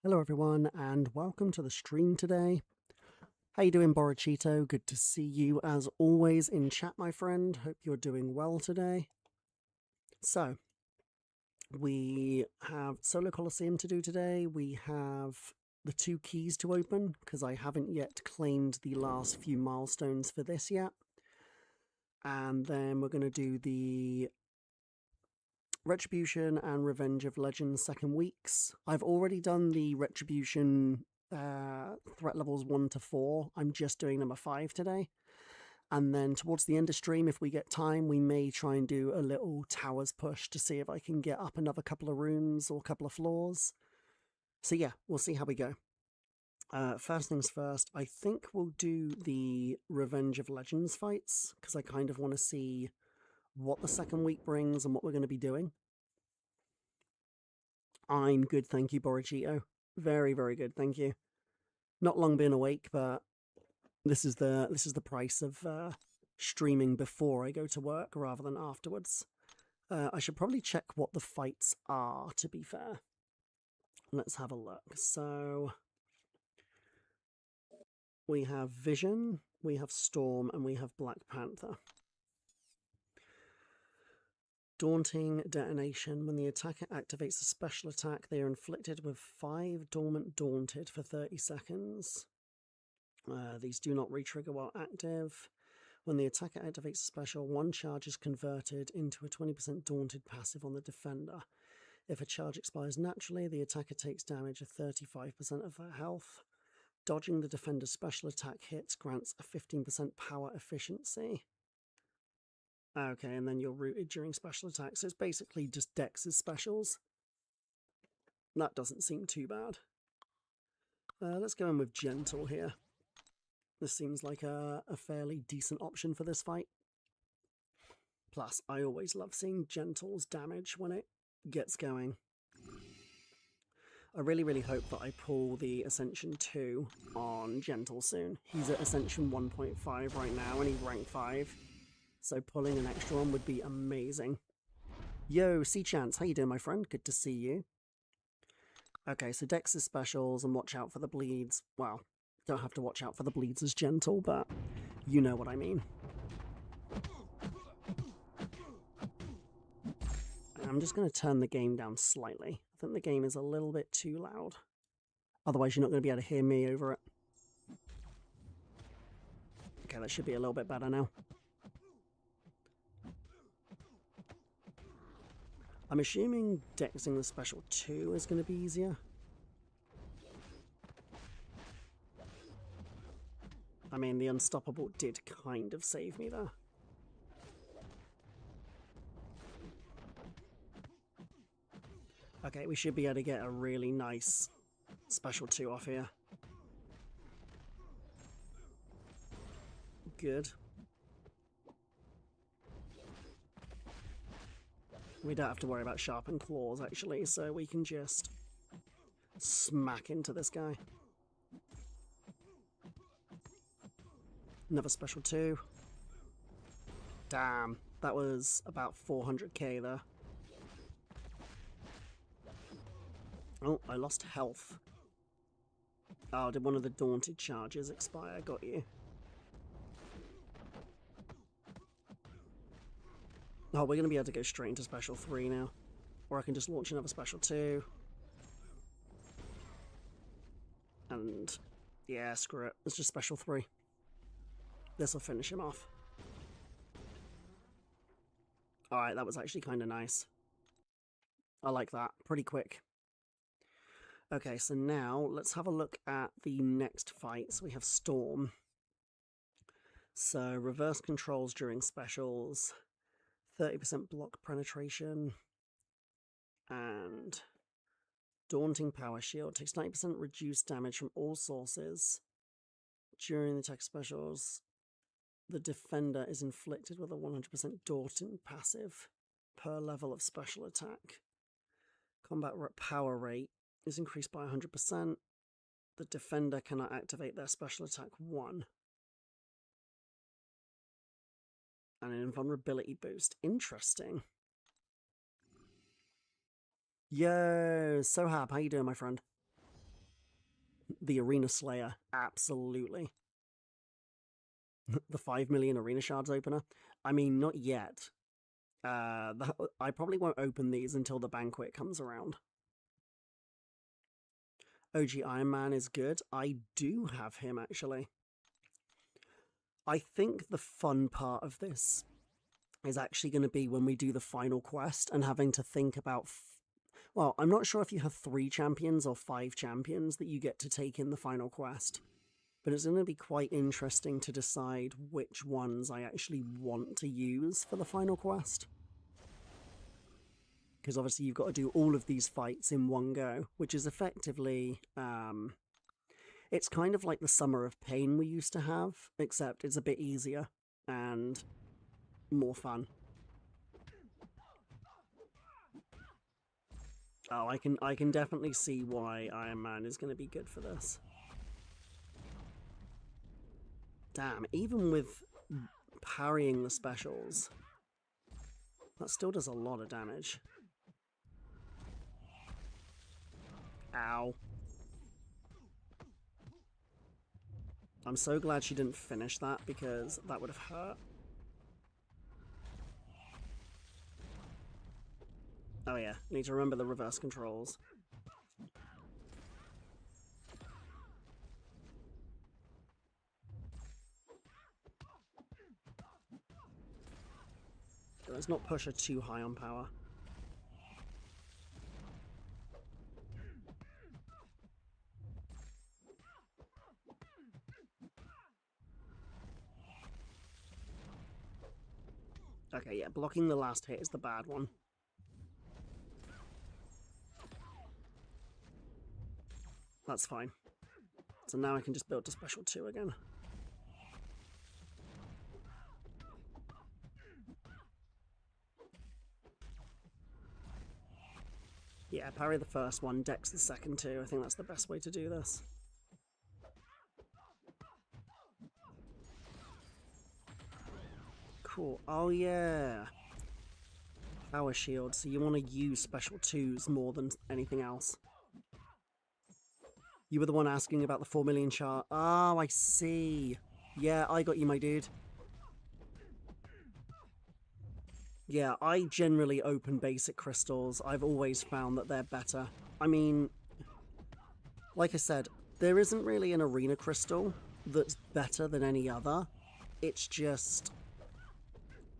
Hello everyone and welcome to the stream today. How you doing, Borachito? Good to see you as always in chat, my friend. Hope you're doing well today. So, we have Solo Colosseum to do today. We have the 2 keys to open because I haven't yet claimed the last few milestones for this yet. And then we're going to do the Retribution and Revenge of Legends second weeks. I've already done the Retribution threat levels 1 to 4. I'm just doing number 5 today. And then towards the end of stream, if we get time, we may try and do a little towers push to see if I can get up another couple of rooms or a couple of floors. So yeah, we'll see how we go. First things first, I think we'll do the Revenge of Legends fights, because I kind of want to see what the second week brings and what we're going to be doing. I'm good, thank you, Borachito. Very, very good, thank you. Not long been awake, but this is the price of streaming before I go to work rather than afterwards. I should probably check what the fights are, to be fair. Let's have a look. So we have Vision, we have Storm, and we have Black Panther. Daunting Detonation. When the attacker activates a special attack, they are inflicted with 5 Dormant Daunted for 30 seconds. These do not re-trigger while active. When the attacker activates a special, 1 charge is converted into a 20% Daunted passive on the defender. If a charge expires naturally, the attacker takes damage of 35% of their health. Dodging the defender's special attack hits grants a 15% power efficiency. Okay, and then you're rooted during special attacks. So it's basically just Dex's specials. That doesn't seem too bad. Let's go in with Gentle here. This seems like a fairly decent option for this fight. Plus, I always love seeing Gentle's damage when it gets going. I really, really hope that I pull the Ascension 2 on Gentle soon. He's at Ascension 1.5 right now, and he's rank 5. So pulling an extra one would be amazing. Yo, C-Chance, how you doing, my friend? Good to see you. Okay, so Dex's specials and watch out for the bleeds. Well, don't have to watch out for the bleeds as Gentle, but you know what I mean. I'm just going to turn the game down slightly. I think the game is a little bit too loud. Otherwise, you're not going to be able to hear me over it. Okay, that should be a little bit better now. I'm assuming Dexing the special 2 is going to be easier. I mean, the Unstoppable did kind of save me there. Okay, we should be able to get a really nice special 2 off here. Good. We don't have to worry about sharpened claws, actually, so we can just smack into this guy. Another special 2. Damn, that was about 400k there. Oh, I lost health. Oh, did one of the Daunted charges expire? Got you. Oh, we're going to be able to go straight into special 3 now. Or I can just launch another special 2. And yeah, screw it. It's just special 3. This will finish him off. Alright, that was actually kind of nice. I like that. Pretty quick. Okay, so now let's have a look at the next fight. So we have Storm. So reverse controls during specials. 30% block penetration. And Daunting Power Shield. Takes 90% reduced damage from all sources. During the attack specials, the defender is inflicted with a 100% Daunting passive per level of special attack. Combat power rate is increased by 100%. The defender cannot activate their special attack 1. And an invulnerability boost. Interesting. Yo, Sohab, how you doing, my friend? The Arena Slayer, absolutely. The 5 million Arena Shards opener? I mean, not yet. I probably won't open these until the banquet comes around. OG Iron Man is good. I do have him, actually. I think the fun part of this is actually going to be when we do the final quest and having to think about... well, I'm not sure if you have 3 champions or 5 champions that you get to take in the final quest. But it's going to be quite interesting to decide which ones I actually want to use for the final quest. Because obviously you've got to do all of these fights in one go, which is effectively... it's kind of like the Summer of Pain we used to have, except it's a bit easier and more fun. Oh, I can definitely see why Iron Man is going to be good for this. Damn, even with parrying the specials, that still does a lot of damage. Ow. I'm so glad she didn't finish that, because that would have hurt. Oh yeah, need to remember the reverse controls. Let's not push her too high on power. Okay, yeah, blocking the last hit is the bad one. That's fine. So now I can just build to special 2 again. Yeah, parry the first one, dex the second 2. I think that's the best way to do this. Cool. Oh yeah. Power shield, so you want to use special 2s more than anything else. You were the one asking about the 4 million chart. Oh, I see. Yeah, I got you, my dude. Yeah, I generally open basic crystals. I've always found that they're better. I mean, like I said, there isn't really an arena crystal that's better than any other. It's just...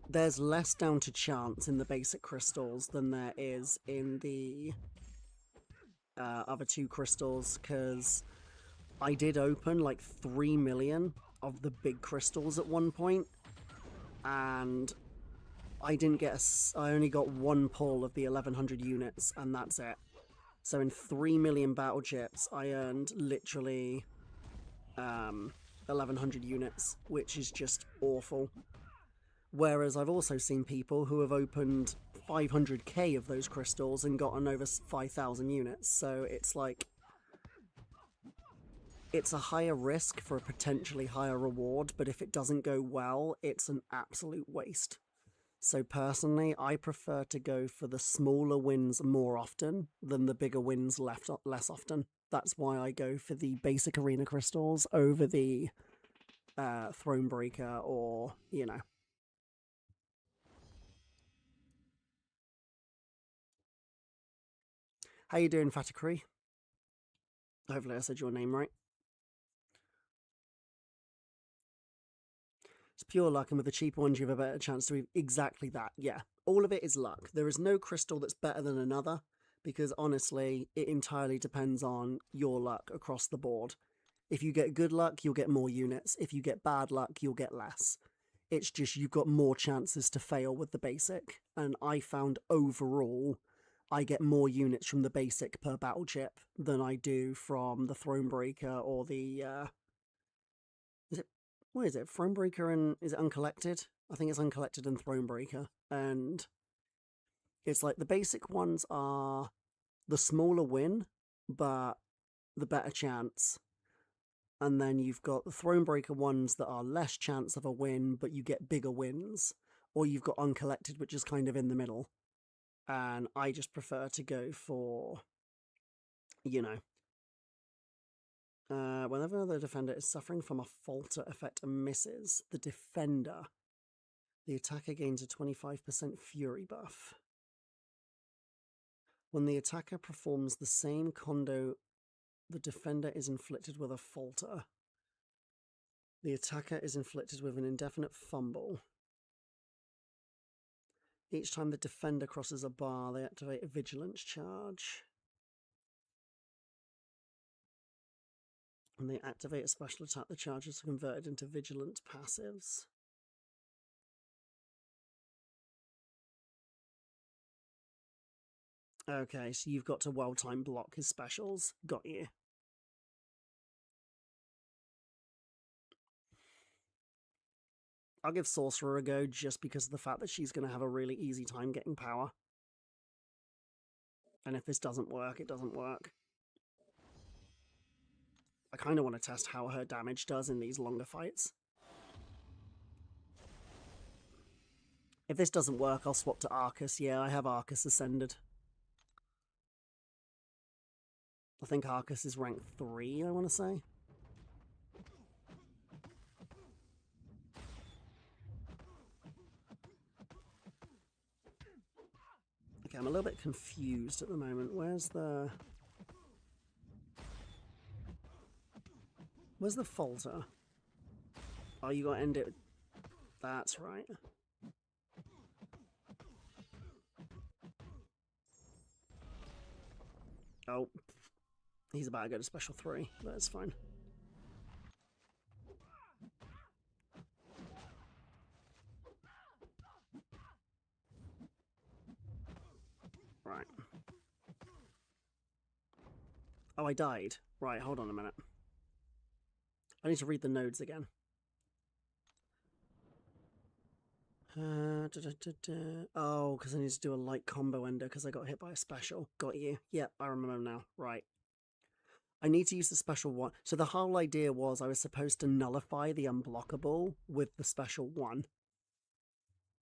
there's less down to chance in the basic crystals than there is in the other 2 crystals, because I did open like 3 million of the big crystals at one point, and I didn't get I only got 1 pull of the 1100 units, and that's it. So in 3 million battle chips, I earned literally 1100 units, which is just awful. Whereas I've also seen people who have opened 500k of those crystals and gotten over 5,000 units. So it's like, it's a higher risk for a potentially higher reward, but if it doesn't go well, it's an absolute waste. So personally, I prefer to go for the smaller wins more often than the bigger wins less often. That's why I go for the basic arena crystals over the Thronebreaker, or, you know. How you doing, Fatakri? Hopefully I said your name right. It's pure luck, and with the cheaper ones you have a better chance to... exactly that, yeah. All of it is luck. There is no crystal that's better than another, because honestly, it entirely depends on your luck across the board. If you get good luck, you'll get more units. If you get bad luck, you'll get less. It's just you've got more chances to fail with the basic, and I found overall I get more units from the basic per battle chip than I do from the Thronebreaker or the... what is it? Thronebreaker and... is it Uncollected? I think it's Uncollected and Thronebreaker. And it's like the basic ones are the smaller win, but the better chance. And then you've got the Thronebreaker ones that are less chance of a win, but you get bigger wins. Or you've got Uncollected, which is kind of in the middle. And I just prefer to go for, you know, Whenever the defender is suffering from a falter effect and misses, the attacker gains a 25% fury buff. When the attacker performs the same combo the defender is inflicted with a falter, the attacker is inflicted with an indefinite fumble. Each time the defender crosses a bar, they activate a vigilance charge. When they activate a special attack, the charges are converted into vigilant passives. Okay, so you've got to well-time block his specials. Got you. I'll give Sorcerer a go just because of the fact that she's going to have a really easy time getting power. And if this doesn't work, it doesn't work. I kind of want to test how her damage does in these longer fights. If this doesn't work, I'll swap to Arcus. Yeah, I have Arcus Ascended. I think Arcus is rank 3, I want to say. Okay, I'm a little bit confused at the moment. Where's the falter? Oh, you got to end it. That's right. Oh, he's about to go to special 3. That's fine. Right. Oh, I died. Right, hold on a minute. I need to read the nodes again. Oh, because I need to do a light combo ender because I got hit by a special. Got you. Yep, I remember now. Right. I need to use the special one. So the whole idea was I was supposed to nullify the unblockable with the special one.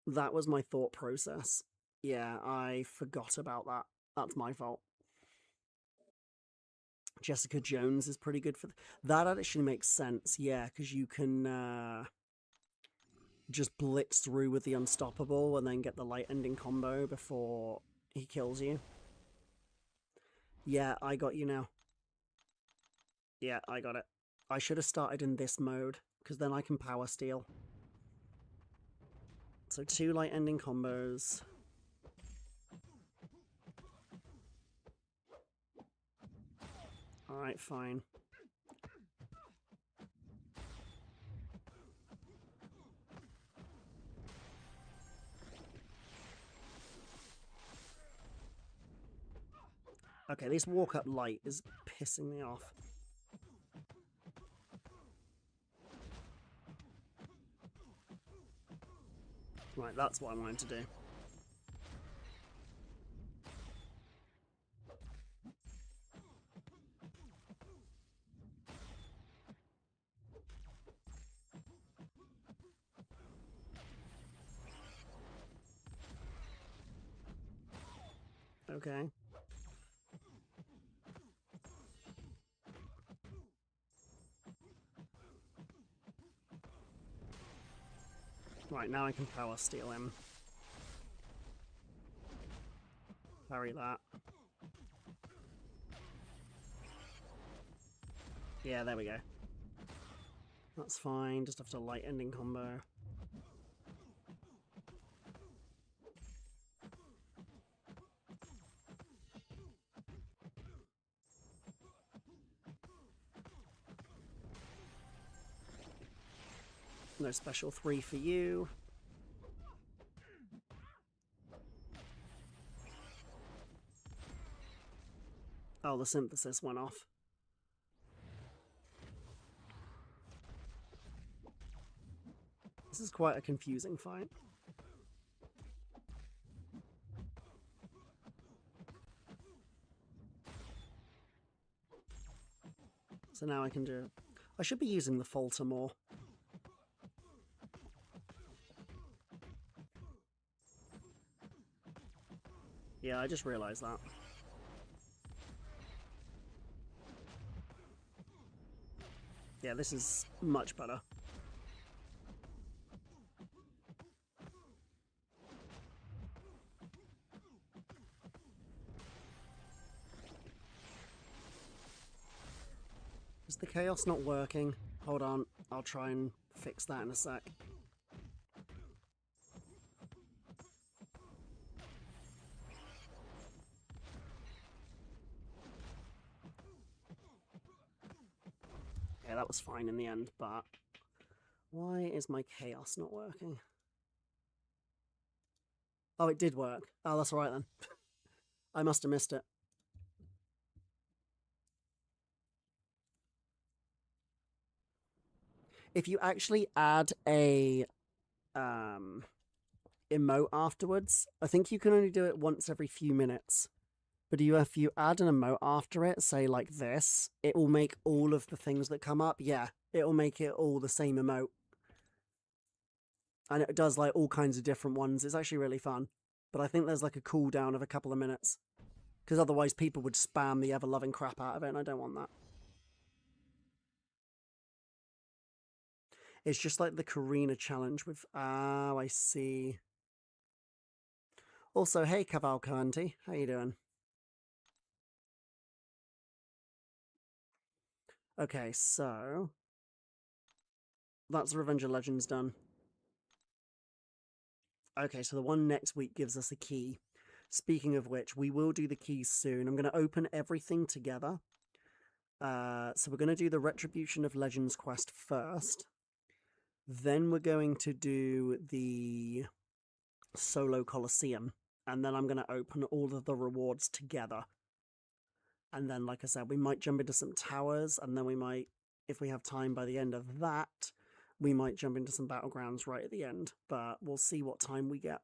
That was my thought process. Yeah, I forgot about that. That's my fault. Jessica Jones is pretty good for that. Actually makes sense. Yeah, because you can just blitz through with the unstoppable and then get the light ending combo before he kills you. Yeah, I got you now. Yeah, I got it. I should have started in this mode because then I can power steal. So 2 light ending combos. Alright, fine. Okay, this walk up light is pissing me off. Right, that's what I wanted to do. Okay. Right, now I can power steal him. Parry that. Yeah, there we go. That's fine, just have to light ending combo. No special 3 for you. Oh, the synthesis went off. This is quite a confusing fight. So now I can do... I should be using the falter more. Yeah, I just realized that. Yeah, this is much better. Is the chaos not working? Hold on, I'll try and fix that in a sec. Yeah, that was fine in the end, but why is my chaos not working? Oh, it did work. Oh, that's all right then. I must have missed it. If you actually add a emote afterwards, I think you can only do it once every few minutes. But if you add an emote after it, say like this, it will make all of the things that come up. Yeah, it will make it all the same emote. And it does like all kinds of different ones. It's actually really fun. But I think there's like a cooldown of a couple of minutes. Because otherwise people would spam the ever-loving crap out of it, and I don't want that. It's just like the Karina challenge with... Oh, I see. Also, hey, Cavalcanti. How you doing? Okay, so... That's Revenge of Legends done. Okay, so the one next week gives us a key. Speaking of which, we will do the keys soon. I'm going to open everything together. So we're going to do the Retribution of Legends quest first. Then we're going to do the solo Colosseum. And then I'm going to open all of the rewards together. And then, like I said, we might jump into some towers. And then we might, if we have time by the end of that, we might jump into some battlegrounds right at the end. But we'll see what time we get.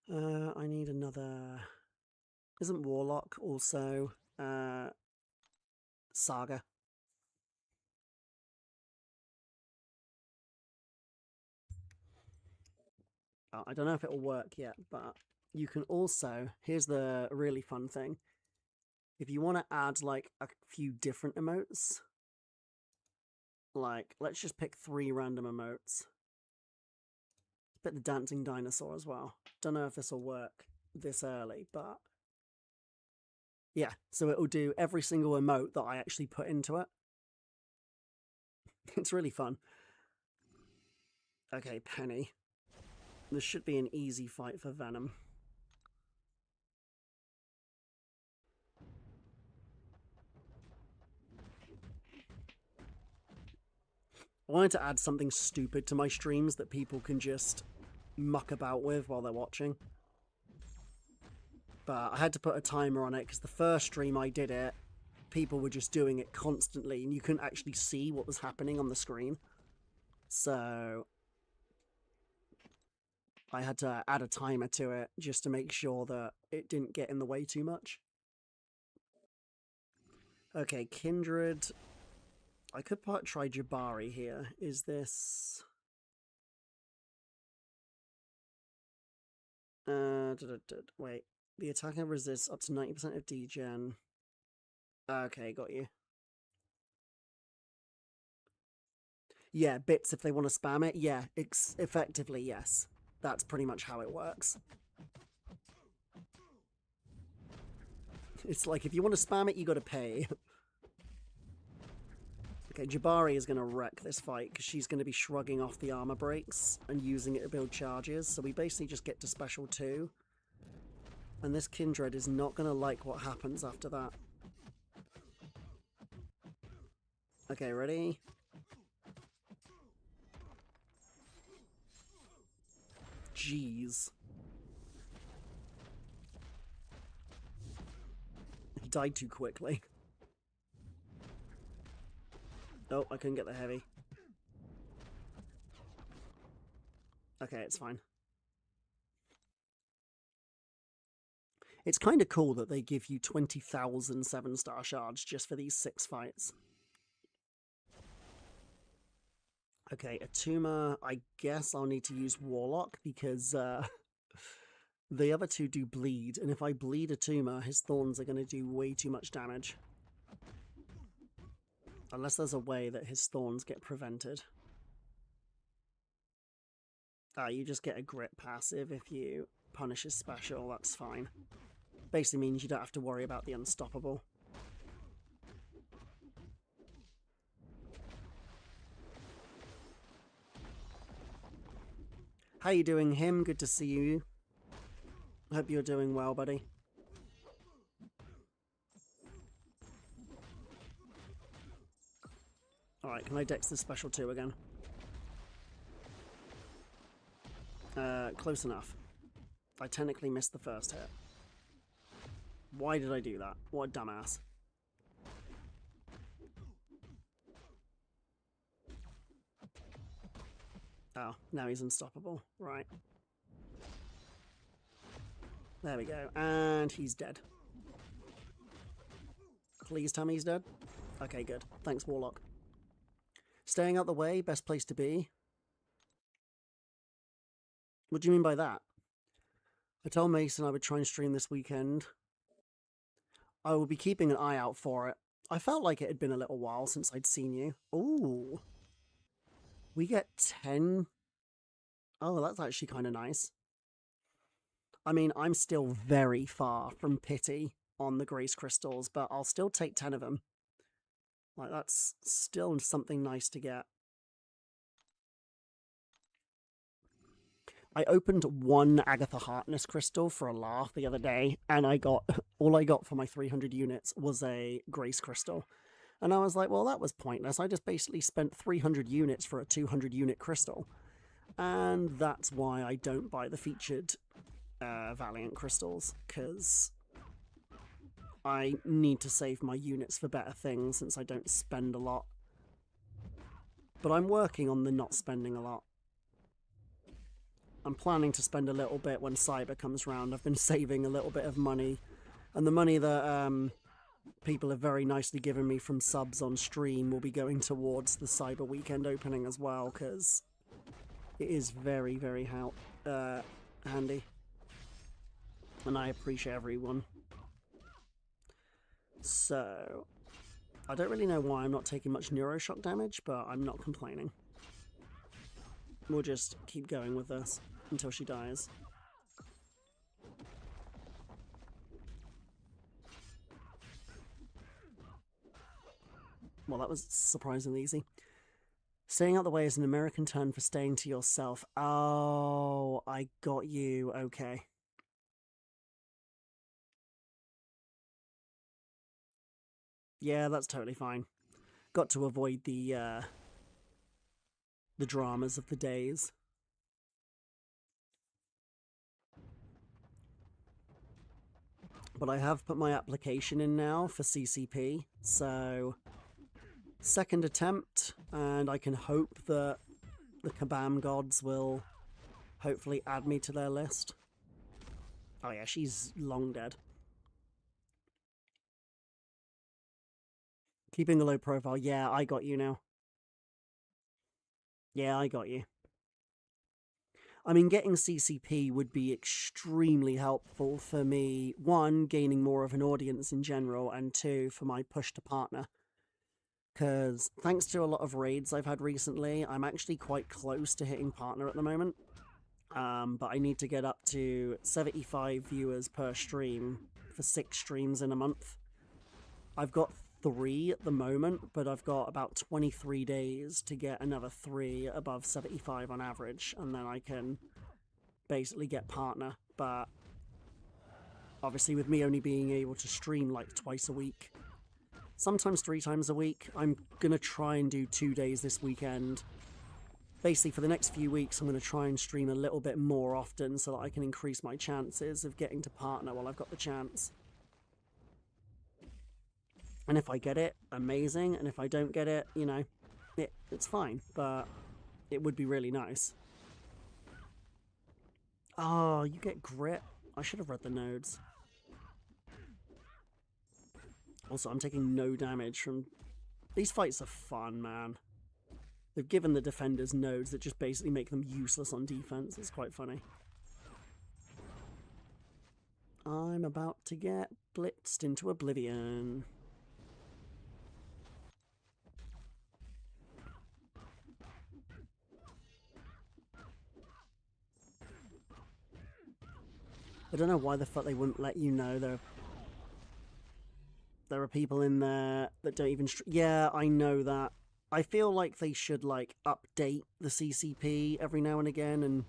I need another... Isn't Warlock also Saga? I don't know if it'll work yet, but you can also... Here's the really fun thing. If you want to add like a few different emotes, like let's just pick 3 random emotes. Put the dancing dinosaur as well. Don't know if this will work this early, but yeah, so it will do every single emote that I actually put into it. It's really fun. Okay, Penny. This should be an easy fight for Venom. I wanted to add something stupid to my streams that people can just muck about with while they're watching. But I had to put a timer on it because the first stream I did it, people were just doing it constantly and you couldn't actually see what was happening on the screen. So I had to add a timer to it just to make sure that it didn't get in the way too much. Okay, Kindred. I could try Jabari here. Is this... Wait. The attacker resists up to 90% of degen. Okay, got you. Yeah, bits if they want to spam it. Yeah, effectively, yes. That's pretty much how it works. It's like, if you want to spam it, you got to pay. Okay, Jabari is going to wreck this fight because she's going to be shrugging off the armor breaks and using it to build charges. So we basically just get to special 2. And this Kindred is not going to like what happens after that. Okay, ready? Jeez. He died too quickly. Oh, I couldn't get the heavy. Okay, it's fine. It's kind of cool that they give you 20,000 7-star shards just for these 6 fights. Okay, Atuma, I guess I'll need to use Warlock because the other 2 do bleed, and if I bleed Atuma, his thorns are going to do way too much damage. Unless there's a way that his thorns get prevented. You just get a grit passive if you punish his special, that's fine. Basically means you don't have to worry about the unstoppable. How you doing, him? Good to see you. Hope you're doing well, buddy. Alright, can I dex this special 2 again? Close enough. I technically missed the first hit. Why did I do that? What a dumbass. Oh, now he's unstoppable. Right. There we go. And he's dead. Please tell me he's dead. Okay, good. Thanks, Warlock. Staying out the way, best place to be. What do you mean by that? I told Mason I would try and stream this weekend. I will be keeping an eye out for it. I felt like it had been a little while since I'd seen you. Ooh. We get 10. Oh, that's actually kind of nice. I mean, I'm still very far from pity on the Grace Crystals, but I'll still take 10 of them. Like, that's still something nice to get. I opened one Agatha Harkness crystal for a laugh the other day, and all I got for my 300 units was a Grace Crystal. And I was like, well, that was pointless. I just basically spent 300 units for a 200 unit crystal. And that's why I don't buy the featured Valiant crystals, because I need to save my units for better things since I don't spend a lot. But I'm working on the not spending a lot. I'm planning to spend a little bit when Cyber comes round. I've been saving a little bit of money. And the money that people have very nicely given me from subs on stream will be going towards the Cyber weekend opening as well, because it is very, very handy. And I appreciate everyone. So, I don't really know why I'm not taking much Neuroshock damage, but I'm not complaining. We'll just keep going with this until she dies. Well, that was surprisingly easy. Staying out the way is an American term for staying to yourself. Oh, I got you. Okay. Yeah, that's totally fine. Got to avoid the dramas of the days. But I have put my application in now for CCP, so second attempt, and I can hope that the Kabam gods will hopefully add me to their list. Oh yeah, she's long dead. Keeping a low profile. Yeah, I got you now. Yeah, I got you. I mean, getting CCP would be extremely helpful for me. 1, gaining more of an audience in general, and 2, for my push to partner. Because thanks to a lot of raids I've had recently, I'm actually quite close to hitting partner at the moment. But I need to get up to 75 viewers per stream for 6 streams in a month. I've got 3 at the moment, but I've got about 23 days to get another 3 above 75 on average, and then I can basically get partner. But obviously with me only being able to stream like twice a week, sometimes 3 times a week, I'm going to try and do 2 days this weekend. Basically for the next few weeks I'm going to try and stream a little bit more often so that I can increase my chances of getting to partner while I've got the chance. And if I get it, amazing. And if I don't get it, you know, it's fine. But it would be really nice. Oh, you get grit. I should have read the nodes. Also, I'm taking no damage from... These fights are fun, man. They've given the defenders nodes that just basically make them useless on defense. It's quite funny. I'm about to get blitzed into oblivion. I don't know why the fuck they wouldn't let you know there are people in there that don't even... Yeah, I know that. I feel like they should, like, update the CCP every now and again, and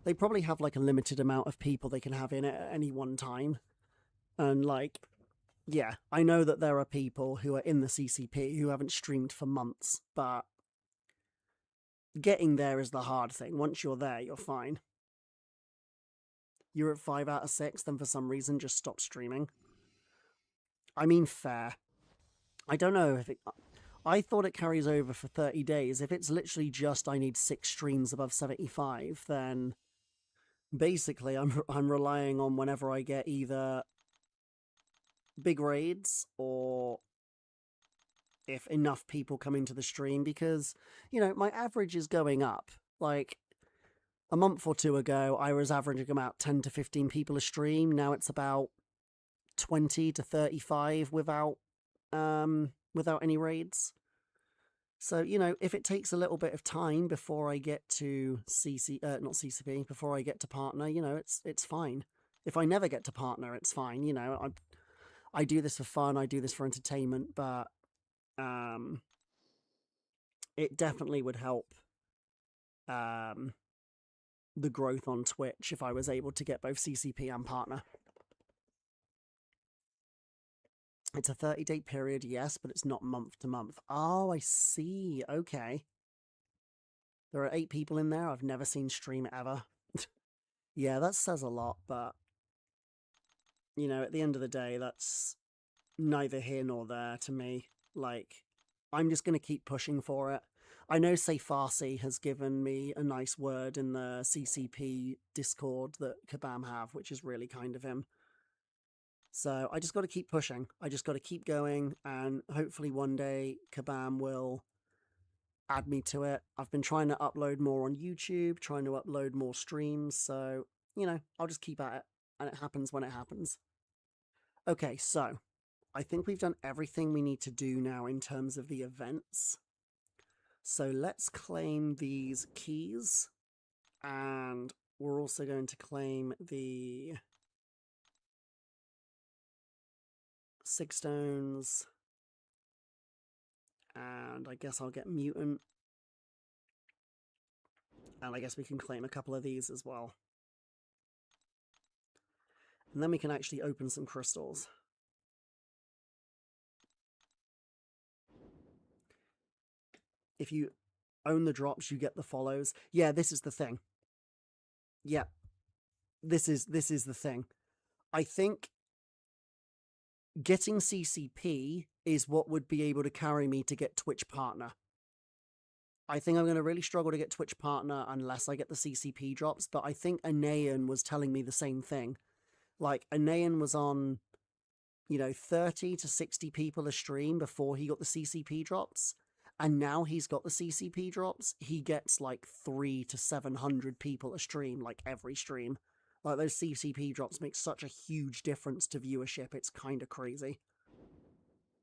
they probably have, like, a limited amount of people they can have in it at any one time. And, like, yeah, I know that there are people who are in the CCP who haven't streamed for months, but getting there is the hard thing. Once you're there, you're fine. You're at 5 out of 6, then for some reason just stop streaming. I mean, fair. I don't know if it... I thought it carries over for 30 days. If it's literally just I need 6 streams above 75, then basically I'm relying on whenever I get either big raids or if enough people come into the stream, because, you know, my average is going up. Like, a month or two ago, I was averaging about 10 to 15 people a stream. Now it's about 20 to 35 without any raids. So, you know, if it takes a little bit of time before I get to not CCP, before I get to partner, you know, it's fine. If I never get to partner, it's fine. You know, I do this for fun, I do this for entertainment, but it definitely would help the growth on Twitch if I was able to get both CCP and partner. It's a 30-day period, yes, but it's not month to month. Oh, I see. Okay. There are 8 people in there. I've never seen stream ever. Yeah, that says a lot, but, you know, at the end of the day, that's neither here nor there to me. Like, I'm just going to keep pushing for it. I know Say Farsi has given me a nice word in the CCP Discord that Kabam have, which is really kind of him. So I just got to keep pushing. I just got to keep going, and hopefully one day Kabam will add me to it. I've been trying to upload more on YouTube, trying to upload more streams, so, you know, I'll just keep at it, and it happens when it happens. Okay, so I think we've done everything we need to do now in terms of the events. So let's claim these keys, and we're also going to claim the 6 stones, and I guess I'll get mutant, and I guess we can claim a couple of these as well. And then we can actually open some crystals. If you own the drops, you get the follows. Yeah, this is the thing. Yeah, this is the thing. I think getting CCP is what would be able to carry me to get Twitch partner. I think I'm going to really struggle to get Twitch partner unless I get the CCP drops, but I think Anayan was telling me the same thing. Like, Anayan was on, you know, 30 to 60 people a stream before he got the CCP drops, and now he's got the CCP drops. He gets like 300 to 700 people a stream, like every stream. Like, those CCP drops make such a huge difference to viewership. It's kind of crazy.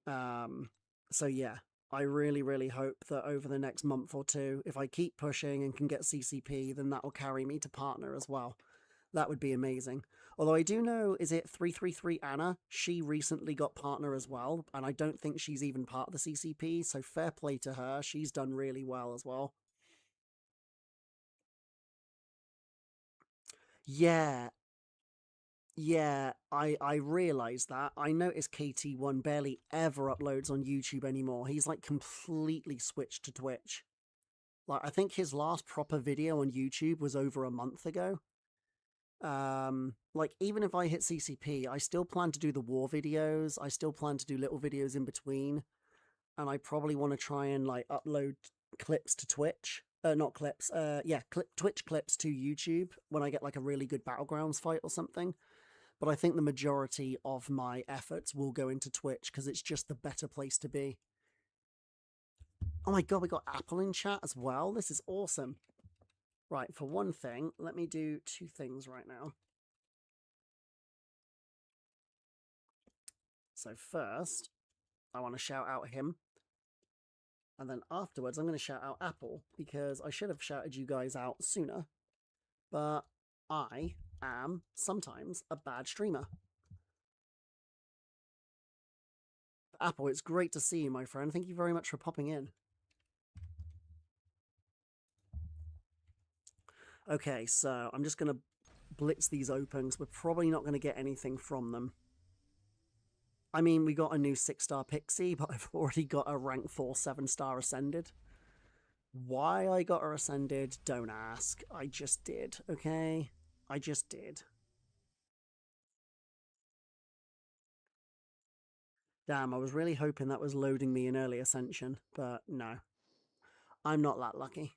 So yeah, I really, really hope that over the next month or two, if I keep pushing and can get CCP, then that will carry me to partner as well. That would be amazing. Although I do know, is it 333 Anna? She recently got partner as well, and I don't think she's even part of the CCP, so fair play to her. She's done really well as well. Yeah, I realised that. I noticed KT1 barely ever uploads on YouTube anymore. He's like completely switched to Twitch. Like, I think his last proper video on YouTube was over a month ago. Like, even if I hit CCP, I still plan to do the war videos. I still plan to do little videos in between. And I probably want to try and, like, upload clips to Twitch. Not clips. Yeah, Twitch clips to YouTube when I get, like, a really good Battlegrounds fight or something. But I think the majority of my efforts will go into Twitch because it's just the better place to be. Oh my god, we got Apple in chat as well. This is awesome. Right, for one thing, let me do 2 things right now. So first, I want to shout out him. And then afterwards, I'm going to shout out Apple, because I should have shouted you guys out sooner. But I am sometimes a bad streamer. Apple, it's great to see you, my friend. Thank you very much for popping in. Okay, so I'm just going to blitz these open because we're probably not going to get anything from them. I mean, we got a new 6-star Pixie, but I've already got a rank 4 7-star Ascended. Why I got her Ascended, don't ask. I just did, okay? I just did. Damn, I was really hoping that was loading me in early Ascension, but no. I'm not that lucky.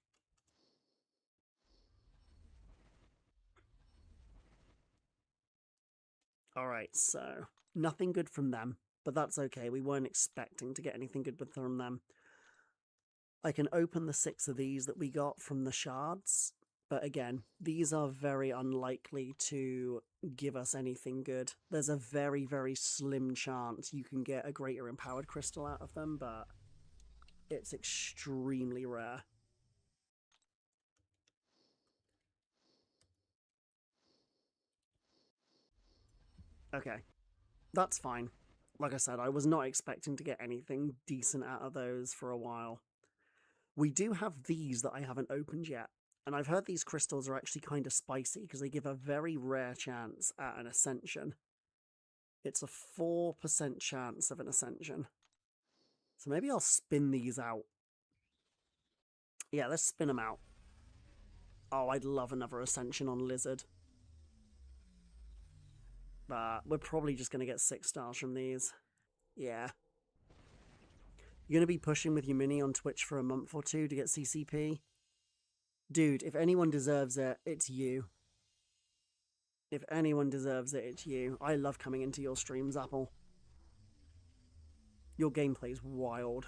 Alright, so nothing good from them, but that's okay. We weren't expecting to get anything good from them. I can open the 6 of these that we got from the shards, but again, these are very unlikely to give us anything good. There's a very, very slim chance you can get a greater empowered crystal out of them, but it's extremely rare. Okay, that's fine. Like I said, I was not expecting to get anything decent out of those for a while. We do have these that I haven't opened yet. And I've heard these crystals are actually kind of spicy because they give a very rare chance at an ascension. It's a 4% chance of an ascension. So maybe I'll spin these out. Yeah, let's spin them out. Oh, I'd love another ascension on Lizard. But we're probably just going to get 6 stars from these. Yeah. You're going to be pushing with your mini on Twitch for a month or 2 to get CCP? Dude, if anyone deserves it, it's you. If anyone deserves it, it's you. I love coming into your streams, Apple. Your gameplay's wild.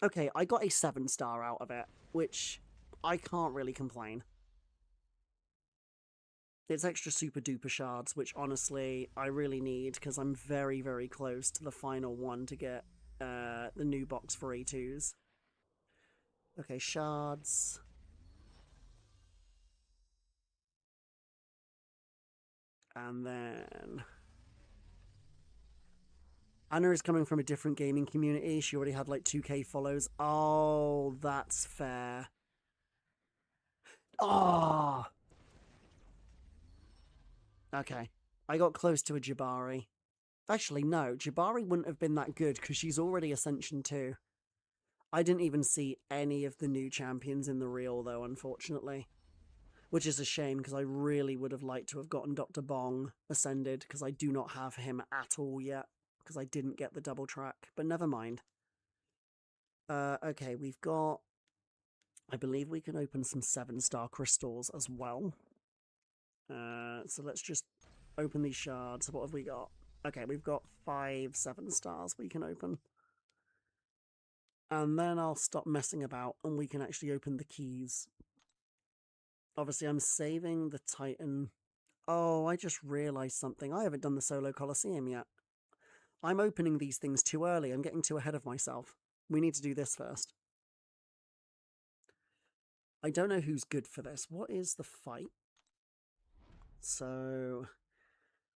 Okay, I got a 7-star out of it, which I can't really complain. It's extra super duper shards, which honestly I really need because I'm very, very close to the final one to get the new box for A2s. Okay, shards. And then Anna is coming from a different gaming community. She already had like 2K follows. Oh, that's fair. Oh! Okay. I got close to a Jabari. Actually, no. Jabari wouldn't have been that good because she's already Ascension 2. I didn't even see any of the new champions in the reel, though, unfortunately. Which is a shame because I really would have liked to have gotten Dr. Bong Ascended because I do not have him at all yet because I didn't get the double track. But never mind. Okay, we've got... I believe we can open some 7-star crystals as well. So let's just open these shards. What have we got? Okay, we've got 5 7-stars we can open. And then I'll stop messing about and we can actually open the keys. Obviously, I'm saving the Titan. Oh, I just realised something. I haven't done the solo Colosseum yet. I'm opening these things too early. I'm getting too ahead of myself. We need to do this first. I don't know who's good for this. What is the fight? So,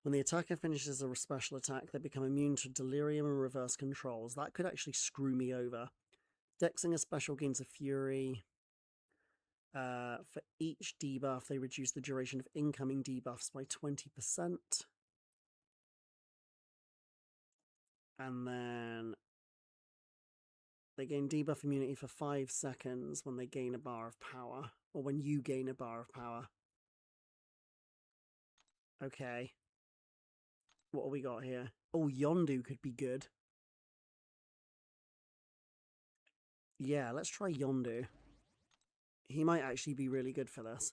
when the attacker finishes a special attack, they become immune to delirium and reverse controls. That could actually screw me over. Dexing a special gains a fury. For each debuff, they reduce the duration of incoming debuffs by 20%. And then they gain debuff immunity for 5 seconds when they gain a bar of power. Or when you gain a bar of power. Okay. What have we got here? Oh, Yondu could be good. Yeah, let's try Yondu. He might actually be really good for this.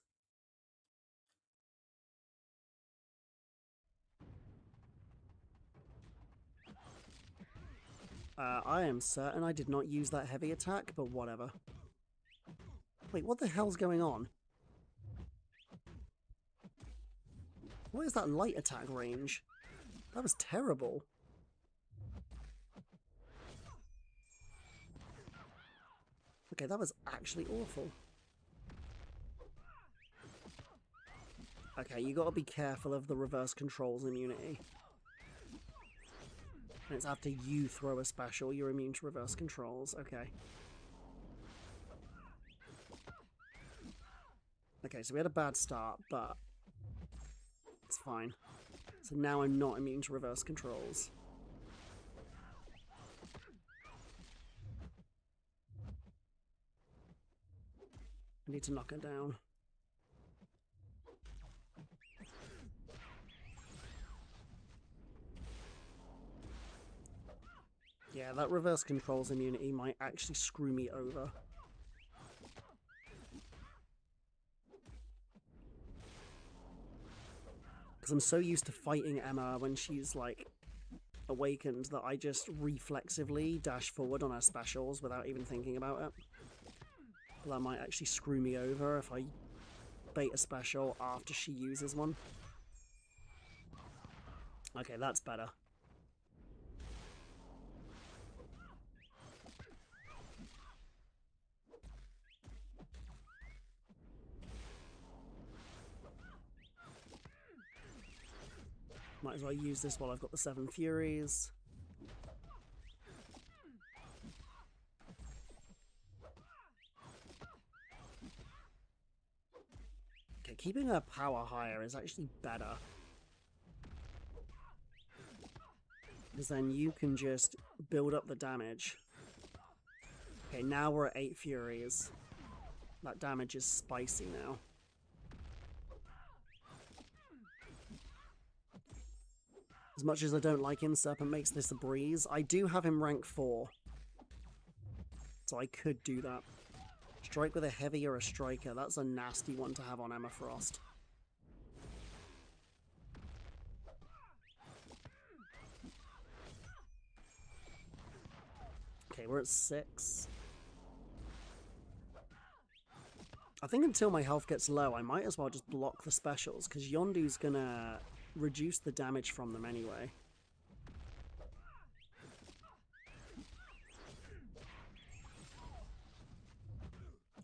I am certain I did not use that heavy attack, but whatever. Wait, what the hell's going on? What is that light attack range? That was terrible. Okay, that was actually awful. Okay, you gotta be careful of the reverse controls immunity. And it's after you throw a special, you're immune to reverse controls. Okay. Okay, so we had a bad start, but it's fine. So now I'm not immune to reverse controls. I need to knock her down. Yeah, that reverse controls immunity might actually screw me over. Because I'm so used to fighting Emma when she's, like, awakened that I just reflexively dash forward on her specials without even thinking about it. But that might actually screw me over if I bait a special after she uses one. Okay, that's better. Might as well use this while I've got the 7 Furies. Okay, keeping her power higher is actually better. Because then you can just build up the damage. Okay, now we're at 8 Furies. That damage is spicy now. As much as I don't like him, Serpent makes this a breeze. I do have him rank 4. So I could do that. Strike with a heavy or a striker. That's a nasty one to have on Emma Frost. Okay, we're at 6. I think until my health gets low, I might as well just block the specials, because Yondu's gonna reduce the damage from them anyway.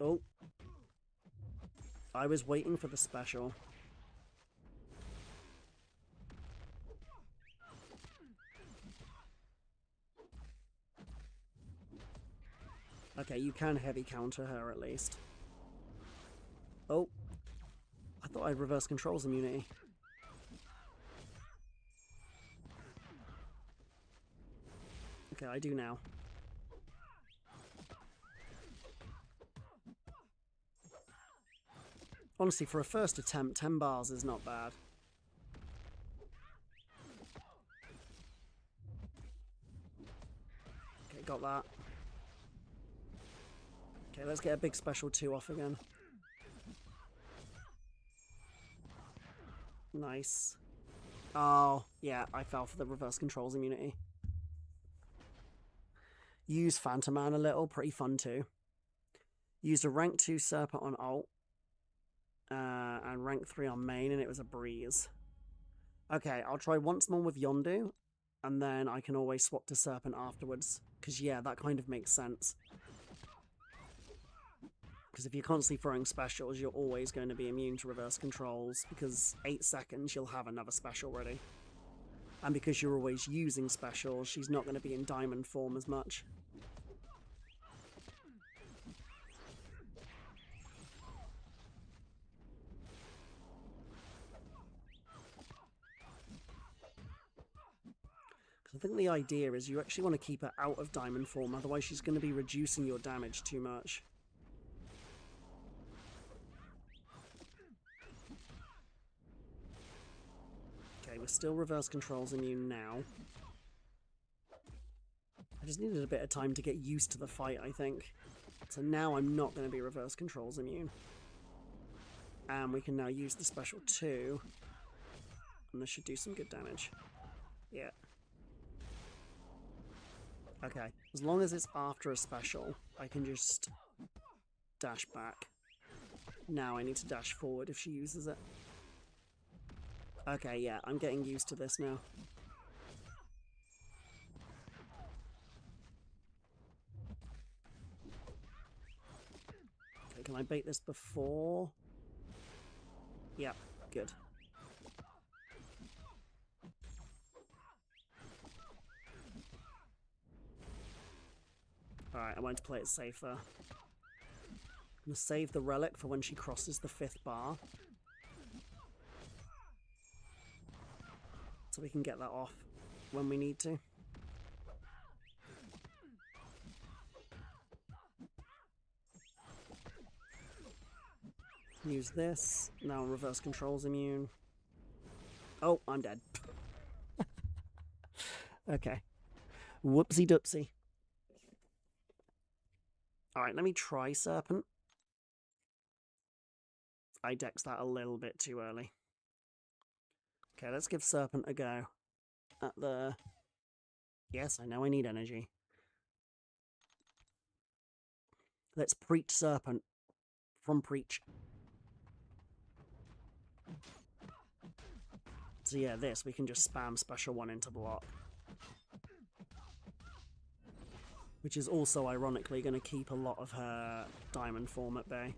Oh. I was waiting for the special. Okay, you can heavy counter her at least. Oh. I thought I'd reverse controls immunity. Okay, I do now. Honestly, for a first attempt, 10 bars is not bad. Okay, got that. Okay, let's get a big special 2 off again. Nice. Oh, yeah, I fell for the reverse controls immunity. Use Phantom Man a little, pretty fun too. Used a rank 2 Serpent on ult. And rank 3 on main, and it was a breeze. Okay, I'll try once more with Yondu, and then I can always swap to Serpent afterwards. Because, yeah, that kind of makes sense. Because if you're constantly throwing specials, you're always going to be immune to reverse controls, because 8 seconds you'll have another special ready. And because you're always using specials, she's not going to be in diamond form as much. I think the idea is you actually want to keep her out of diamond form, otherwise she's going to be reducing your damage too much. Okay, we're still reverse controls immune now. I just needed a bit of time to get used to the fight, I think. So now I'm not going to be reverse controls immune. And we can now use the special 2. And this should do some good damage. Yeah. Okay, as long as it's after a special, I can just dash back. Now I need to dash forward if she uses it. Okay, yeah, I'm getting used to this now. Okay, can I bait this before? Yeah, Good. Alright, I wanted to play it safe there. I'm going to save the relic for when she crosses the 5th bar. So we can get that off when we need to. Use this. Now reverse control's immune. Oh, I'm dead. Okay. Whoopsie doopsie. Alright, let me try Serpent. I dexed that a little bit too early. Okay, let's give Serpent a go. At the... Yes, I know I need energy. Let's Preach Serpent. From Preach. So yeah, this, we can just spam special 1 into block. Which is also, ironically, going to keep a lot of her diamond form at bay.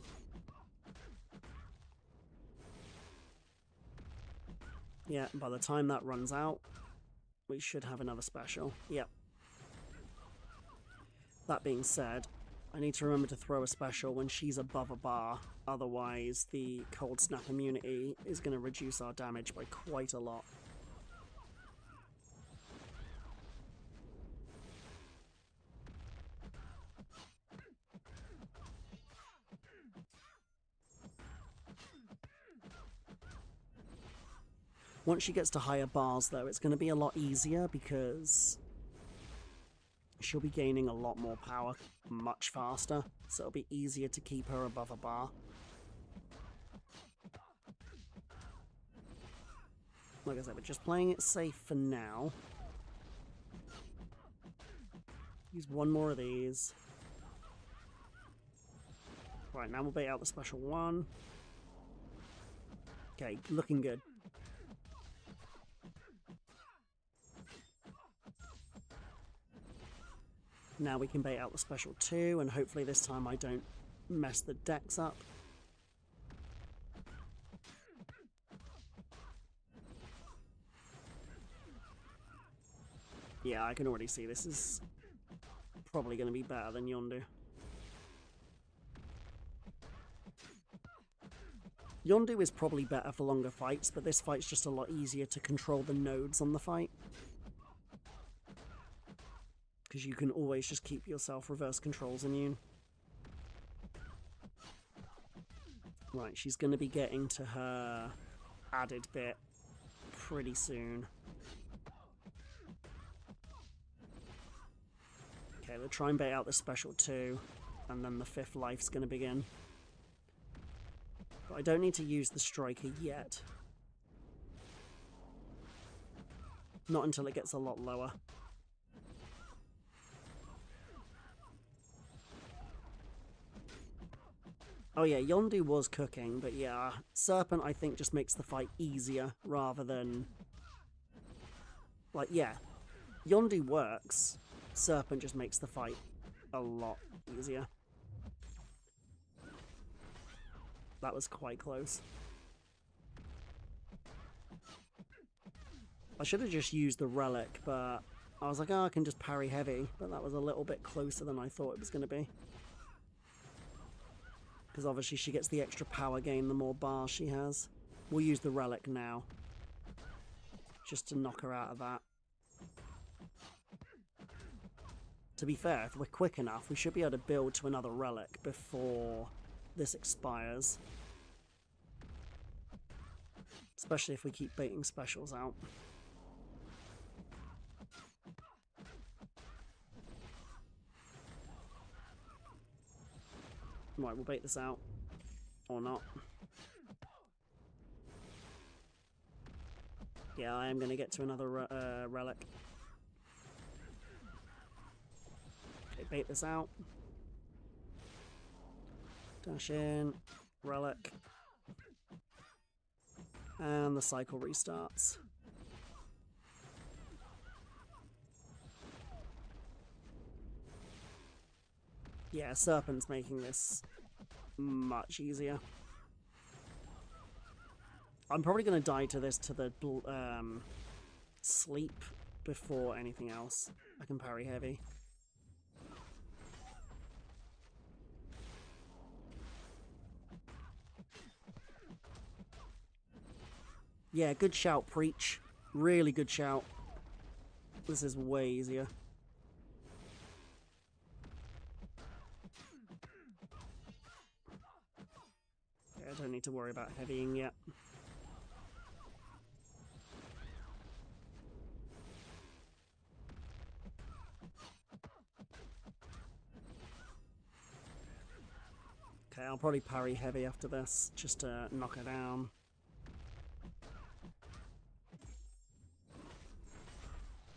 Yeah, by the time that runs out, we should have another special. Yep. That being said, I need to remember to throw a special when she's above a bar, otherwise the Cold Snap immunity is going to reduce our damage by quite a lot. Once she gets to higher bars, though, it's going to be a lot easier because she'll be gaining a lot more power much faster, so it'll be easier to keep her above a bar. Like I said, we're just playing it safe for now. Use one more of these. Right, now we'll bait out the special 1. Okay, looking good. Now we can bait out the special 2, and hopefully this time I don't mess the decks up. Yeah, I can already see this is probably going to be better than Yondu. Yondu is probably better for longer fights, but this fight's just a lot easier to control the nodes on the fight. Because you can always just keep yourself reverse controls immune. Right, she's going to be getting to her added bit pretty soon. Okay, we'll try and bait out the special 2, and then the 5th life's going to begin. But I don't need to use the striker yet. Not until it gets a lot lower. Oh yeah, Yondu was cooking, but yeah, Serpent I think just makes the fight easier rather than... Like, yeah, Yondu works, Serpent just makes the fight a lot easier. That was quite close. I should have just used the relic, but I was like, oh, I can just parry heavy, but that was a little bit closer than I thought it was going to be. Because obviously she gets the extra power gain the more bars she has. We'll use the relic now, just to knock her out of that. To be fair, if we're quick enough, we should be able to build to another relic before this expires. Especially if we keep baiting specials out. Right, we'll bait this out. Or not. Yeah, I am going to get to another relic. Okay, bait this out. Dash in. Relic. And the cycle restarts. Yeah, Serpent's making this much easier. I'm probably going to die to this to the sleep before anything else. I can parry heavy. Yeah, good shout, Preach. Really good shout. This is way easier. Yeah, I don't need to worry about heavying yet. Okay, I'll probably parry heavy after this, just to knock her down.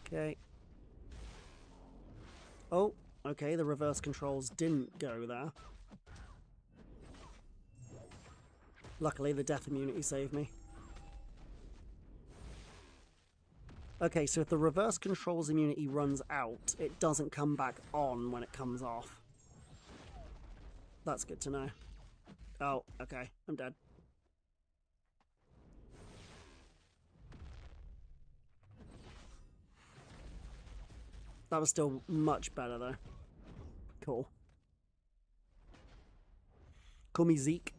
Okay. Oh, okay, the reverse controls didn't go there. Luckily, the death immunity saved me. Okay, so if the reverse controls immunity runs out, it doesn't come back on when it comes off. That's good to know. Oh, okay, I'm dead. That was still much better, though. Cool. Call me Zeke.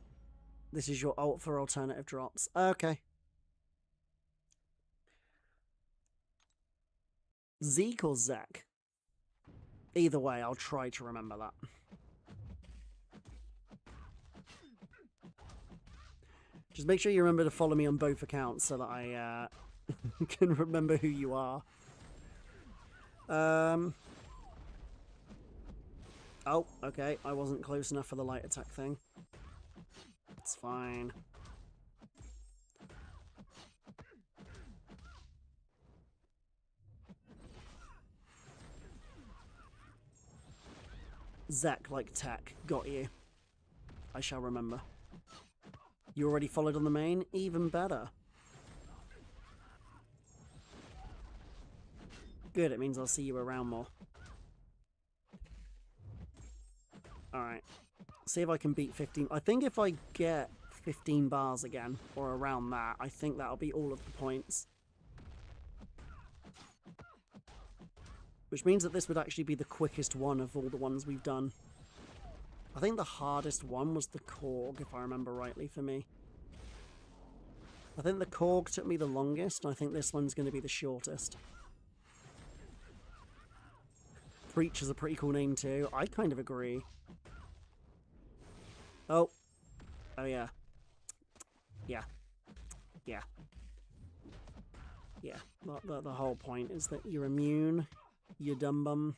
This is your ult for alternative drops. Okay. Zeke or Zach? Either way, I'll try to remember that. Just make sure you remember to follow me on both accounts so that I can remember who you are. Oh, okay. I wasn't close enough for the light attack thing. It's fine. Zach like tech. Got you. I shall remember. You already followed on the main? Even better. Good, it means I'll see you around more. Alright. See if I can beat 15. I think if I get 15 bars again, or around that, I think that'll be all of the points. Which means that this would actually be the quickest one of all the ones we've done. I think the hardest one was the Korg, if I remember rightly, for me. I think the Korg took me the longest, and I think this one's going to be the shortest. Preach is a pretty cool name too. I kind of agree. Oh. Oh yeah. Yeah. Yeah. Yeah. The whole point is that you're immune. You dumb bum.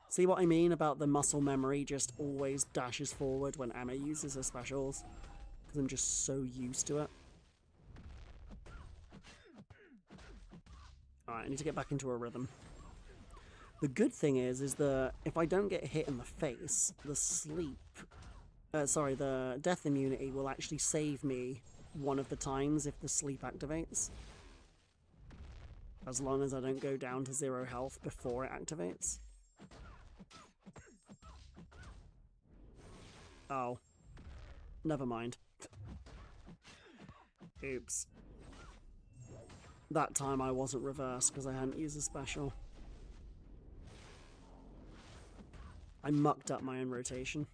See what I mean about the muscle memory just always dashes forward when Emma uses her specials? Because I'm just so used to it. Alright, I need to get back into a rhythm. The good thing is that if I don't get hit in the face, the death immunity will actually save me one of the times if the sleep activates. As long as I don't go down to 0 health before it activates. Oh. Never mind. Oops. That time I wasn't reversed because I hadn't used a special. I mucked up my own rotation.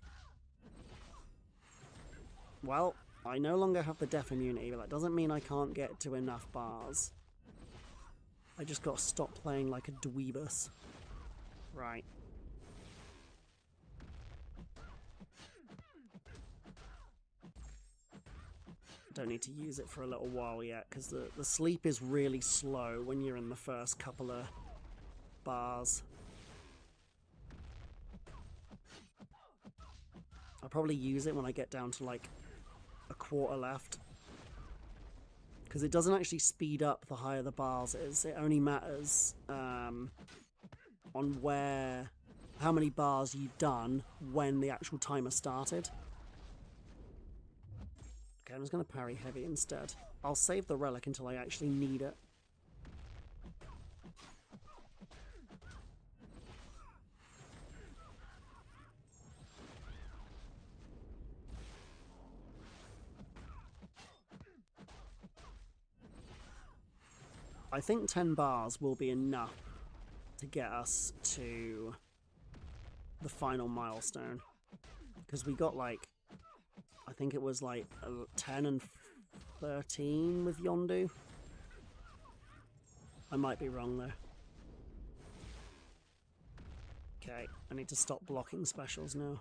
Well, I no longer have the death immunity, but that doesn't mean I can't get to enough bars. I just got to stop playing like a dweebus. Right. Don't need to use it for a little while yet, because the sleep is really slow when you're in the first couple of bars. I'll probably use it when I get down to like a quarter left. Because it doesn't actually speed up the higher the bars is. It only matters on how many bars you've done when the actual timer started. Okay, I'm just going to parry heavy instead. I'll save the relic until I actually need it. I think 10 bars will be enough to get us to the final milestone. Because we got like, I think it was like 10 and 13 with Yondu. I might be wrong though. Okay, I need to stop blocking specials now.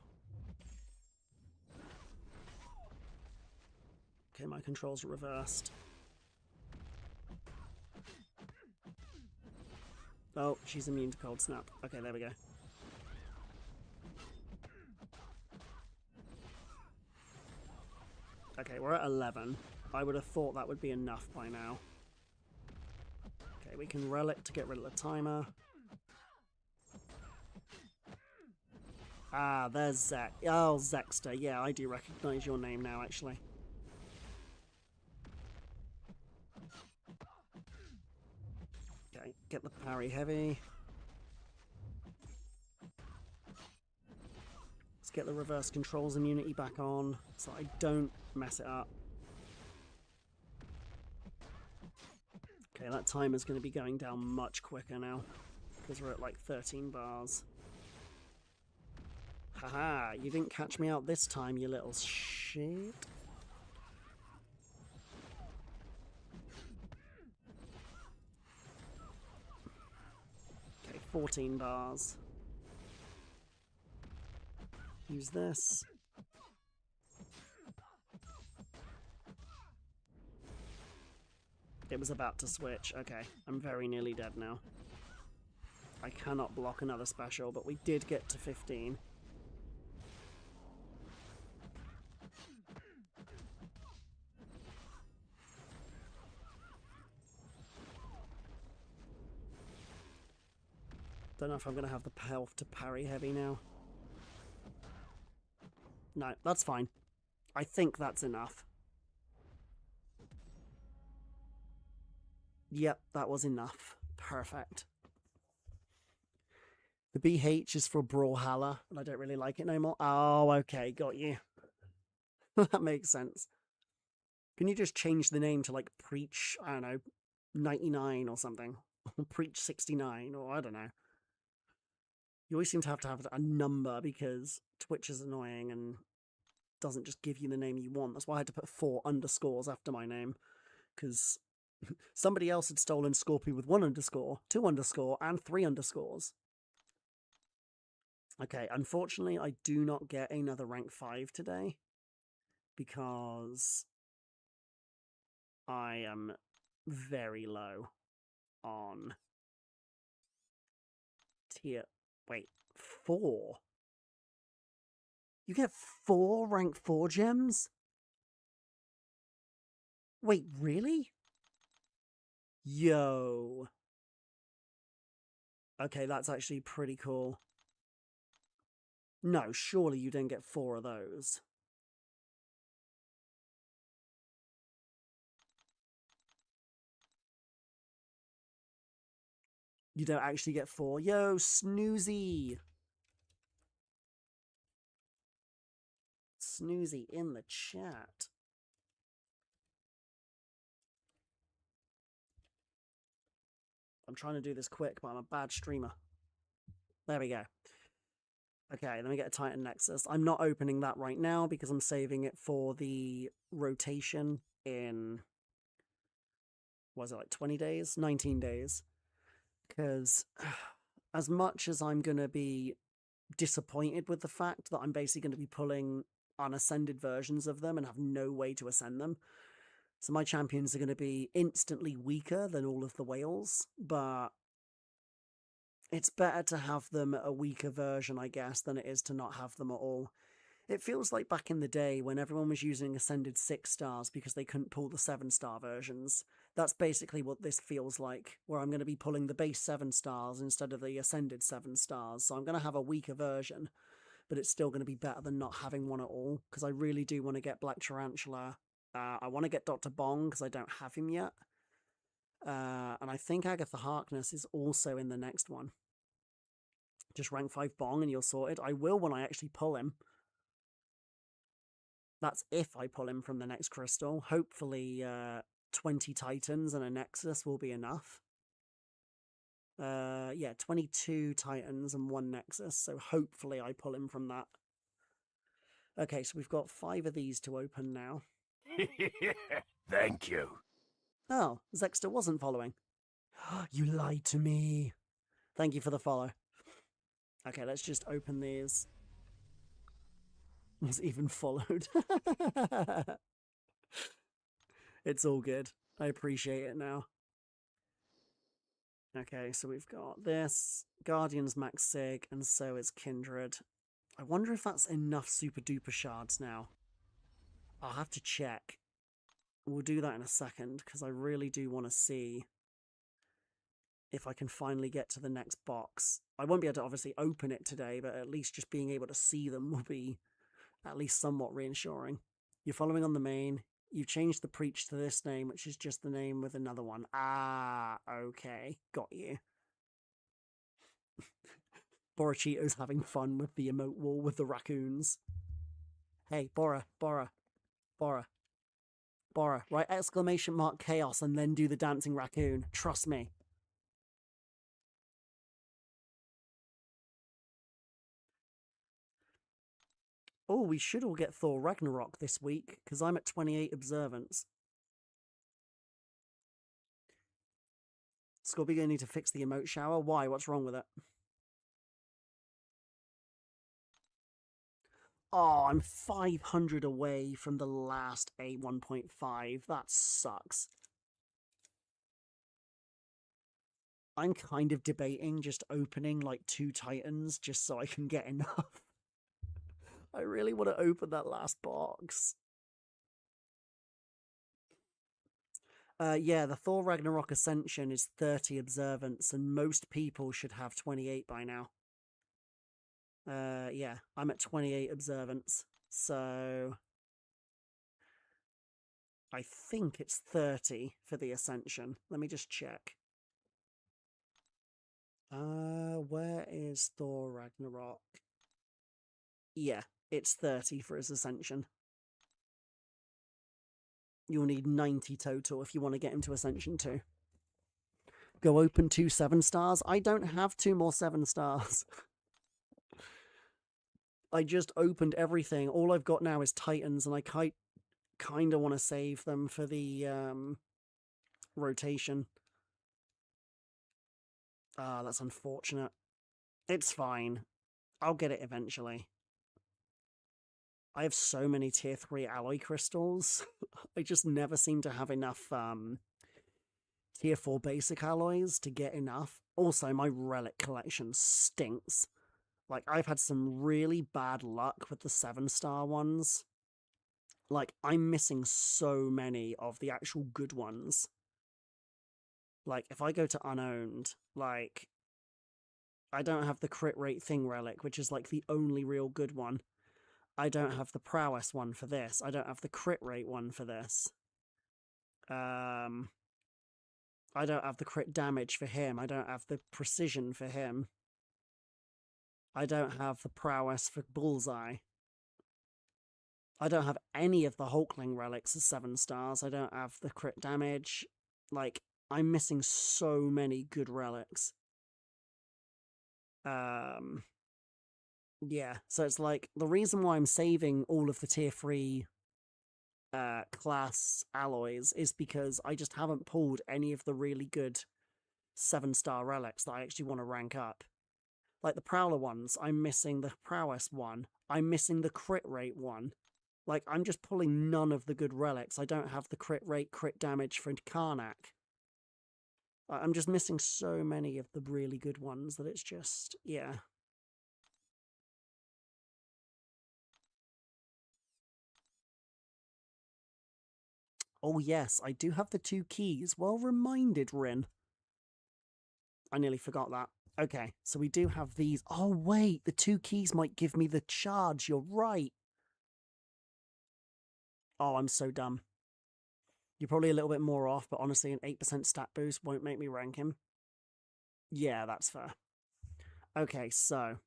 Okay, my controls are reversed. Oh, she's immune to cold snap. Okay, there we go. Okay, we're at 11. I would have thought that would be enough by now. Okay, we can relic to get rid of the timer. Ah, there's Zek. Oh, Zexter. Yeah, I do recognize your name now, actually. Okay, get the parry heavy. Let's get the reverse controls immunity back on so I don't mess it up. Okay, that timer's going to be going down much quicker now because we're at like 13 bars. Haha, you didn't catch me out this time, you little shit. Okay, 14 bars. Use this. It was about to switch. Okay, I'm very nearly dead now. I cannot block another special, but we did get to 15. Don't know if I'm going to have the health to parry heavy now. No, that's fine. I think that's enough. Yep, that was enough. Perfect. The BH is for Brawlhalla, and I don't really like it no more. Oh, okay, got you. That makes sense. Can you just change the name to, like, Preach, I don't know, 99 or something? Or Preach 69, or I don't know. You always seem to have a number because Twitch is annoying and doesn't just give you the name you want. That's why I had to put 4 underscores after my name, because somebody else had stolen Scorpio with 1 underscore, 2 underscore, and 3 underscores. Okay, unfortunately, I do not get another rank 5 today because I am very low on tier. Wait, 4? You get 4 rank 4 gems? Wait, really? Yo. Okay, that's actually pretty cool. No, surely you didn't get 4 of those. You don't actually get 4. Yo, Snoozy! Snoozy in the chat. I'm trying to do this quick, but I'm a bad streamer. There we go. Okay, let me get a Titan Nexus. I'm not opening that right now because I'm saving it for the rotation in, was it like 20 days? 19 days. Because as much as I'm going to be disappointed with the fact that I'm basically going to be pulling unascended versions of them and have no way to ascend them, so my champions are going to be instantly weaker than all of the whales, but it's better to have them at a weaker version, I guess, than it is to not have them at all. It feels like back in the day when everyone was using Ascended 6 stars because they couldn't pull the 7-star versions. That's basically what this feels like, where I'm going to be pulling the base 7 stars instead of the Ascended 7 stars. So I'm going to have a weaker version, but it's still going to be better than not having one at all, because I really do want to get Black Tarantula. I want to get Dr. Bong because I don't have him yet. And I think Agatha Harkness is also in the next one. Just rank 5 Bong and you're sorted. I will when I actually pull him. That's if I pull him from the next crystal. Hopefully 20 Titans and a Nexus will be enough. Yeah, 22 Titans and 1 Nexus, so hopefully I pull him from that. Okay, so we've got 5 of these to open now. Thank you. Oh, Zexter wasn't following. You lied to me. Thank you for the follow. Okay, let's just open these. Was even followed. It's all good. I appreciate it now. Okay, so we've got this. Guardian's Max Sig, and so is Kindred. I wonder if that's enough super duper shards now. I'll have to check. We'll do that in a second, because I really do want to see if I can finally get to the next box. I won't be able to obviously open it today, but at least just being able to see them will be at least somewhat reassuring. You're following on the main. You've changed the preach to this name, which is just the name with another one. Ah, okay. Got you. Borachito's having fun with the emote wall with the raccoons. Hey, Bora. Write exclamation mark chaos and then do the dancing raccoon. Trust me. Oh, we should all get Thor Ragnarok this week, because I'm at 28 observance. Scorby gonna need to fix the emote shower. Why? What's wrong with it? Oh, I'm 500 away from the last A1.5. That sucks. I'm kind of debating just opening like 2 Titans just so I can get enough. I really want to open that last box. Yeah, the Thor Ragnarok Ascension is 30 observance, and most people should have 28 by now. Yeah, I'm at 28 observance, so I think it's 30 for the Ascension. Let me just check. Where is Thor Ragnarok? Yeah, it's 30 for his Ascension. You'll need 90 total if you want to get him to Ascension 2. Go open 2 7-stars? I don't have 2 more 7-stars. I just opened everything. All I've got now is Titans, and I kind of want to save them for the rotation. Ah, that's unfortunate. It's fine. I'll get it eventually. I have so many tier 3 alloy crystals. I just never seem to have enough tier 4 basic alloys to get enough. Also, my relic collection stinks. Like, I've had some really bad luck with the 7-star ones. Like, I'm missing so many of the actual good ones. Like, if I go to unowned, like, I don't have the crit rate thing relic, which is like the only real good one. I don't have the prowess one for this. I don't have the crit rate one for this. I don't have the crit damage for him. I don't have the precision for him. I don't have the prowess for Bullseye. I don't have any of the Hulkling relics as 7-stars. I don't have the crit damage. Like, I'm missing so many good relics. Yeah, so it's like, the reason why I'm saving all of the tier 3 class alloys is because I just haven't pulled any of the really good 7-star relics that I actually want to rank up. Like the Prowler ones, I'm missing the Prowess one. I'm missing the crit rate one. Like, I'm just pulling none of the good relics. I don't have the crit rate, crit damage for Karnak. I'm just missing so many of the really good ones that it's just, yeah. Oh yes, I do have the 2 keys. Well reminded, Rin. I nearly forgot that. Okay, so we do have these. Oh wait, the 2 keys might give me the charge. You're right. Oh, I'm so dumb. You're probably a little bit more off, but honestly, an 8% stat boost won't make me rank him. Yeah, that's fair. Okay, so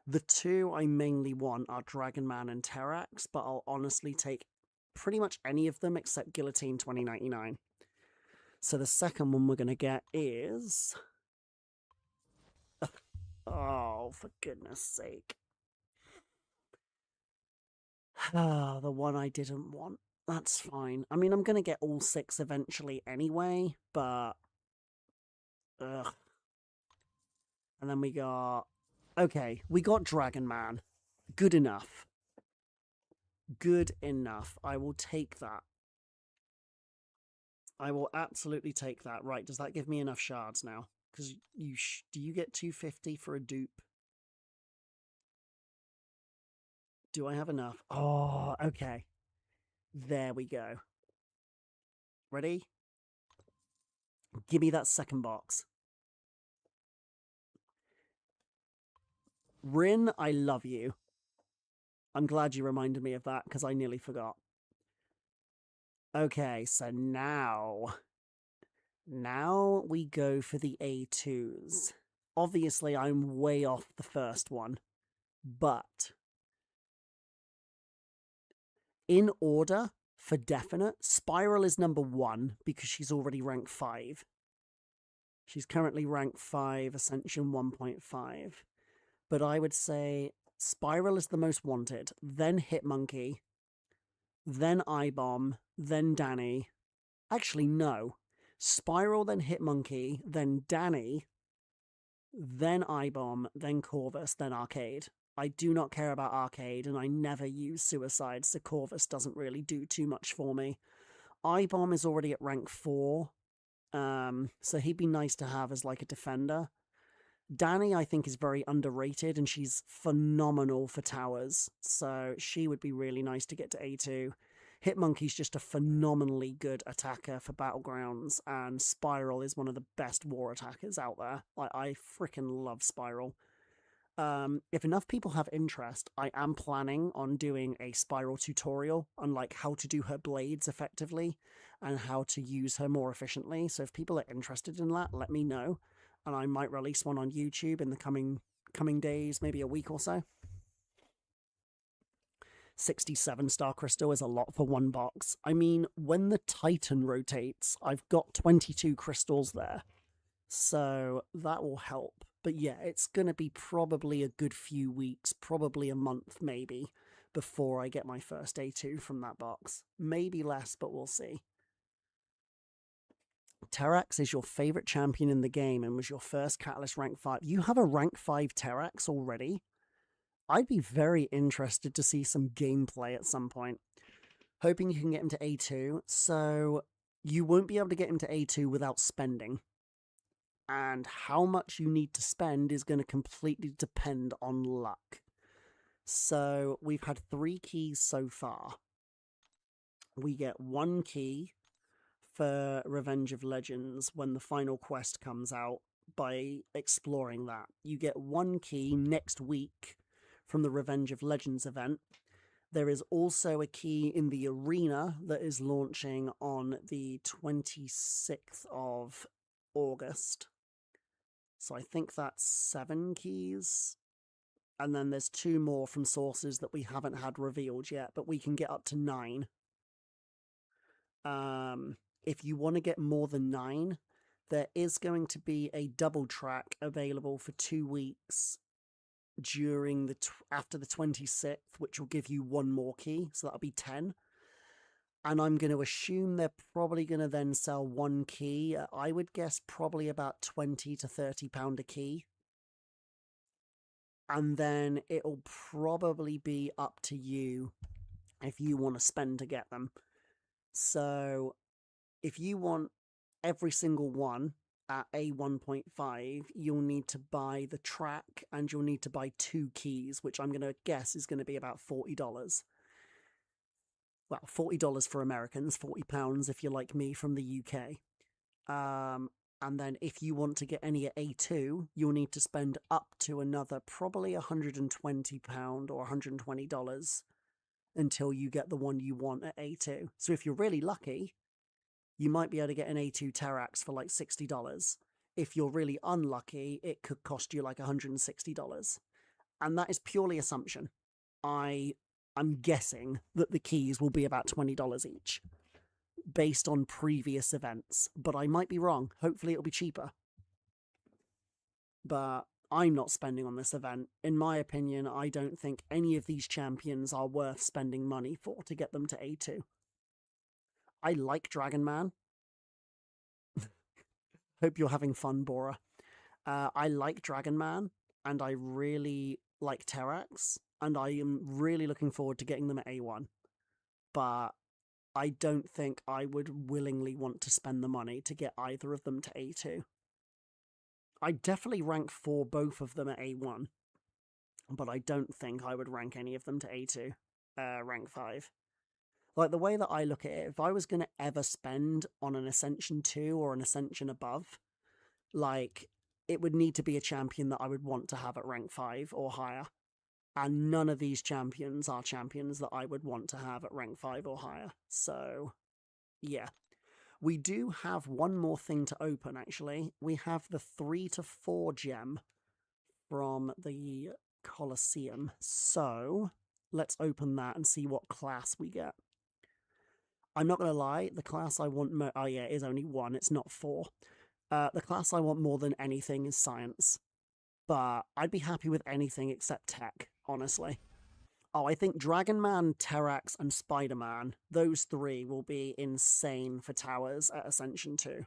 the 2 I mainly want are Dragon Man and Terrax, but I'll honestly take pretty much any of them except Guillotine 2099. So the second one we're going to get is... Oh, for goodness sake. Ah, the one I didn't want. That's fine. I mean, I'm going to get all 6 eventually anyway, but... Ugh. And then we got... Okay, we got Dragon Man. Good enough. Good enough. I will take that. I will absolutely take that. Right, does that give me enough shards now? Because do you get 250 for a dupe? Do I have enough? Oh, okay. There we go. Ready? Give me that second box. Rin, I love you. I'm glad you reminded me of that because I nearly forgot. Okay, so now we go for the A2s. Obviously, I'm way off the first one, but in order, for definite, Spiral is number 1 because she's already ranked 5. She's currently ranked 5, Ascension 1.5. But I would say Spiral is the most wanted, then Hitmonkey, then iBomb, then Danny. Actually, no. Spiral, then Hitmonkey, then Danny, then iBomb, then Corvus, then Arcade. I do not care about Arcade, and I never use Suicide, so Corvus doesn't really do too much for me. iBomb is already at rank 4, so he'd be nice to have as like a defender. Danny, I think, is very underrated, and she's phenomenal for towers, so she would be really nice to get to A2. Hitmonkey's just a phenomenally good attacker for Battlegrounds, and Spiral is one of the best war attackers out there. I freaking love Spiral. If enough people have interest, I am planning on doing a Spiral tutorial on like how to do her blades effectively and how to use her more efficiently. So if people are interested in that, let me know, and I might release one on YouTube in the coming days, maybe a week or so. 67 star crystal is a lot for one box. I mean, when the Titan rotates, I've got 22 crystals there, so that will help. But yeah, it's going to be probably a good few weeks, probably a month maybe, before I get my first A2 from that box. Maybe less, but we'll see. Terrax is your favorite champion in the game and was your first Catalyst rank 5. You have a rank 5 Terrax already? I'd be very interested to see some gameplay at some point. Hoping you can get him to A2. So you won't be able to get him to A2 without spending. And how much you need to spend is going to completely depend on luck. So we've had 3 keys so far. We get 1 key for Revenge of Legends when the final quest comes out by exploring that. You get 1 key next week from the Revenge of Legends event. There is also a key in the arena that is launching on the 26th of August. So I think that's 7 keys. And then there's 2 more from sources that we haven't had revealed yet, but we can get up to 9. If you want to get more than 9, there is going to be a double track available for 2 weeks during after the 26th, which will give you 1 more key, so that'll be 10. And I'm going to assume they're probably going to then sell 1 key. I would guess probably about £20 to £30 a key. And then it'll probably be up to you if you want to spend to get them. So if you want every single one at A1.5, you'll need to buy the track and you'll need to buy 2 keys, which I'm going to guess is going to be about $40. Well, $40 for Americans, £40 if you're like me from the UK. And then if you want to get any at A2, you'll need to spend up to another probably £120 or $120 until you get the one you want at A2. So if you're really lucky, you might be able to get an A2 Terrax for like $60. If you're really unlucky, it could cost you like $160. And that is purely assumption. I'm guessing that the keys will be about $20 each. based on previous events, but I might be wrong. Hopefully it'll be cheaper. But I'm not spending on this event. In my opinion, I don't think any of these champions are worth spending money for to get them to A2. I like Dragon Man. Hope you're having fun, Bora. I like Dragon Man, and I really like Terrax, and I am really looking forward to getting them at A1. But I don't think I would willingly want to spend the money to get either of them to A2. I definitely rank for both of them at A1, but I don't think I would rank any of them to A2, rank 5. Like, the way that I look at it, if I was going to ever spend on an Ascension 2 or an Ascension above, like, it would need to be a champion that I would want to have at rank 5 or higher. And none of these champions are champions that I would want to have at rank 5 or higher. So, yeah. We do have one more thing to open, actually. We have the 3 to 4 gem from the Colosseum. So, let's open that and see what class we get. I'm not going to lie, the class I want oh yeah, it is only 1, it's not 4. The class I want more than anything is science. But I'd be happy with anything except tech, honestly. Oh, I think Dragon Man, Terrax, and Spider-Man, those 3 will be insane for towers at Ascension 2.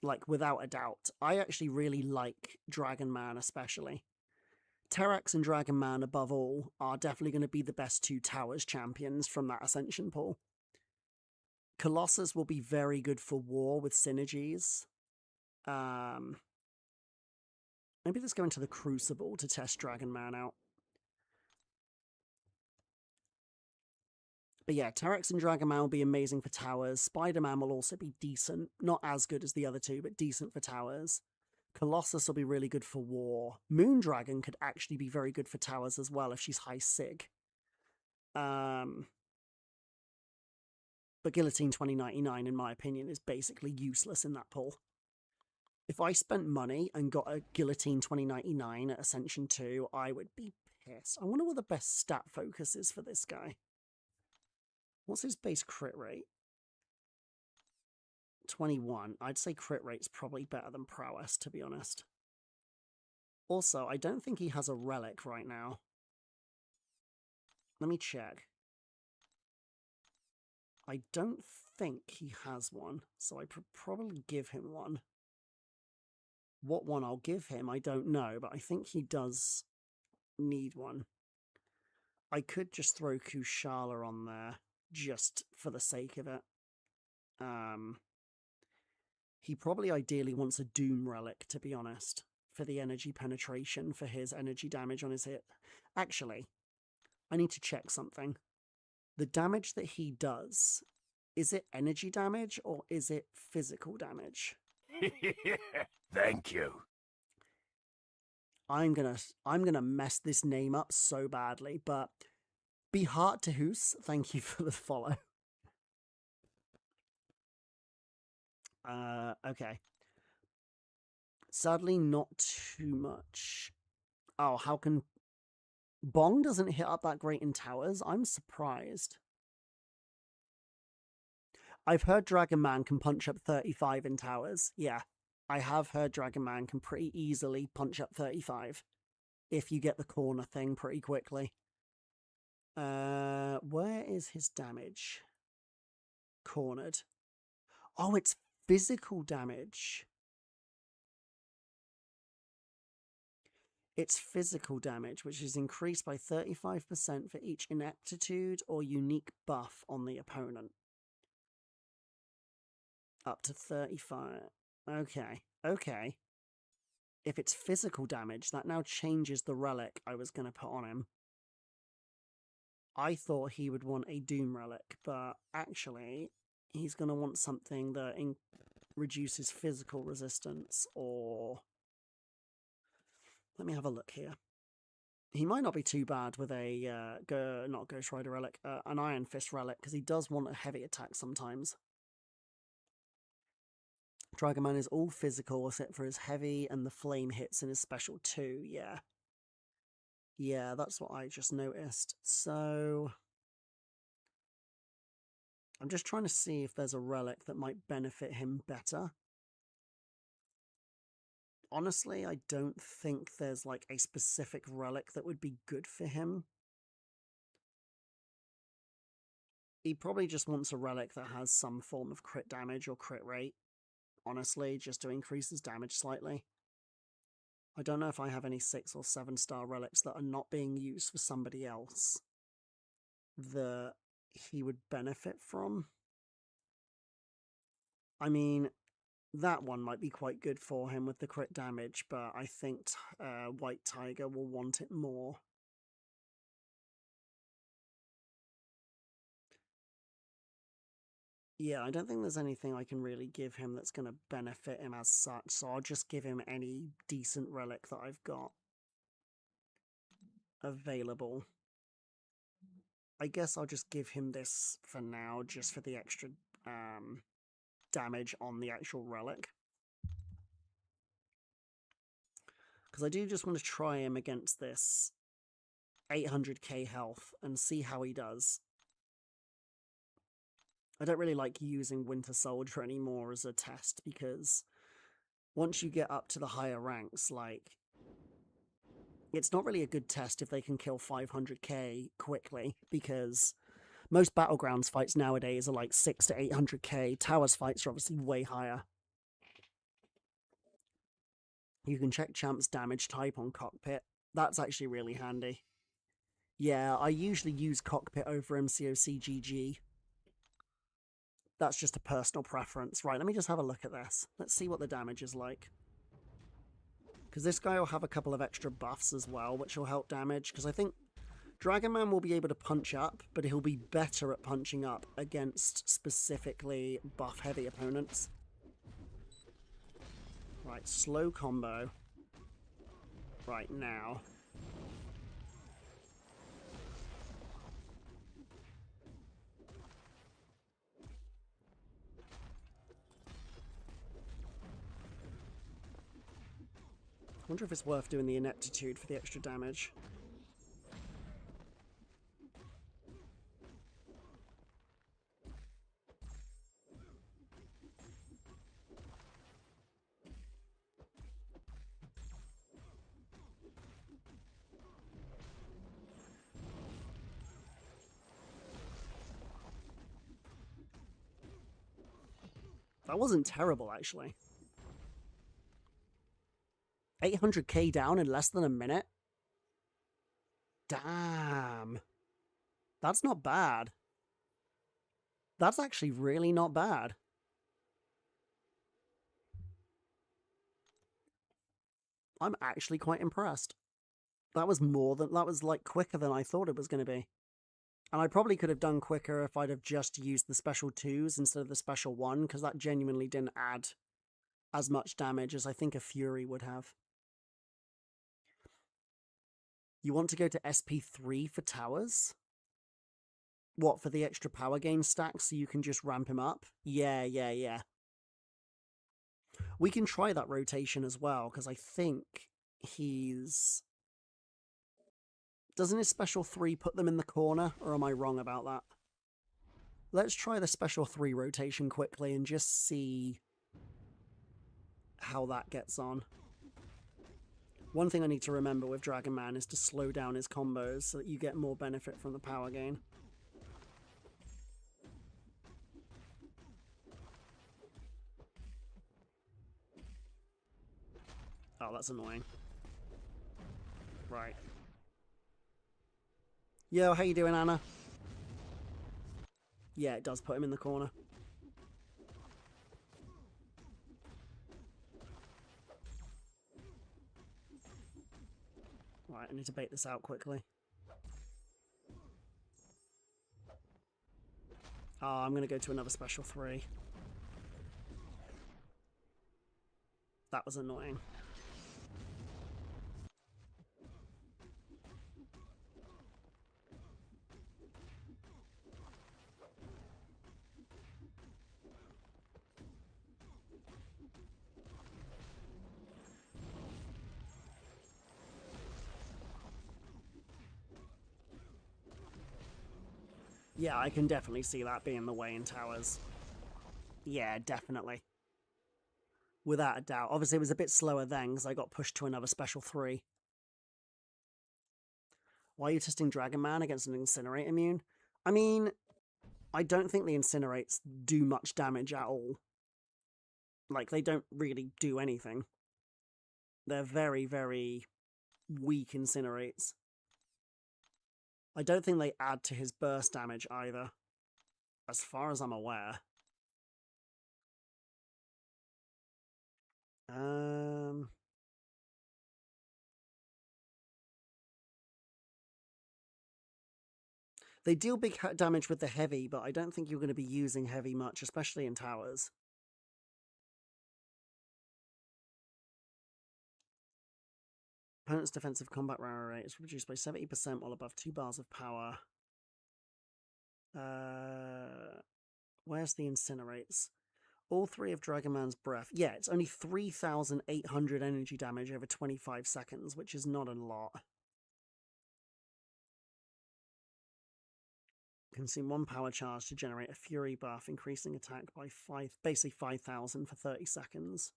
Like, without a doubt. I actually really like Dragon Man especially. Terrax and Dragon Man, above all, are definitely going to be the best 2 towers champions from that Ascension pool. Colossus will be very good for war with synergies. Maybe let's go into the Crucible to test Dragon Man out. But yeah, Terrax and Dragon Man will be amazing for towers. Spider-Man will also be decent. Not as good as the other 2, but decent for towers. Colossus will be really good for war. Moondragon could actually be very good for towers as well if she's high sig. But Guillotine 2099, in my opinion, is basically useless in that pool. If I spent money and got a Guillotine 2099 at Ascension 2, I would be pissed. I wonder what the best stat focus is for this guy. What's his base crit rate? 21. I'd say crit rate's probably better than prowess, to be honest. Also, I don't think he has a relic right now. Let me check. I don't think he has one, so I probably give him one. What one I'll give him, I don't know, but I think he does need one. I could just throw Kushala on there, just for the sake of it. He probably ideally wants a Doom Relic, to be honest, for the energy penetration, for his energy damage on his hit. Actually, I need to check something. The damage that he does, is it energy damage or is it physical damage? Thank you. I'm gonna mess this name up so badly, but Beheart Tahus, thank you for the follow. Okay. Sadly, not too much. Oh, how can... Bong doesn't hit up that great in towers? I'm surprised. I've heard Dragon Man can punch up 35 in towers. Yeah, I have heard Dragon Man can pretty easily punch up 35 if you get the corner thing pretty quickly. Where is his damage? Cornered. Oh, it's physical damage. It's physical damage, which is increased by 35% for each ineptitude or unique buff on the opponent. Up to 35. Okay, okay. If it's physical damage, that now changes the relic I was going to put on him. I thought he would want a Doom Relic, but actually, he's going to want something that reduces physical resistance, or... Let me have a look here. He might not be too bad with a, not Ghost Rider Relic, an Iron Fist Relic, because he does want a heavy attack sometimes. Dragon Man is all physical except for his heavy and the flame hits in his special too, yeah. Yeah, that's what I just noticed. So... I'm just trying to see if there's a relic that might benefit him better. Honestly, I don't think there's like a specific relic that would be good for him. He probably just wants a relic that has some form of crit damage or crit rate, honestly, just to increase his damage slightly. I don't know if I have any 6 or 7 star relics that are not being used for somebody else that he would benefit from. I mean, that one might be quite good for him with the crit damage, but I think White Tiger will want it more. Yeah, I don't think there's anything I can really give him that's going to benefit him as such, so I'll just give him any decent relic that I've got available. I guess I'll just give him this for now, just for the extra damage on the actual relic. Because I do just want to try him against this 800k health and see how he does. I don't really like using Winter Soldier anymore as a test, because once you get up to the higher ranks, like, it's not really a good test if they can kill 500k quickly, because most Battlegrounds fights nowadays are like 6 to 800k. Towers fights are obviously way higher. You can check Champ's damage type on Cockpit. That's actually really handy. Yeah, I usually use Cockpit over MCOC GG. That's just a personal preference. Right, let me just have a look at this. Let's see what the damage is like. Because this guy will have a couple of extra buffs as well, which will help damage. Because I think Dragon Man will be able to punch up, but he'll be better at punching up against specifically buff-heavy opponents. Right, slow combo. Right, now. I wonder if it's worth doing the ineptitude for the extra damage. That wasn't terrible, actually. 800k down in less than a minute? Damn. That's not bad. That's actually really not bad. I'm actually quite impressed. That was like quicker than I thought it was going to be. And I probably could have done quicker if I'd have just used the special 2s instead of the special 1, because that genuinely didn't add as much damage as I think a Fury would have. You want to go to SP3 for towers? What, for the extra power gain stack so you can just ramp him up? Yeah. We can try that rotation as well, because I think he's... Doesn't his special 3 put them in the corner, or am I wrong about that? Let's try the special 3 rotation quickly and just see how that gets on. One thing I need to remember with Dragon Man is to slow down his combos so that you get more benefit from the power gain. Oh, that's annoying. Right. Yo, how you doing, Anna? Yeah, it does put him in the corner. Right, I need to bait this out quickly. Oh, I'm going to go to another special 3. That was annoying. Yeah, I can definitely see that being the way in towers. Yeah, definitely. Without a doubt. Obviously, it was a bit slower then because I got pushed to another special 3. Why are you testing Dragon Man against an Incinerate immune? I mean, I don't think the Incinerates do much damage at all. Like, they don't really do anything. They're very, very weak Incinerates. I don't think they add to his burst damage either, as far as I'm aware. They deal big damage with the heavy, but I don't think you're going to be using heavy much, especially in towers. Opponent's defensive combat rate is reduced by 70% while above 2 bars of power. Where's the Incinerates? All 3 of Dragon Man's breath. Yeah, it's only 3,800 energy damage over 25 seconds, which is not a lot. Consume 1 power charge to generate a Fury buff, increasing attack by basically 5,000 for 30 seconds.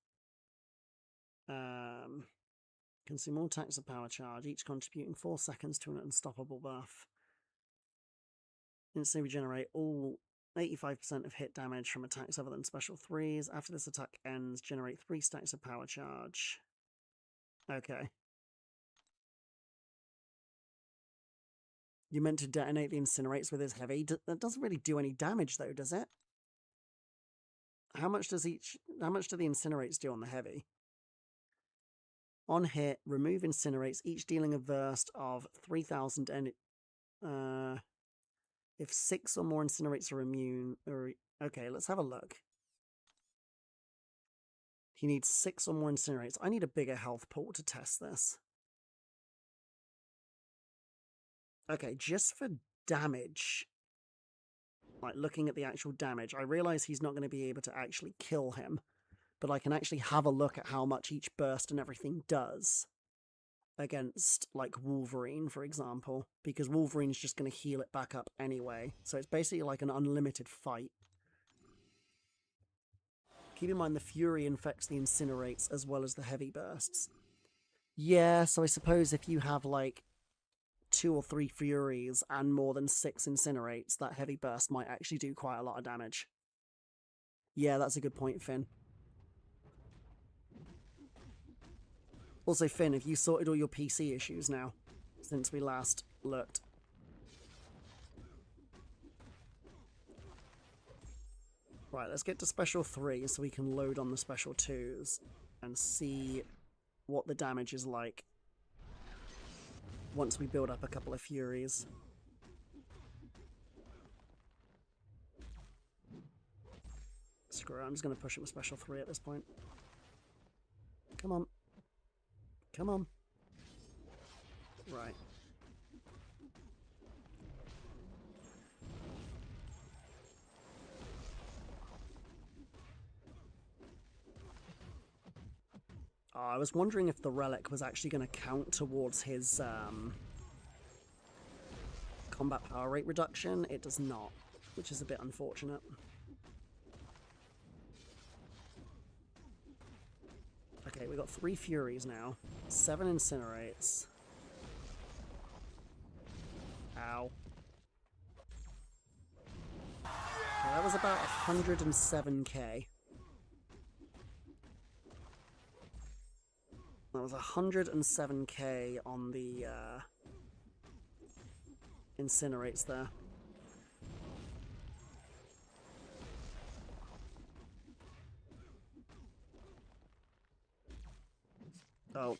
Consume all attacks of power charge, each contributing 4 seconds to an unstoppable buff. Instantly regenerate all 85% of hit damage from attacks other than special 3s. After this attack ends, generate 3 stacks of power charge. Okay. You meant to detonate the Incinerates with his heavy. That doesn't really do any damage though, does it? How much do the Incinerates do on the heavy? On hit, remove Incinerates, each dealing a burst of 3,000 if 6 or more Incinerates are immune... Okay, let's have a look. He needs 6 or more Incinerates. I need a bigger health pool to test this. Okay, just for damage, like looking at the actual damage, I realise he's not going to be able to actually kill him, but I can actually have a look at how much each burst and everything does against, like, Wolverine, for example, because Wolverine's just going to heal it back up anyway, so it's basically like an unlimited fight. Keep in mind the Fury infects the Incinerates as well as the heavy bursts. Yeah, so I suppose if you have, like, 2 or 3 Furies and more than 6 Incinerates, that heavy burst might actually do quite a lot of damage. Yeah, that's a good point, Finn. Also, Finn, have you sorted all your PC issues now, since we last looked? Right, let's get to Special 3 so we can load on the Special 2s and see what the damage is like once we build up a couple of Furies. Screw it, I'm just going to push him with Special 3 at this point. Come on. Come on. Right. I was wondering if the relic was actually going to count towards his combat power rate reduction. It does not, which is a bit unfortunate. Okay, we got 3 Furies now, 7 Incinerates. Ow. Okay, that was about 107k. That was 107k on the Incinerates there. Oh.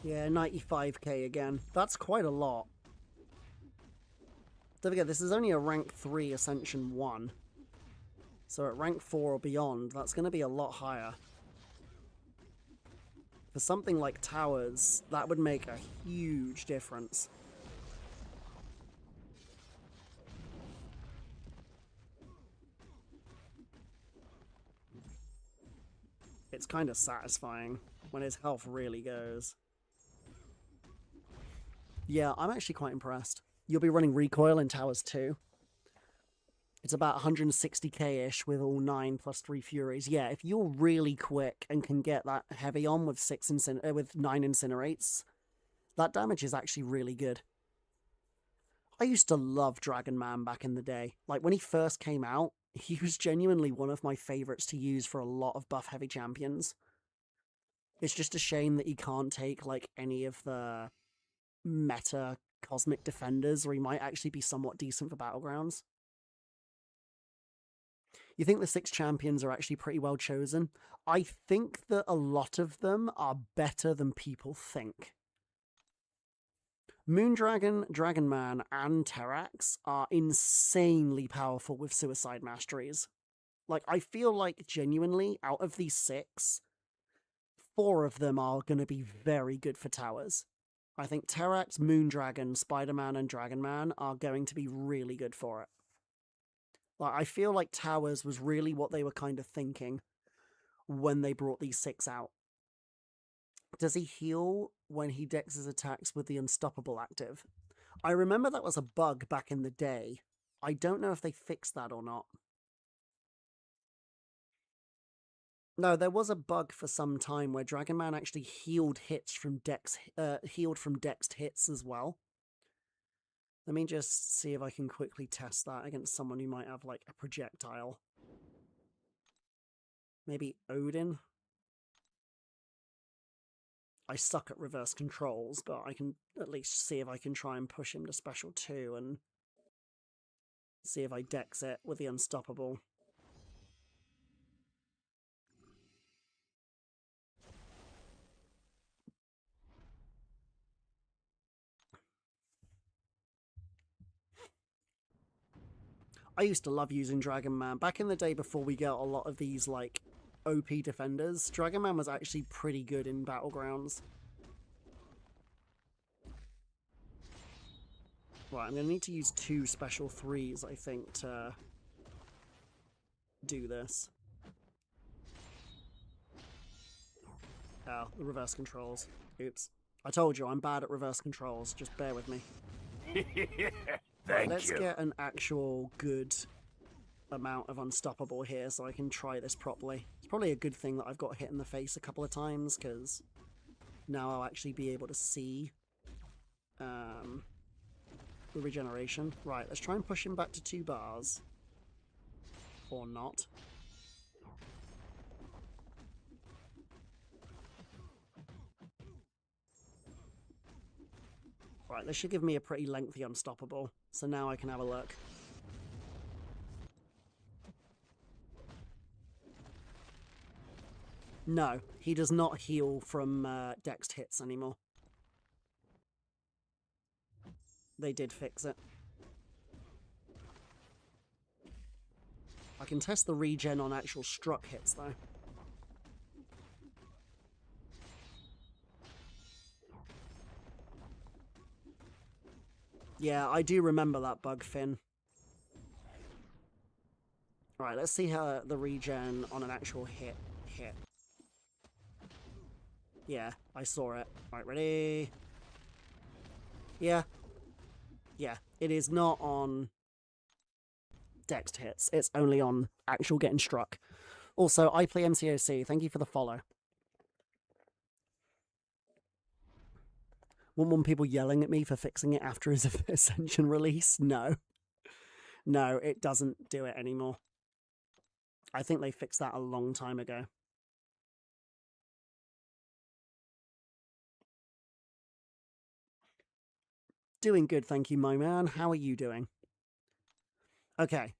Yeah, 95k again. That's quite a lot. Don't forget, this is only a rank 3 Ascension 1. So at rank 4 or beyond, that's going to be a lot higher. For something like Towers, that would make a huge difference. kind of satisfying when his health really goes. Yeah, I'm actually quite impressed. You'll be running recoil in towers too. It's about 160k-ish with all 9 plus 3 Furies. Yeah, if you're really quick and can get that heavy on with 9 Incinerates, that damage is actually really good. I used to love Dragon Man back in the day. Like, when he first came out, he was genuinely one of my favorites to use for a lot of buff-heavy champions. It's just a shame that he can't take, like, any of the meta Cosmic Defenders, or he might actually be somewhat decent for Battlegrounds. You think the 6 champions are actually pretty well chosen? I think that a lot of them are better than people think. Moondragon, Dragon Man, and Terrax are insanely powerful with Suicide Masteries. Like, I feel like, genuinely, out of these 6, 4 of them are going to be very good for towers. I think Terrax, Moondragon, Spider-Man, and Dragon Man are going to be really good for it. Like, I feel like towers was really what they were kind of thinking when they brought these 6 out. Does he heal when he decks his attacks with the Unstoppable active? I remember that was a bug back in the day. I don't know if they fixed that or not. No, there was a bug for some time where Dragon Man actually healed from dexed hits as well. Let me just see if I can quickly test that against someone who might have, like, a projectile. Maybe Odin? I suck at reverse controls, but I can at least see if I can try and push him to special 2 and see if I dex it with the Unstoppable. I used to love using Dragon Man. Back in the day before we got a lot of these, like, OP defenders, Dragon Man was actually pretty good in Battlegrounds. Right, I'm going to need to use 2 special 3s, I think, to do this. Oh, the reverse controls. Oops. I told you, I'm bad at reverse controls. Just bear with me. Thank Let's you. get an actual good amount of Unstoppable here so I can try this properly. It's probably a good thing that I've got hit in the face a couple of times, because now I'll actually be able to see the regeneration. Right, let's try and push him back to 2 bars. Or not. Right, this should give me a pretty lengthy Unstoppable, so now I can have a look. No, he does not heal from dexed hits anymore. They did fix it. I can test the regen on actual struck hits, though. Yeah, I do remember that bug, Finn. Alright, let's see how the regen on an actual hit. Yeah, I saw it. Alright, ready? Yeah. Yeah, it is not on dexed hits. It's only on actual getting struck. Also, I play MCOC. Thank you for the follow. Wouldn't want people yelling at me for fixing it after his Ascension release? No. No, it doesn't do it anymore. I think they fixed that a long time ago. Doing good, thank you, my man. How are you doing? Okay.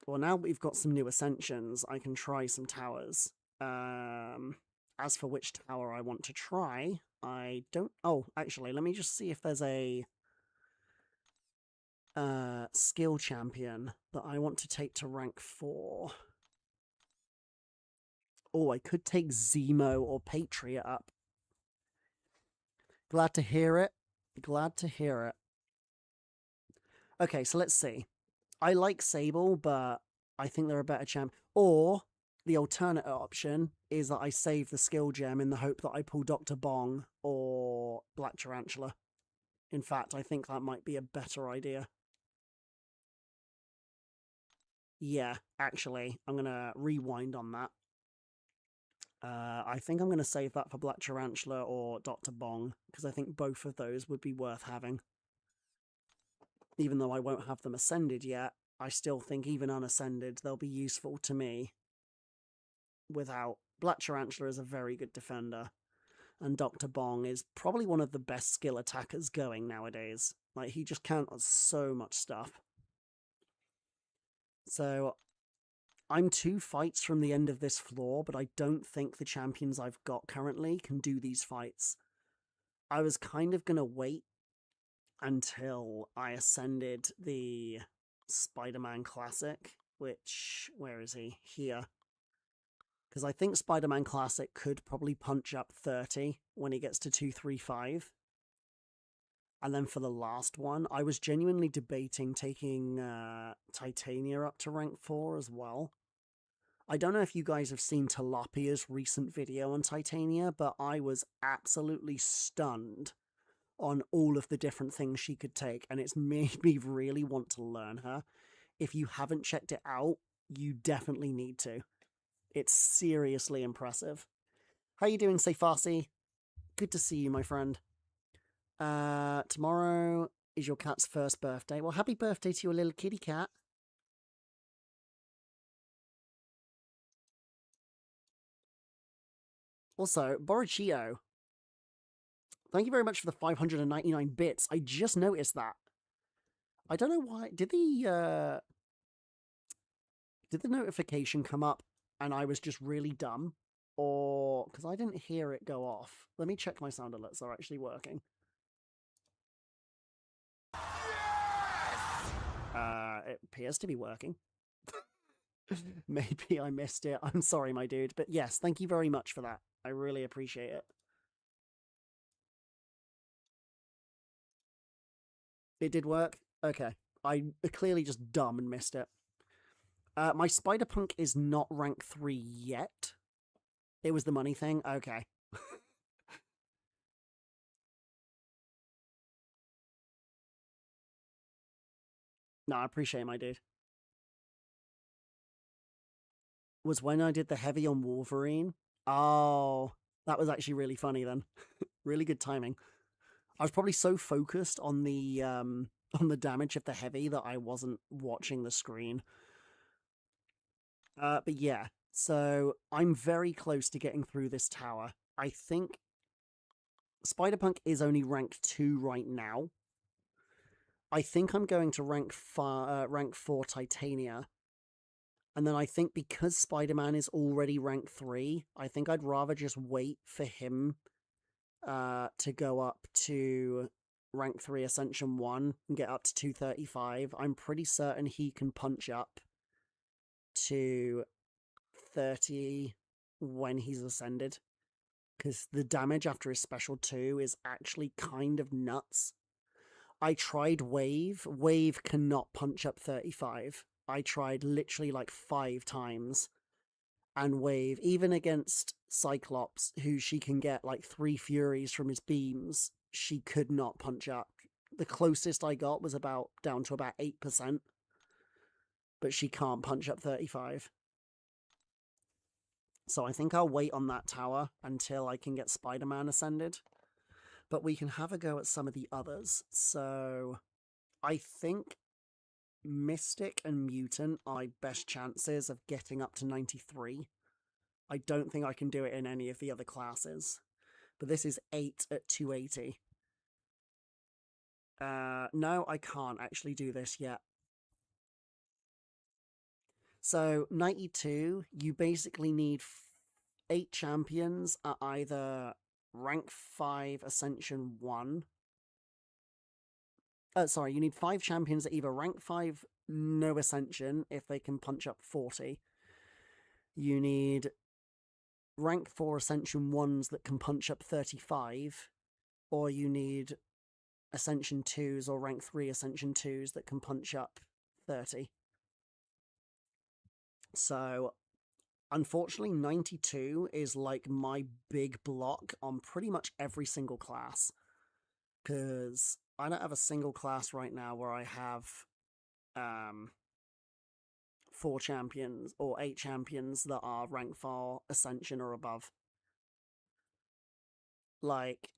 Well, now we've got some new Ascensions, I can try some towers. As for which tower I want to try, I don't... Oh, actually, let me just see if there's a skill champion that I want to take to rank 4. Oh, I could take Zemo or Patriot up. Glad to hear it. Glad to hear it. Okay, so let's see. I like Sable, but I think they're a better champ. Or the alternate option is that I save the skill gem in the hope that I pull Dr. Bong or Black Tarantula. In fact, I think that might be a better idea. Yeah, actually, I'm going to rewind on that. I think I'm going to save that for Black Tarantula or Dr. Bong, because I think both of those would be worth having. Even though I won't have them ascended yet, I still think even unascended, they'll be useful to me. Without Black Tarantula is a very good defender, and Dr. Bong is probably one of the best skill attackers going nowadays. Like, he just counters so much stuff. So I'm 2 fights from the end of this floor, but I don't think the champions I've got currently can do these fights. I was kind of going to wait until I ascended the Spider-Man Classic, which, where is he? Here. Because I think Spider-Man Classic could probably punch up 30 when he gets to 235. And then for the last one, I was genuinely debating taking Titania up to rank 4 as well. I don't know if you guys have seen Tilapia's recent video on Titania, but I was absolutely stunned on all of the different things she could take, and it's made me really want to learn her. If you haven't checked it out, you definitely need to. It's seriously impressive. How you doing, Seyfarsi? Good to see you, my friend. Tomorrow is your cat's first birthday. Well, happy birthday to your little kitty cat. Also, Borachio, thank you very much for the 599 bits. I just noticed that. I don't know why. Did the notification come up and I was just really dumb? Or, because I didn't hear it go off. Let me check my sound alerts are actually working. It appears to be working. Maybe I missed it. I'm sorry, my dude. But yes, thank you very much for that. I really appreciate it. It did work? Okay. I clearly just dumb and missed it. My Spider-Punk is not rank 3 yet. It was the money thing? Okay. No, I appreciate it, my dude. Was when I did the heavy on Wolverine. Oh, that was actually really funny then. Really good timing. I was probably so focused on the damage of the heavy that I wasn't watching the screen. But yeah, so I'm very close to getting through this tower. I think Spider-Punk is only rank 2 right now. I think I'm going to rank 4 Titania. And then I think because Spider-Man is already rank 3, I think I'd rather just wait for him to go up to rank 3 Ascension 1 and get up to 235. I'm pretty certain he can punch up to 30 when he's ascended. Because the damage after his special 2 is actually kind of nuts. I tried Wave. Wave cannot punch up 35. I tried literally like 5 times. And Wave, even against Cyclops, who she can get like 3 Furies from his beams, she could not punch up. The closest I got was down to about 8%. But she can't punch up 35. So I think I'll wait on that tower until I can get Spider-Man ascended. But we can have a go at some of the others. So I think Mystic and Mutant are my best chances of getting up to 93. I don't think I can do it in any of the other classes. But this is 8 at 280. No, I can't actually do this yet. So 92, you basically need 8 champions at either rank 5 Ascension 1. Sorry, you need 5 champions at either rank 5 no Ascension if they can punch up 40. You need rank 4 Ascension 1s that can punch up 35. Or you need Ascension 2s or rank 3 Ascension 2s that can punch up 30. So Unfortunately, 92 is like my big block on pretty much every single class. Because I don't have a single class right now where I have 4 champions or 8 champions that are rank 4 Ascension or above. Like,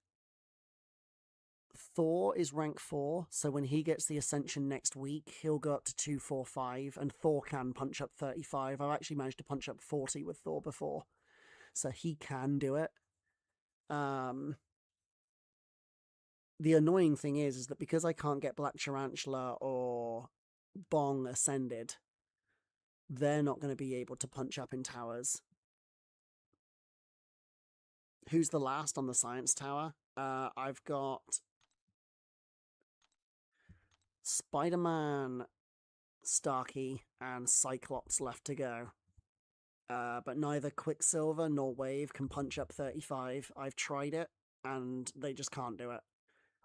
Thor is rank 4, so when he gets the Ascension next week, he'll go up to 245, and Thor can punch up 35. I've actually managed to punch up 40 with Thor before, so he can do it. The annoying thing is that because I can't get Black Tarantula or Bong ascended, they're not going to be able to punch up in towers. Who's the last on the science tower? I've got Spider-Man, Starkey, and Cyclops left to go. But neither Quicksilver nor Wave can punch up 35. I've tried it, and they just can't do it.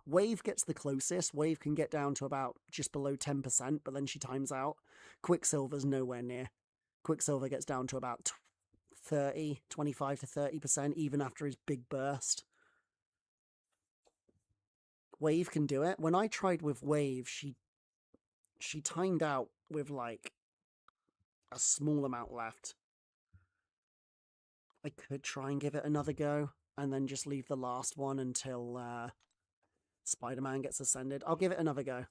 Wave gets the closest. Wave can get down to about just below 10%, but then she times out. Quicksilver's nowhere near. Quicksilver gets down to about 25 to 30%, even after his big burst. Wave can do it. When I tried with Wave, she timed out with like a small amount left. I could try and give it another go, and then just leave the last one until Spider-Man gets ascended. I'll give it another go.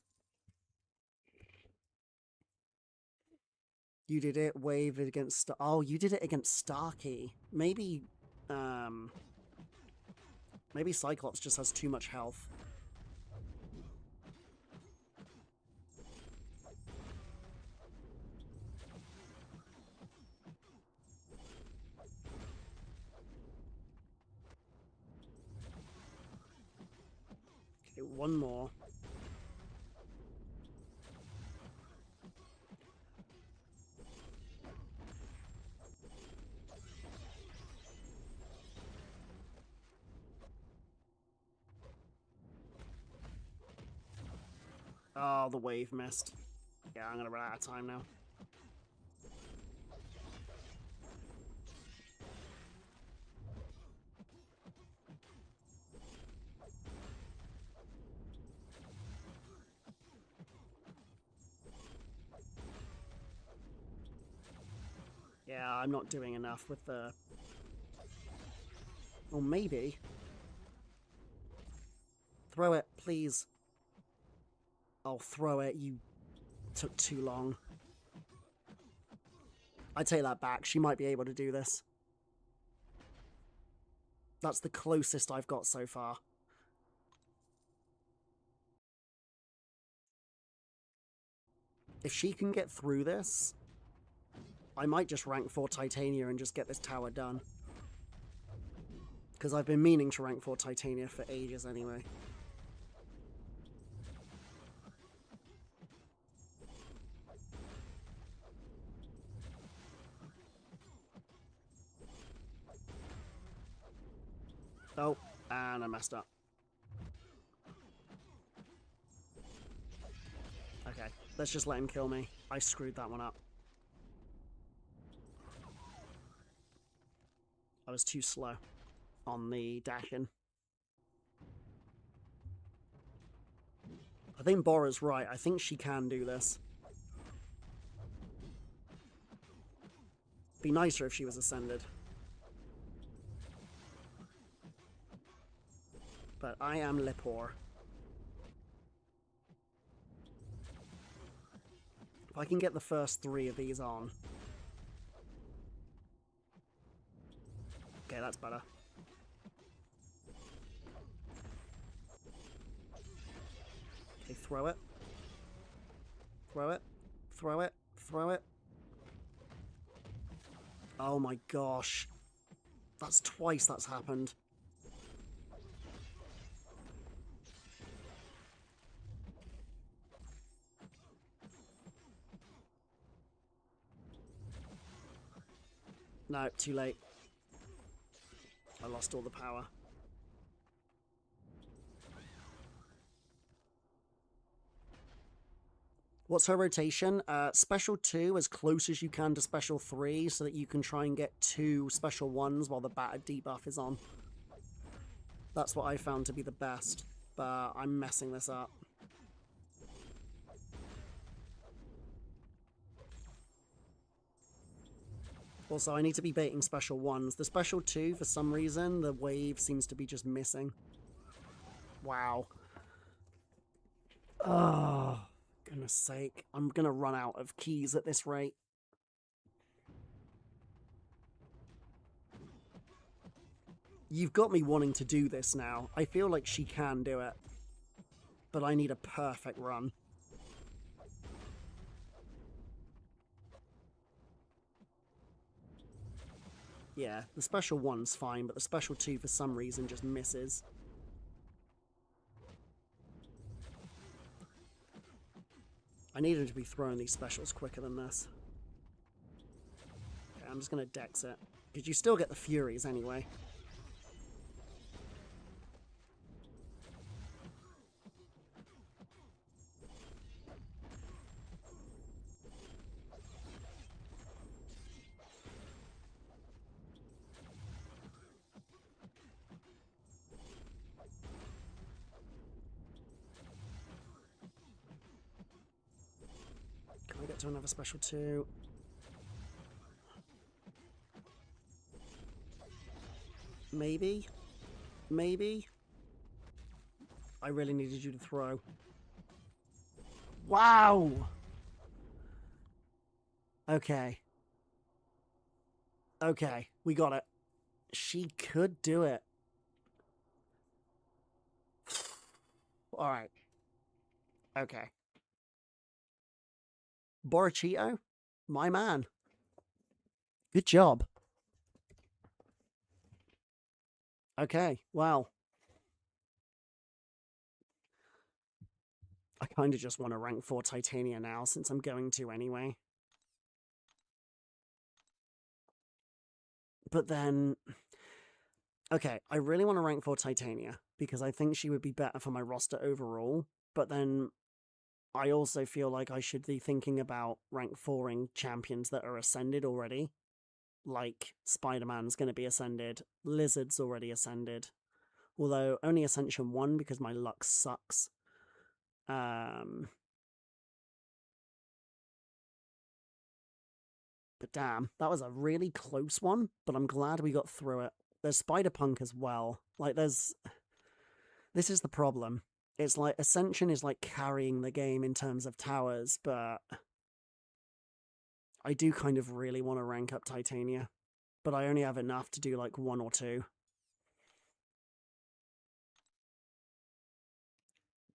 You did it, Wave against... Oh, you did it against Starkey. Maybe Cyclops just has too much health. Okay, one more. Oh, the Wave missed. Yeah, I'm gonna run out of time now. Yeah, I'm not doing enough with the... Or maybe... Throw it, please. I'll throw it. You took too long. I take that back. She might be able to do this. That's the closest I've got so far. If she can get through this, I might just rank 4 Titania and just get this tower done. Because I've been meaning to rank 4 Titania for ages anyway. Oh, and I messed up. Okay, let's just let him kill me. I screwed that one up. I was too slow on the dash-in. I think Bora's right. I think she can do this. Be nicer if she was ascended. But I am Lepore. If I can get the first 3 of these on. Okay, that's better. Okay, throw it. Throw it. Throw it. Throw it. Oh my gosh. That's twice that's happened. No, too late. I lost all the power. What's her rotation? Special 2 as close as you can to Special 3 so that you can try and get 2 Special 1s while the battered debuff is on. That's what I found to be the best, but I'm messing this up. Also, I need to be baiting Special 1s. The Special 2, for some reason, the wave seems to be just missing. Wow. Oh, goodness sake. I'm gonna run out of keys at this rate. You've got me wanting to do this now. I feel like she can do it. But I need a perfect run. Yeah, the Special 1's fine, but the Special 2 for some reason just misses. I need him to be throwing these specials quicker than this. Okay, I'm just going to dex it. Because you still get the Furies anyway. Can I get to another Special 2? Maybe? Maybe? I really needed you to throw. Wow! Okay. Okay, we got it. She could do it. Alright. Okay. Borachito? My man. Good job. Okay, well. I kind of just want to rank 4 Titania now, since I'm going to anyway. But then... Okay, I really want to rank 4 Titania, because I think she would be better for my roster overall, but then I also feel like I should be thinking about rank 4ing champions that are ascended already. Like, Spider-Man's going to be ascended, Lizard's already ascended, although only Ascension 1 because my luck sucks. But damn, that was a really close one, but I'm glad we got through it. There's Spider-Punk as well. Like, this is the problem. It's like, Ascension is like carrying the game in terms of towers, but I do kind of really want to rank up Titania. But I only have enough to do like 1 or 2.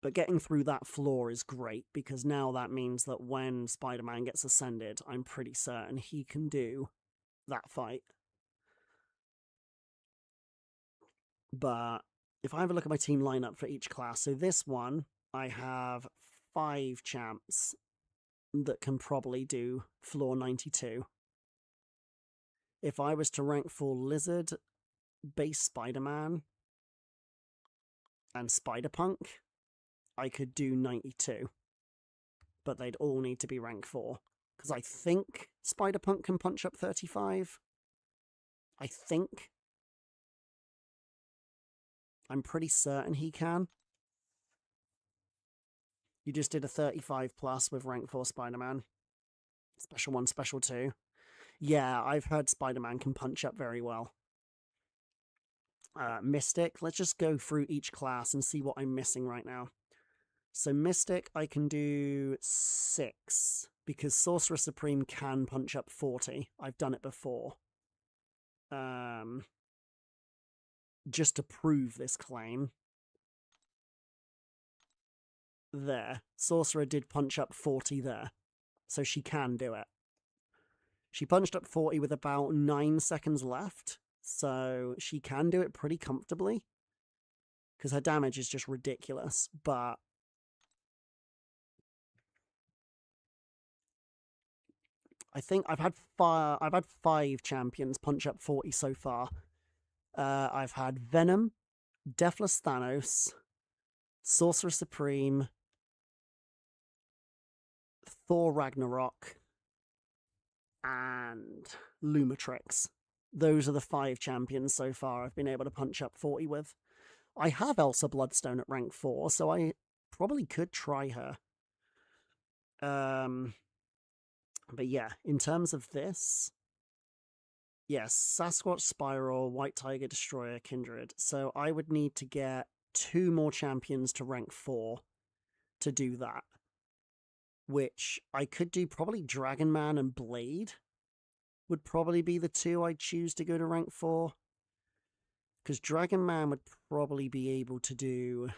But getting through that floor is great, because now that means that when Spider-Man gets ascended, I'm pretty certain he can do that fight. But if I have a look at my team lineup for each class, so this one, I have 5 champs that can probably do floor 92. If I was to rank for Lizard, base Spider-Man, and Spider-Punk, I could do 92. But they'd all need to be rank 4. Because I think Spider-Punk can punch up 35. I think. I'm pretty certain he can. You just did a 35 plus with rank 4 Spider-Man. Special 1, Special 2. Yeah, I've heard Spider-Man can punch up very well. Mystic, let's just go through each class and see what I'm missing right now. So Mystic, I can do 6, because Sorcerer Supreme can punch up 40. I've done it before. Just to prove this claim. There. Sorcerer did punch up 40 there. So she can do it. She punched up 40 with about 9 seconds left. So she can do it pretty comfortably. Because her damage is just ridiculous. But I think I've had 5 champions punch up 40 so far. I've had Venom, Deathless Thanos, Sorcerer Supreme, Thor Ragnarok, and Lumatrix. Those are the 5 champions so far I've been able to punch up 40 with. I have Elsa Bloodstone at rank 4, so I probably could try her. But yeah, in terms of this, yes, Sasquatch, Spiral, White Tiger, Destroyer, Kindred. So I would need to get 2 more champions to rank 4 to do that. Which I could do probably Dragon Man and Blade would probably be the 2 I'd choose to go to rank 4. Because Dragon Man would probably be able to do...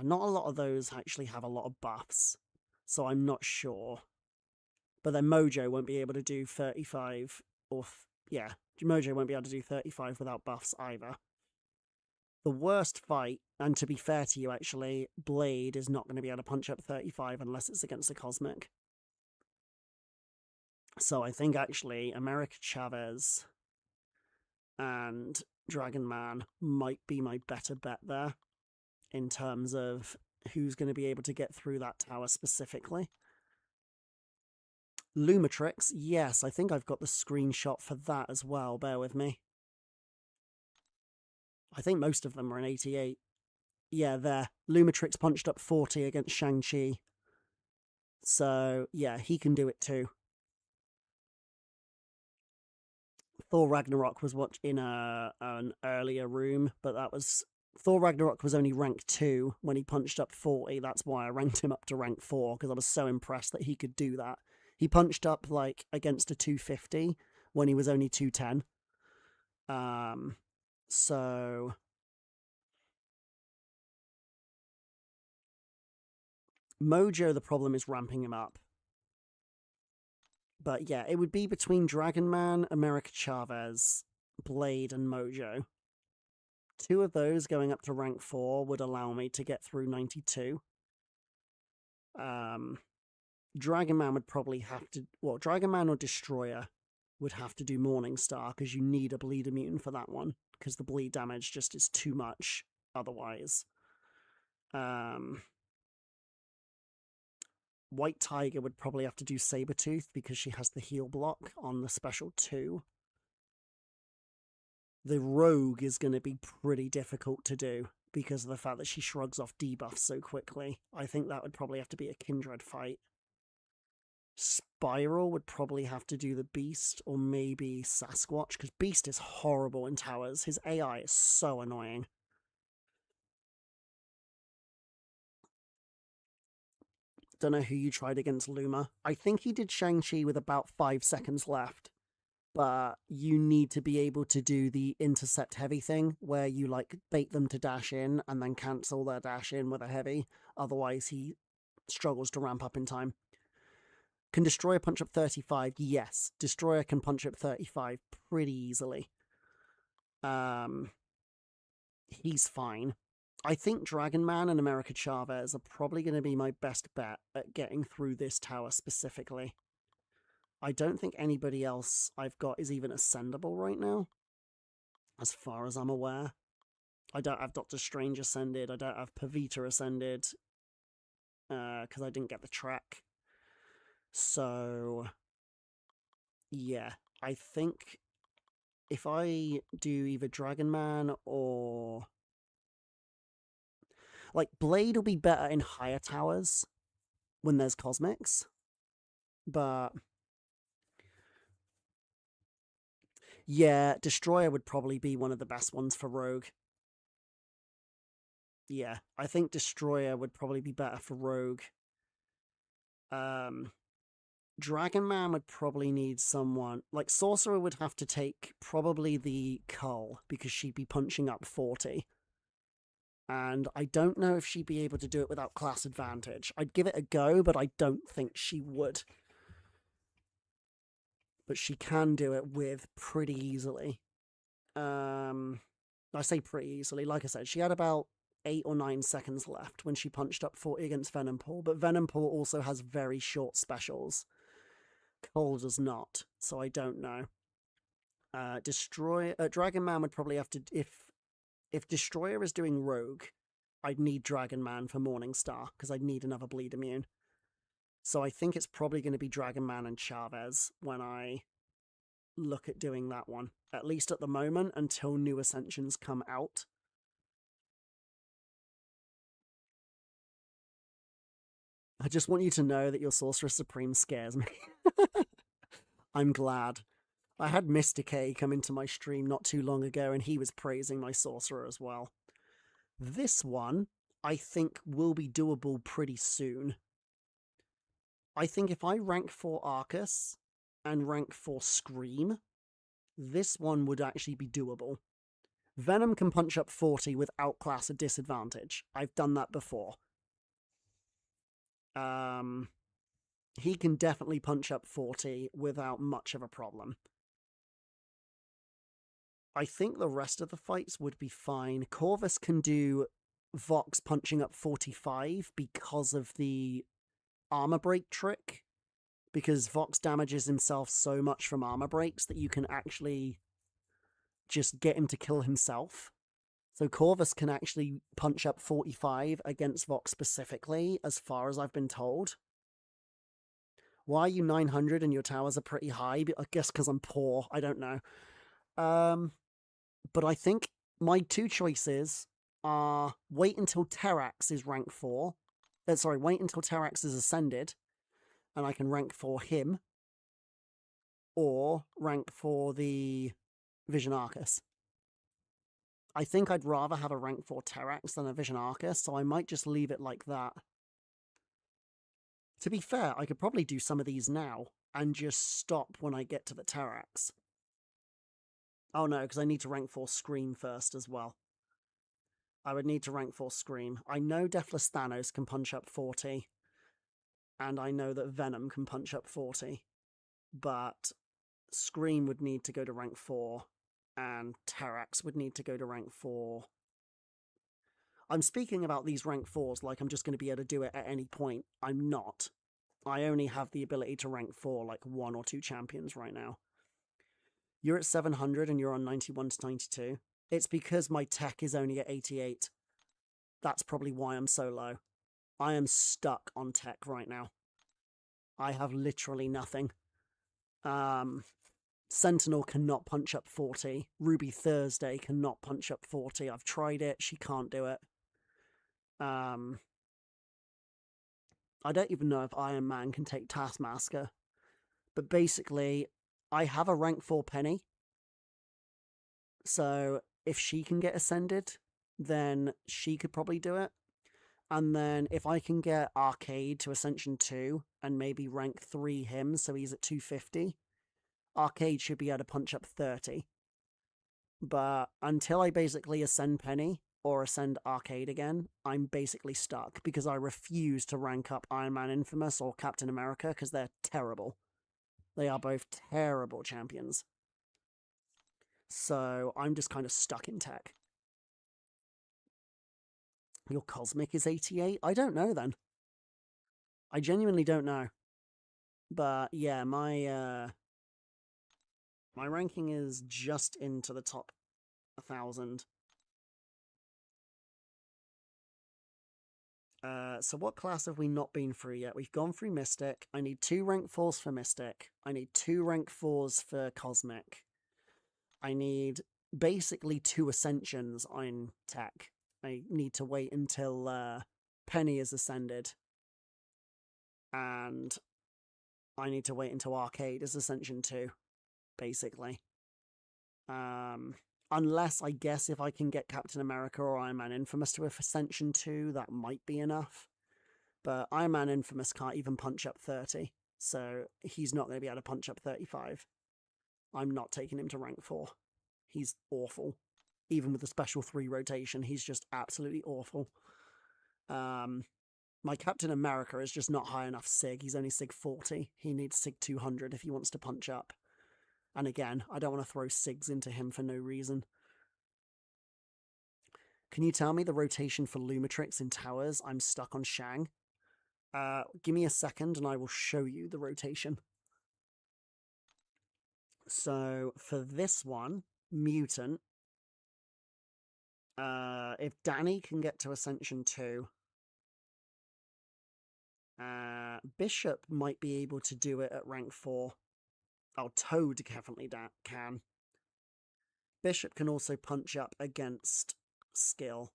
Not a lot of those actually have a lot of buffs, so I'm not sure. But then Mojo won't be able to do 35, or... yeah, Mojo won't be able to do 35 without buffs either. The worst fight, and to be fair to you actually, Blade is not going to be able to punch up 35 unless it's against a Cosmic. So I think actually America Chavez and Dragon Man might be my better bet there in terms of who's going to be able to get through that tower specifically. Lumatrix, yes, I think I've got the screenshot for that as well, bear with me. I think most of them are in 88. Yeah, there. Lumatrix punched up 40 against Shang-Chi. So, yeah, he can do it too. Thor Ragnarok was in an earlier room, but that was... Thor Ragnarok was only rank 2 when he punched up 40. That's why I ranked him up to rank 4, because I was so impressed that he could do that. He punched up, like, against a 250 when he was only 210. So... Mojo, the problem is ramping him up. But yeah, it would be between Dragon Man, America Chavez, Blade, and Mojo. 2 of those going up to rank 4 would allow me to get through 92. Dragon Man would probably have to... Well, Dragon Man or Destroyer would have to do Morningstar, because you need a bleed immune for that one, because the bleed damage just is too much otherwise. White Tiger would probably have to do Sabretooth because she has the heal block on the special 2. The Rogue is going to be pretty difficult to do because of the fact that she shrugs off debuffs so quickly. I think that would probably have to be a Kindred fight. Spiral would probably have to do the Beast or maybe Sasquatch, because Beast is horrible in towers. His AI is so annoying. Don't know who you tried against Luma. I think he did Shang-Chi with about 5 seconds left. But you need to be able to do the intercept heavy thing, where you, like, bait them to dash in and then cancel their dash in with a heavy. Otherwise, he struggles to ramp up in time. Can Destroyer punch up 35? Yes. Destroyer can punch up 35 pretty easily. He's fine. I think Dragon Man and America Chavez are probably going to be my best bet at getting through this tower specifically. I don't think anybody else I've got is even ascendable right now, as far as I'm aware. I don't have Doctor Strange ascended. I don't have Pavita ascended, because I didn't get the track. So, yeah, I think if I do either Dragon Man or... Like, Blade will be better in higher towers when there's Cosmics, but... Yeah, Destroyer would probably be one of the best ones for Rogue. Yeah, I think Destroyer would probably be better for Rogue. Dragon Man would probably need someone... Like, Sorcerer would have to take probably the Cull, because she'd be punching up 40. And I don't know if she'd be able to do it without class advantage. I'd give it a go, but I don't think she would. But she can do it with pretty easily. I say pretty easily. Like I said, she had about 8 or 9 seconds left when she punched up 40 against Venompool, but Venompool also has very short specials. Cole does not, so I don't know. Dragon Man would probably have to... If Destroyer is doing Rogue, I'd need Dragon Man for Morningstar, because I'd need another bleed immune. So I think it's probably going to be Dragon Man and Chavez when I look at doing that one, at least at the moment, until new Ascensions come out. I just want you to know that your Sorcerer Supreme scares me. I'm glad. I had Mr. K come into my stream not too long ago, and he was praising my Sorcerer as well. This one, I think, will be doable pretty soon. I think if I rank 4 Arcus and rank 4 Scream, this one would actually be doable. Venom can punch up 40 with Outclass a disadvantage. I've done that before. He can definitely punch up 40 without much of a problem. I think the rest of the fights would be fine. Corvus can do Vox punching up 45 because of the armor break trick. Because Vox damages himself so much from armor breaks that you can actually just get him to kill himself. So Corvus can actually punch up 45 against Vox specifically, as far as I've been told. Why are you 900 and your towers are pretty high? I guess because I'm poor. I don't know. But I think my two choices are wait until Terrax is rank 4. Wait until Terrax is ascended, and I can rank for him, or rank for the Vision Arcus. I think I'd rather have a rank 4 Terrax than a Vision Arcus, so I might just leave it like that. To be fair, I could probably do some of these now and just stop when I get to the Terrax. Oh no, because I need to rank 4 Scream first as well. I would need to rank 4 Scream. I know Deathless Thanos can punch up 40, and I know that Venom can punch up 40, but Scream would need to go to rank 4, and Terrax would need to go to rank 4. I'm speaking about these rank 4s like I'm just going to be able to do it at any point. I'm not. I only have the ability to rank 4 like 1 or 2 champions right now. You're at 700 and you're on 91 to 92. It's because my tech is only at 88. That's probably why I'm so low. I am stuck on tech right now. I have literally nothing. Sentinel cannot punch up 40. Ruby Thursday cannot punch up 40. I've tried it. She can't do it. I don't even know if Iron Man can take Taskmaster. But basically, I have a rank 4 Penny. So if she can get ascended, then she could probably do it. And then if I can get Arcade to Ascension 2 and maybe rank 3 him, so he's at 250, Arcade should be able to punch up 30. But until I basically ascend Penny or ascend Arcade again, I'm basically stuck because I refuse to rank up Iron Man Infamous or Captain America because they're terrible. They are both terrible champions. So I'm just kind of stuck in tech. Your Cosmic is 88? I don't know then. I genuinely don't know. But yeah, my ranking is just into the top 1,000. So what class have we not been through yet? We've gone through Mystic. I need 2 rank 4s for Mystic. I need 2 rank 4s for Cosmic. I need basically 2 Ascensions on Tech. I need to wait until Penny is ascended. And I need to wait until Arcade is Ascension 2, basically. Unless, I guess, if I can get Captain America or Iron Man Infamous to Ascension 2, that might be enough. But Iron Man Infamous can't even punch up 30, so he's not going to be able to punch up 35. I'm not taking him to rank 4. He's awful. Even with the special 3 rotation, he's just absolutely awful. My Captain America is just not high enough SIG. He's only SIG 40. He needs SIG 200 if he wants to punch up. And again, I don't want to throw SIGs into him for no reason. Can you tell me the rotation for Lumitrix in towers? I'm stuck on Shang. Give me a second and I will show you the rotation. So for this one, Mutant, if Danny can get to Ascension 2 Bishop might be able to do it at rank 4. Oh, Toad definitely can. Bishop can also punch up against skill.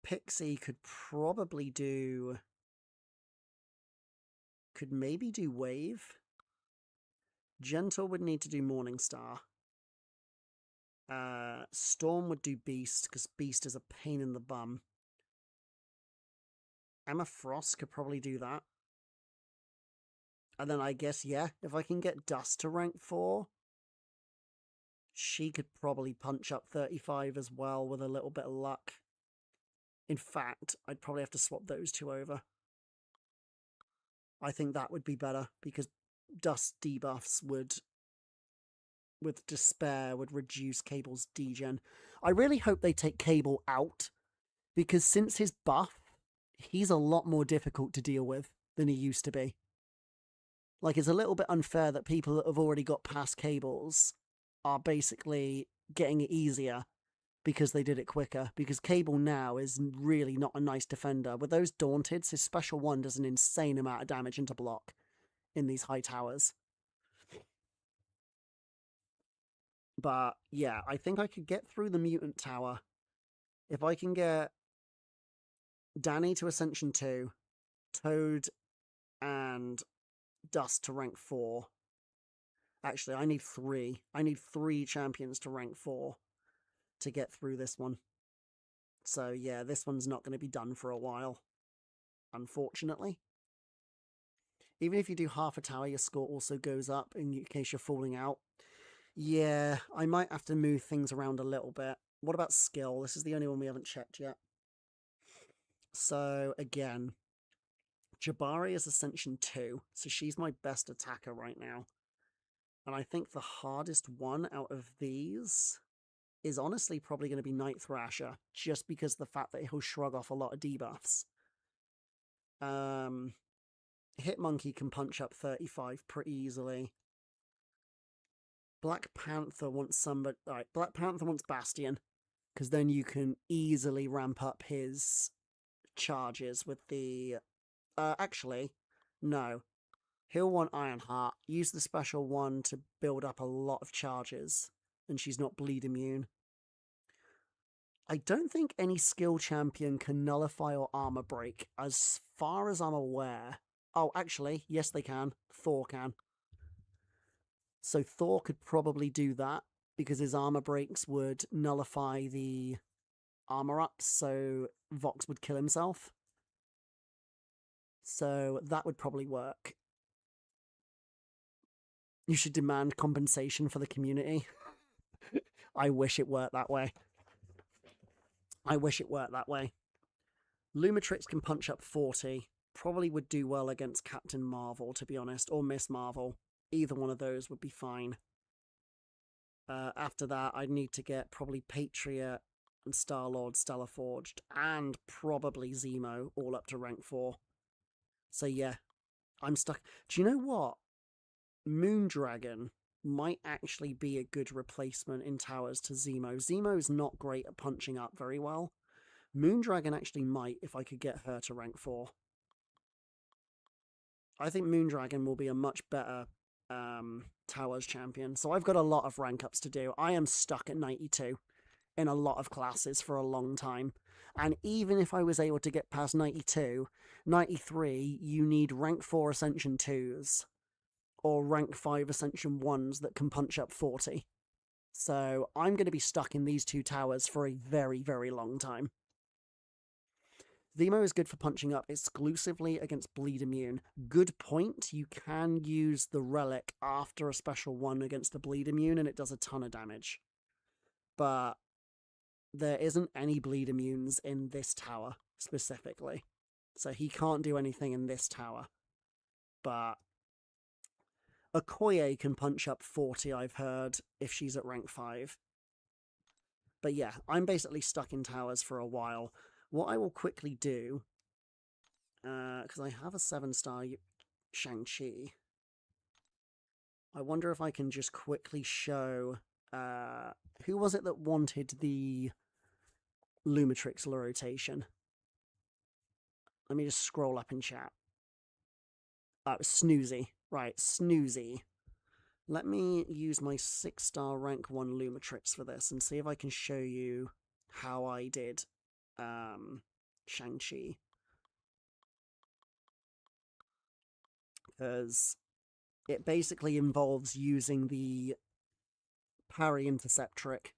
Pixie could probably do... Could maybe do Wave. Gentle would need to do Morningstar. Storm would do Beast, because Beast is a pain in the bum. Emma Frost could probably do that. And then I guess, yeah, if I can get Dust to rank 4, she could probably punch up 35 as well with a little bit of luck. In fact, I'd probably have to swap those two over. I think that would be better, because Dust debuffs would, with Despair, would reduce Cable's degen. I really hope they take Cable out, because since his buff, he's a lot more difficult to deal with than he used to be. Like, it's a little bit unfair that people that have already got past Cables are basically getting it easier because they did it quicker. Because Cable now is really not a nice defender. With those Daunteds, his special 1 does an insane amount of damage into block in these high towers. But, yeah, I think I could get through the Mutant Tower. If I can get Danny to Ascension 2, Toad and Dust to rank 4. Actually, I need 3. I need 3 champions to rank 4 to get through this one. So, yeah, this one's not going to be done for a while, unfortunately. Even if you do half a tower, your score also goes up in case you're falling out. Yeah, I might have to move things around a little bit. What about skill? This is the only one we haven't checked yet. So, again, Jabari is Ascension 2, so she's my best attacker right now. And I think the hardest one out of these is honestly probably going to be Night Thrasher, just because of the fact that he'll shrug off a lot of debuffs. Hitmonkey can punch up 35 pretty easily. Black Panther wants somebody... Alright, Black Panther wants Bastion, because then you can easily ramp up his charges with the... actually, no. He'll want Ironheart. Use the special 1 to build up a lot of charges, and she's not bleed immune. I don't think any skill champion can nullify or armor break, as far as I'm aware. Oh, actually, yes they can. Thor can. So Thor could probably do that, because his armor breaks would nullify the armor ups, so Vox would kill himself. So that would probably work. You should demand compensation for the community. I wish it worked that way. I wish it worked that way. Lumitrix can punch up 40. Probably would do well against Captain Marvel, to be honest, or Miss Marvel. Either one of those would be fine. After that, I'd need to get probably Patriot and Star-Lord Stellar Forged, and probably Zemo, all up to rank 4. So yeah, I'm stuck. Do you know what? Moondragon might actually be a good replacement in towers to Zemo. Zemo's not great at punching up very well. Moondragon actually might, if I could get her to rank 4. I think Moondragon will be a much better towers champion. So I've got a lot of rank ups to do. I am stuck at 92 in a lot of classes for a long time. And even if I was able to get past 92, 93, you need rank 4 Ascension 2s. Or rank 5 Ascension 1s that can punch up 40. So I'm going to be stuck in these 2 towers for a very, very long time. Zemo is good for punching up exclusively against bleed immune. Good point, you can use the relic after a special 1 against the bleed immune and it does a ton of damage. But there isn't any bleed immunes in this tower specifically. So he can't do anything in this tower. But Okoye can punch up 40, I've heard, if she's at rank 5. But yeah, I'm basically stuck in towers for a while. What I will quickly do, because I have a 7-star Shang-Chi, I wonder if I can just quickly show... who was it that wanted the Lumitrix rotation? Let me just scroll up in chat. Snoozy. Right, Snoozy. Let me use my 6-star rank 1 Lumatrix for this and see if I can show you how I did Shang-Chi. Because it basically involves using the parry intercept trick.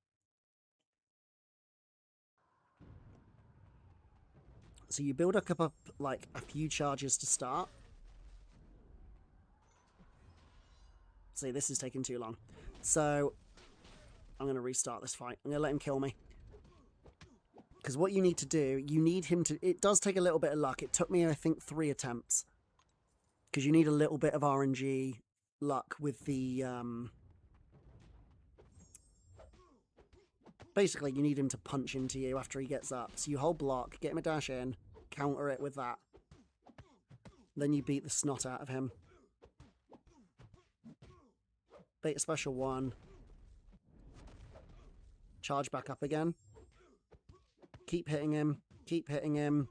So you build up like a few charges to start. See, this is taking too long. So I'm going to restart this fight. I'm going to let him kill me. Because what you need to do, you need him to... It does take a little bit of luck. It took me, I think, 3 attempts. Because you need a little bit of RNG luck with the... Basically, you need him to punch into you after he gets up. So you hold block, get him a dash in, counter it with that. Then you beat the snot out of him. Bait a special 1. Charge back up again. Keep hitting him. Keep hitting him.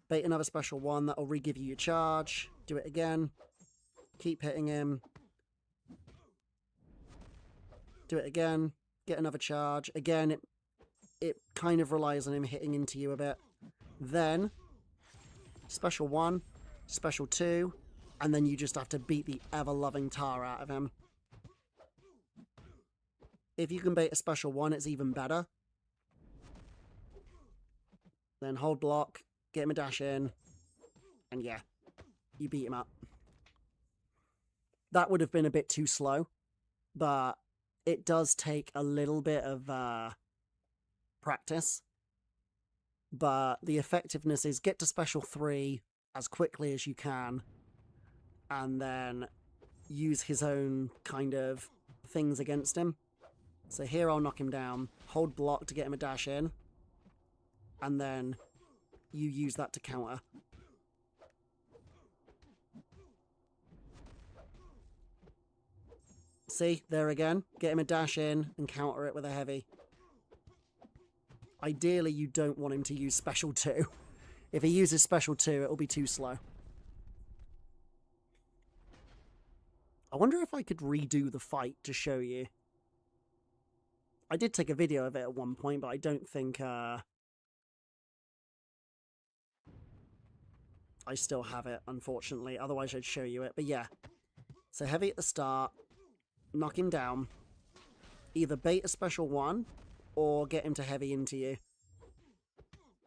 Bait another special 1. That'll re-give you your charge. Do it again. Keep hitting him. Do it again. Get another charge. Again, it kind of relies on him hitting into you a bit. Then, special 1, special 2, and then you just have to beat the ever-loving tar out of him. If you can bait a special 1, it's even better. Then hold block, get him a dash in, and yeah, you beat him up. That would have been a bit too slow, but it does take a little bit of practice. But the effectiveness is get to special 3 as quickly as you can, and then use his own kind of things against him. So here I'll knock him down, hold block to get him a dash in, and then you use that to counter. See, there again, get him a dash in and counter it with a heavy. Ideally, you don't want him to use special 2. If he uses special 2, it'll be too slow. I wonder if I could redo the fight to show you. I did take a video of it at one point, but I don't think I still have it, unfortunately. Otherwise, I'd show you it. But yeah. So heavy at the start. Knock him down. Either bait a special 1, or get him to heavy into you.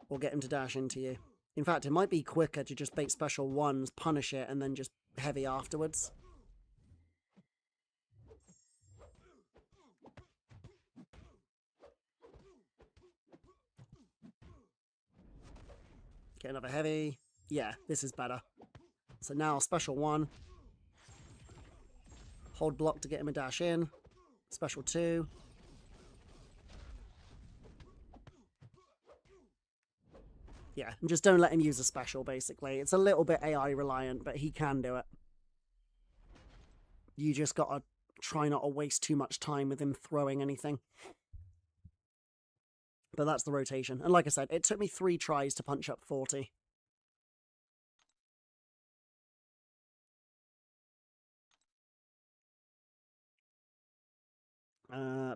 Or get him to dash into you. In fact, it might be quicker to just bait special 1s, punish it, and then just heavy afterwards. Get another heavy. Yeah, this is better. So now special 1. Hold block to get him a dash in. Special 2. Yeah, and just don't let him use a special, basically. It's a little bit AI reliant, but he can do it. You just gotta try not to waste too much time with him throwing anything. But that's the rotation. And like I said, it took me 3 tries to punch up 40.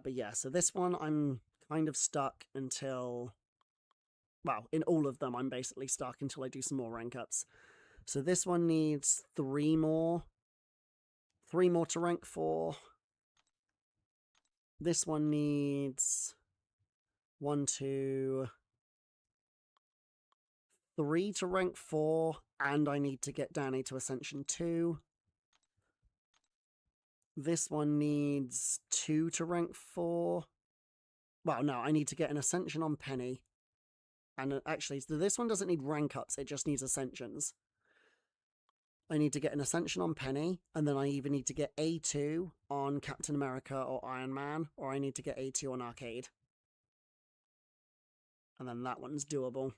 But yeah, so this one I'm kind of stuck until... Well, in all of them, I'm basically stuck until I do some more rank ups. So this one needs 3 more. 3 more to rank 4. This one needs 1, 2, 3 to rank 4, and I need to get Danny to Ascension 2. This one needs 2 to rank 4. Well, no, I need to get an Ascension on Penny. And actually, this one doesn't need rank ups, it just needs Ascensions. I need to get an Ascension on Penny, and then I either need to get A2 on Captain America or Iron Man, or I need to get A2 on Arcade. And then that one's doable.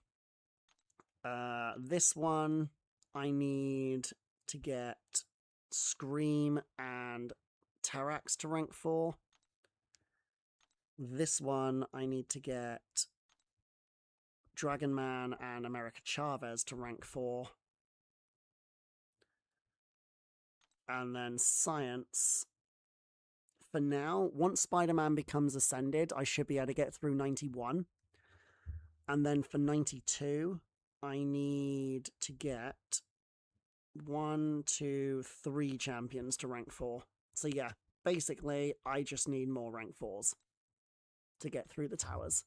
This one, I need to get Scream and Terax to rank 4. This one, I need to get Dragon Man and America Chavez to rank 4. And then Science. For now, once Spider-Man becomes Ascended, I should be able to get through 91. And then for 92, I need to get 1, 2, 3 champions to rank 4. So yeah, basically, I just need more rank 4s to get through the towers.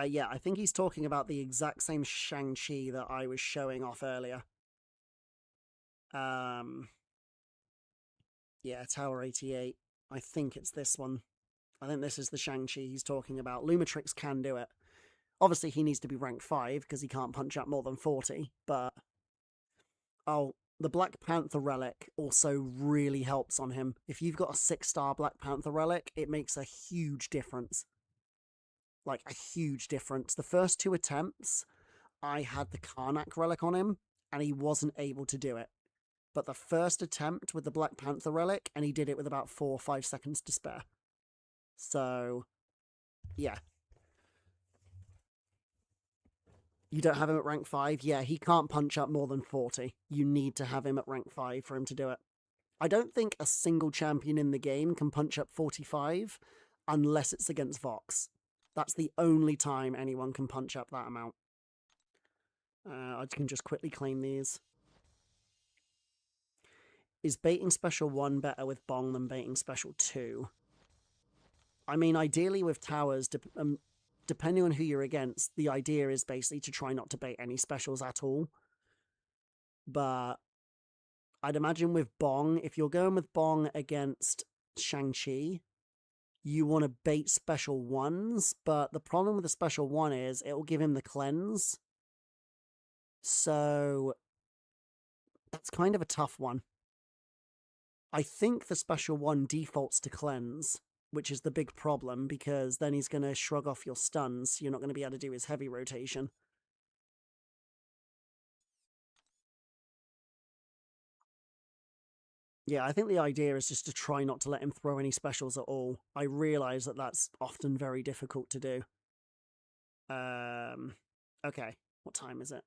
Yeah, I think he's talking about the exact same Shang-Chi that I was showing off earlier. Yeah, Tower 88. I think it's this one. I think this is the Shang-Chi he's talking about. Lumitrix can do it. Obviously, he needs to be rank 5 because he can't punch up more than 40, but... Oh, the Black Panther relic also really helps on him. If you've got a 6-star Black Panther relic, it makes a huge difference. Like, a huge difference. The first 2 attempts, I had the Karnak relic on him, and he wasn't able to do it. But the first attempt with the Black Panther relic, and he did it with about 4 or 5 seconds to spare. So, yeah. You don't have him at rank 5? Yeah, he can't punch up more than 40. You need to have him at rank 5 for him to do it. I don't think a single champion in the game can punch up 45 unless it's against Vox. That's the only time anyone can punch up that amount. I can just quickly claim these. Is baiting special 1 better with Bong than baiting special 2? I mean, ideally with towers, depending on who you're against, the idea is basically to try not to bait any specials at all. But I'd imagine with Bong, if you're going with Bong against Shang-Chi, you want to bait special 1s, but the problem with the special 1 is it will give him the cleanse. So that's kind of a tough one. I think the special 1 defaults to cleanse, which is the big problem, because then he's going to shrug off your stuns. You're not going to be able to do his heavy rotation. Yeah, I think the idea is just to try not to let him throw any specials at all. I realise that that's often very difficult to do. Okay, what time is it?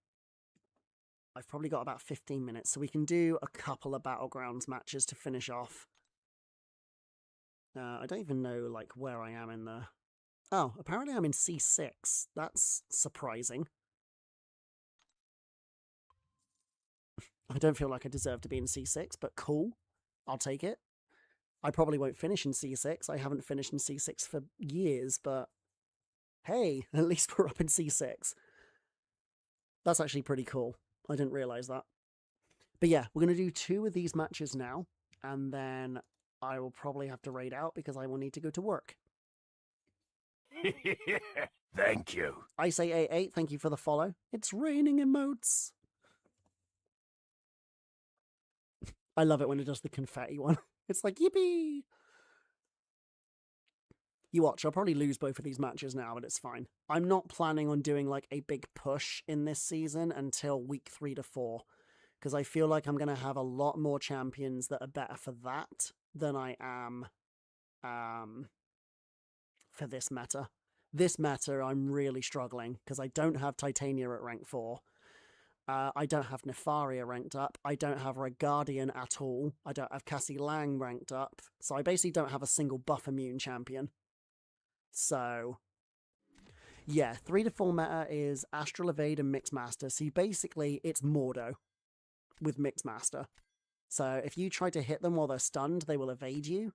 I've probably got about 15 minutes, so we can do a couple of Battlegrounds matches to finish off. I don't even know, like, where I am in the... Oh, apparently I'm in C6. That's surprising. I don't feel like I deserve to be in C6, but cool. I'll take it. I probably won't finish in C6. I haven't finished in C6 for years, but hey, at least we're up in C6. That's actually pretty cool. I didn't realise that. But yeah, we're going to do 2 of these matches now, and then I will probably have to raid out because I will need to go to work. Thank you. I say A8, thank you for the follow. It's raining emotes. I love it when it does the confetti one. It's like, yippee! You watch, I'll probably lose both of these matches now, but it's fine. I'm not planning on doing like a big push in this season until week 3 to 4, because I feel like I'm going to have a lot more champions that are better for that than I am for this meta. This meta, I'm really struggling, because I don't have Titania at rank 4. I don't have Nefaria ranked up. I don't have Red Guardian at all. I don't have Cassie Lang ranked up. So I basically don't have a single buff immune champion. So, yeah, 3 to 4 meta is Astral Evade and Mixmaster. So basically, it's Mordo with Mixmaster. So if you try to hit them while they're stunned, they will evade you.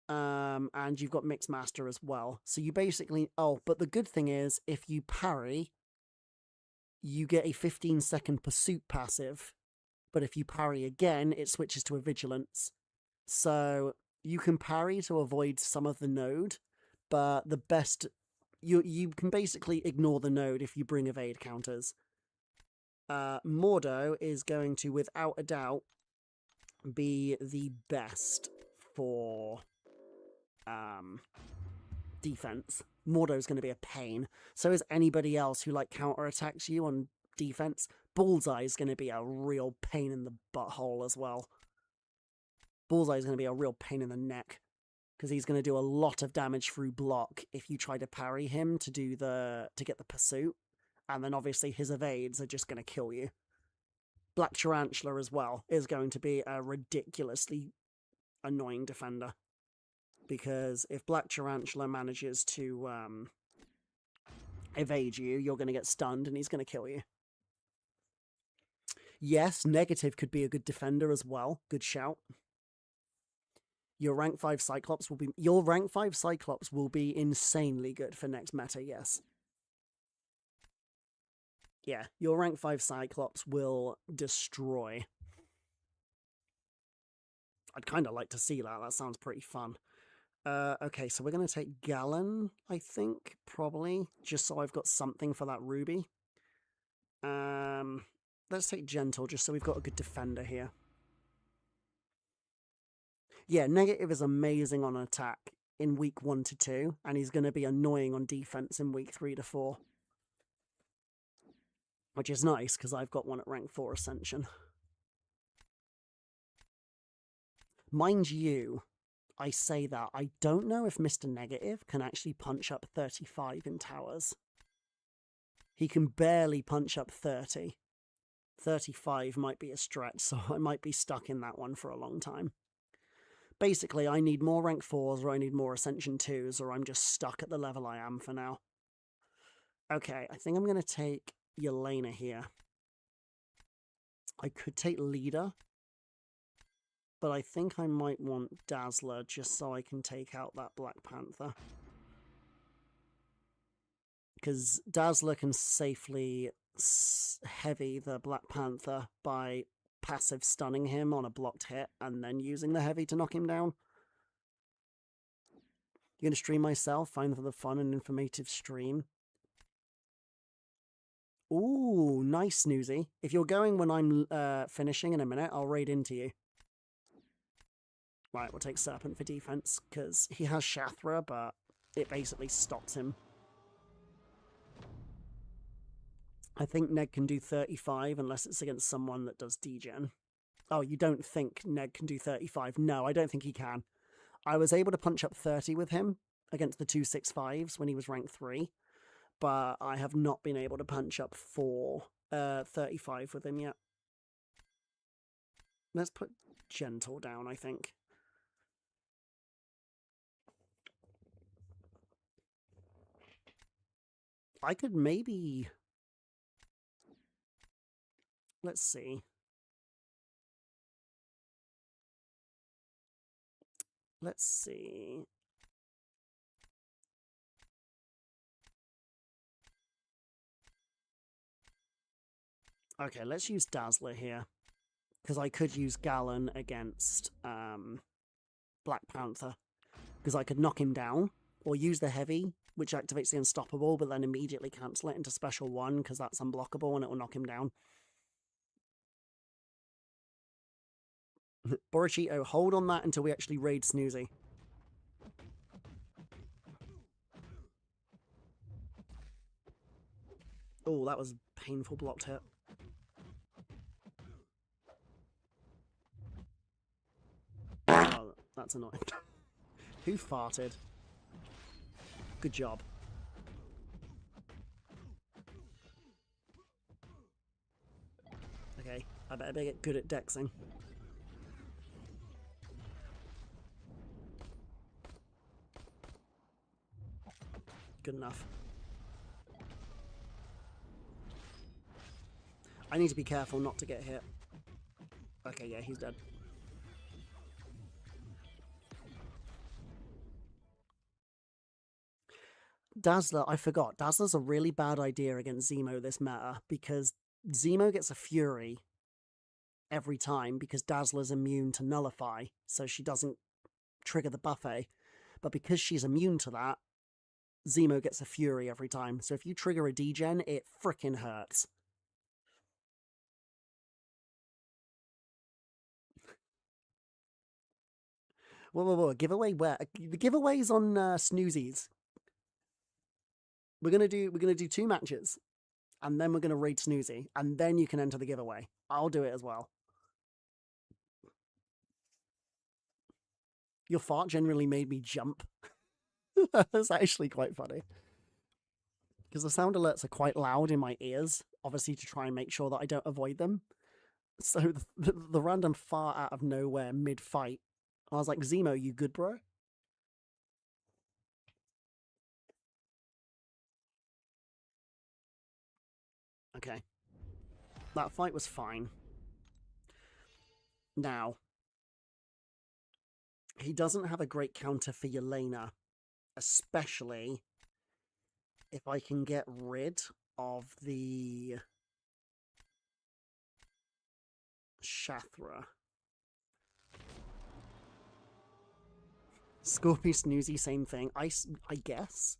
And you've got Mixmaster as well. So you basically... Oh, but the good thing is, if you parry, you get a 15-second pursuit passive. But if you parry again, it switches to a Vigilance. So you can parry to avoid some of the node, but the best... You can basically ignore the node if you bring evade counters. Mordo is going to, without a doubt, be the best for defense. Mordo's going to be a pain. So is anybody else who like counterattacks you on defense, Bullseye is going to be a real pain in the butthole as well. Bullseye is going to be a real pain in the neck, because he's going to do a lot of damage through block if you try to parry him to get the pursuit, and then obviously his evades are just going to kill you. Black Tarantula as well is going to be a ridiculously annoying defender, because if Black Tarantula manages to evade you, you're going to get stunned and he's going to kill you. Yes, Negative could be a good defender as well. Good shout. Your rank 5 Cyclops will be insanely good for next meta, yes. Yeah, your rank 5 Cyclops will destroy. I'd kind of like to see that. That sounds pretty fun. Okay, so we're going to take Gallon, I think, probably, just so I've got something for that Ruby. Let's take Gentle, just so we've got a good defender here. Yeah, Negative is amazing on attack in week 1 to 2, and he's going to be annoying on defense in week 3 to 4. Which is nice, because I've got one at rank 4 Ascension. Mind you, I say that, I don't know if Mr. Negative can actually punch up 35 in towers. He can barely punch up 30. 35 might be a stretch, so I might be stuck in that one for a long time. Basically, I need more rank 4s, or I need more Ascension 2s, or I'm just stuck at the level I am for now. Okay, I think I'm going to take Yelena here. I could take Leader, but I think I might want Dazzler just so I can take out that Black Panther. Because Dazzler can safely heavy the Black Panther by passive stunning him on a blocked hit and then using the heavy to knock him down. You're going to stream myself, find for the fun and informative stream. Ooh, nice, Snoozy. If you're going when I'm finishing in a minute, I'll raid into you. Right, we'll take Serpent for defense, because he has Shathra, but it basically stops him. I think Ned can do 35 unless it's against someone that does degen. Oh, you don't think Ned can do 35? No, I don't think he can. I was able to punch up 30 with him against the 265s when he was rank 3, but I have not been able to punch up 35 with him yet. Let's put Gentle down, I think. I could maybe... Let's see. Let's see. Okay, let's use Dazzler here. Because I could use Gallon against Black Panther. Because I could knock him down, or use the Heavy, which activates the Unstoppable, but then immediately cancel it into Special 1, because that's unblockable and it will knock him down. Borichito, hold on that until we actually raid Snoozy. Oh, that was a painful blocked hit. Oh, that's annoying. Who farted? Good job. Okay, I better get good at dexing. Good enough. I need to be careful not to get hit. Okay, yeah, he's dead. Dazzler, I forgot. Dazzler's a really bad idea against Zemo this meta, because Zemo gets a Fury every time because Dazzler's immune to Nullify, so she doesn't trigger the buffet. But because she's immune to that, Zemo gets a Fury every time. So if you trigger a degen, it frickin' hurts. Whoa, giveaway where? The giveaway's on Snoozies. We're gonna do 2 matches. and then we're going to raid Snoozy, and then you can enter the giveaway. I'll do it as well. Your fart generally made me jump. That's actually quite funny. Because the sound alerts are quite loud in my ears, obviously to try and make sure that I don't avoid them. So the random fart out of nowhere mid-fight, I was like, Zemo, you good, bro? Okay. That fight was fine. Now, he doesn't have a great counter for Yelena, especially if I can get rid of the Shathra. Scorpy Snoozy, same thing. I guess.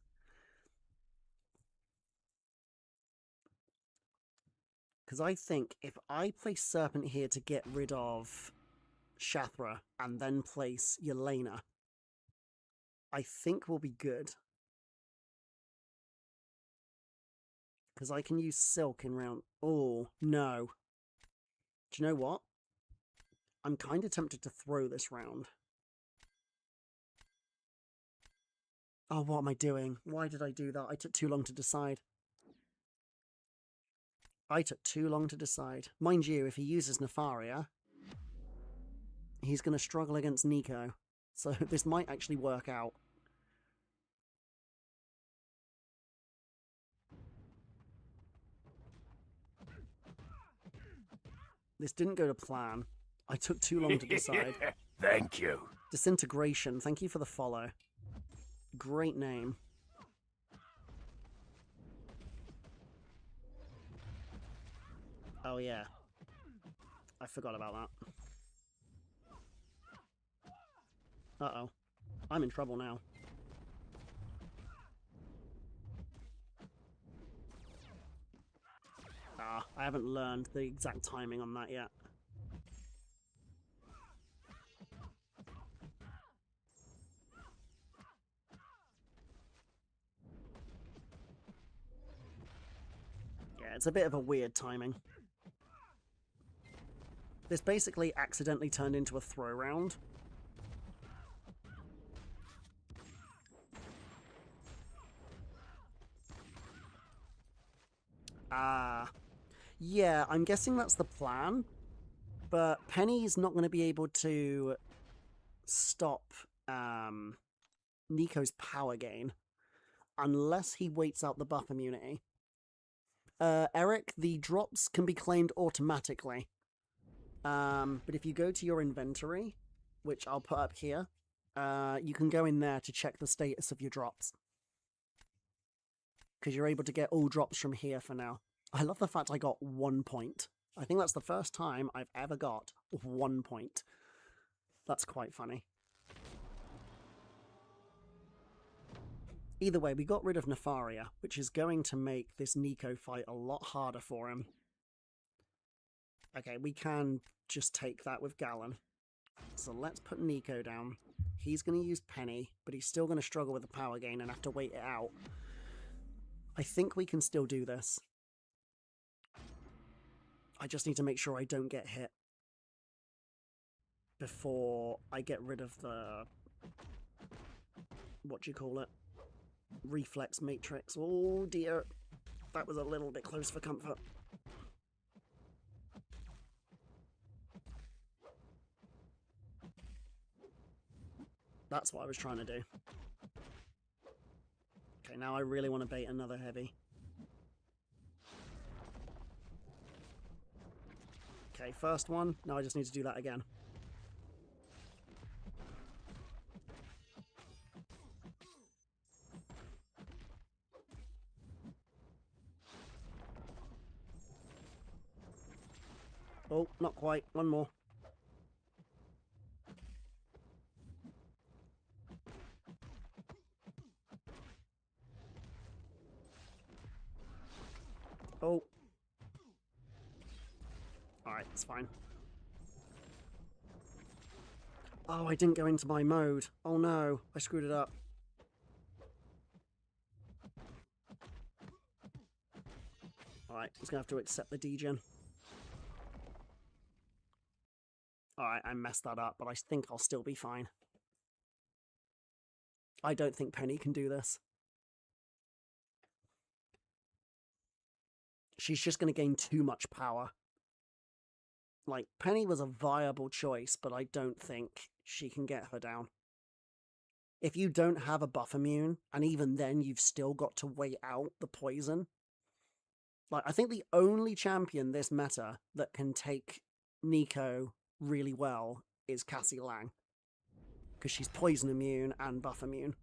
Because I think if I place Serpent here to get rid of Shathra and then place Yelena, I think we'll be good. Because I can use Silk in round... Oh, no. Do you know what? I'm kind of tempted to throw this round. Oh, what am I doing? Why did I do that? I took too long to decide. Mind you, if he uses Nefaria, he's going to struggle against Nico. So this might actually work out. This didn't go to plan. I took too long to decide. Thank you. Disintegration, thank you for the follow. Great name. Oh yeah. I forgot about that. Uh-oh. I'm in trouble now. Ah, I haven't learned the exact timing on that yet. Yeah, it's a bit of a weird timing. This basically accidentally turned into a throw round. Yeah, I'm guessing that's the plan. But Penny's not going to be able to stop Nico's power gain unless he waits out the buff immunity. Eric, the drops can be claimed automatically. But if you go to your inventory, which I'll put up here, you can go in there to check the status of your drops. Because you're able to get all drops from here for now. I love the fact I got 1 point. I think that's the first time I've ever got 1 point. That's quite funny. Either way, we got rid of Nefaria, which is going to make this Nico fight a lot harder for him. Okay, we can just take that with Gallon. So let's put Nico down. He's going to use Penny, but he's still going to struggle with the power gain and have to wait it out. I think we can still do this. I just need to make sure I don't get hit before I get rid of the... what do you call it? Reflex matrix. Oh dear. That was a little bit close for comfort. That's what I was trying to do. Okay, now I really want to bait another heavy. Okay, first one. Now I just need to do that again. Oh, not quite. One more. Oh. Alright, it's fine. Oh, I didn't go into my mode. Oh no, I screwed it up. Alright, I'm just gonna have to accept the degen. Alright, I messed that up, but I think I'll still be fine. I don't think Penny can do this. She's just going to gain too much power. Like, Penny was a viable choice, but I don't think she can get her down. If you don't have a buff immune, and even then you've still got to wait out the poison. Like, I think the only champion this meta that can take Nico really well is Cassie Lang. Because she's poison immune and buff immune.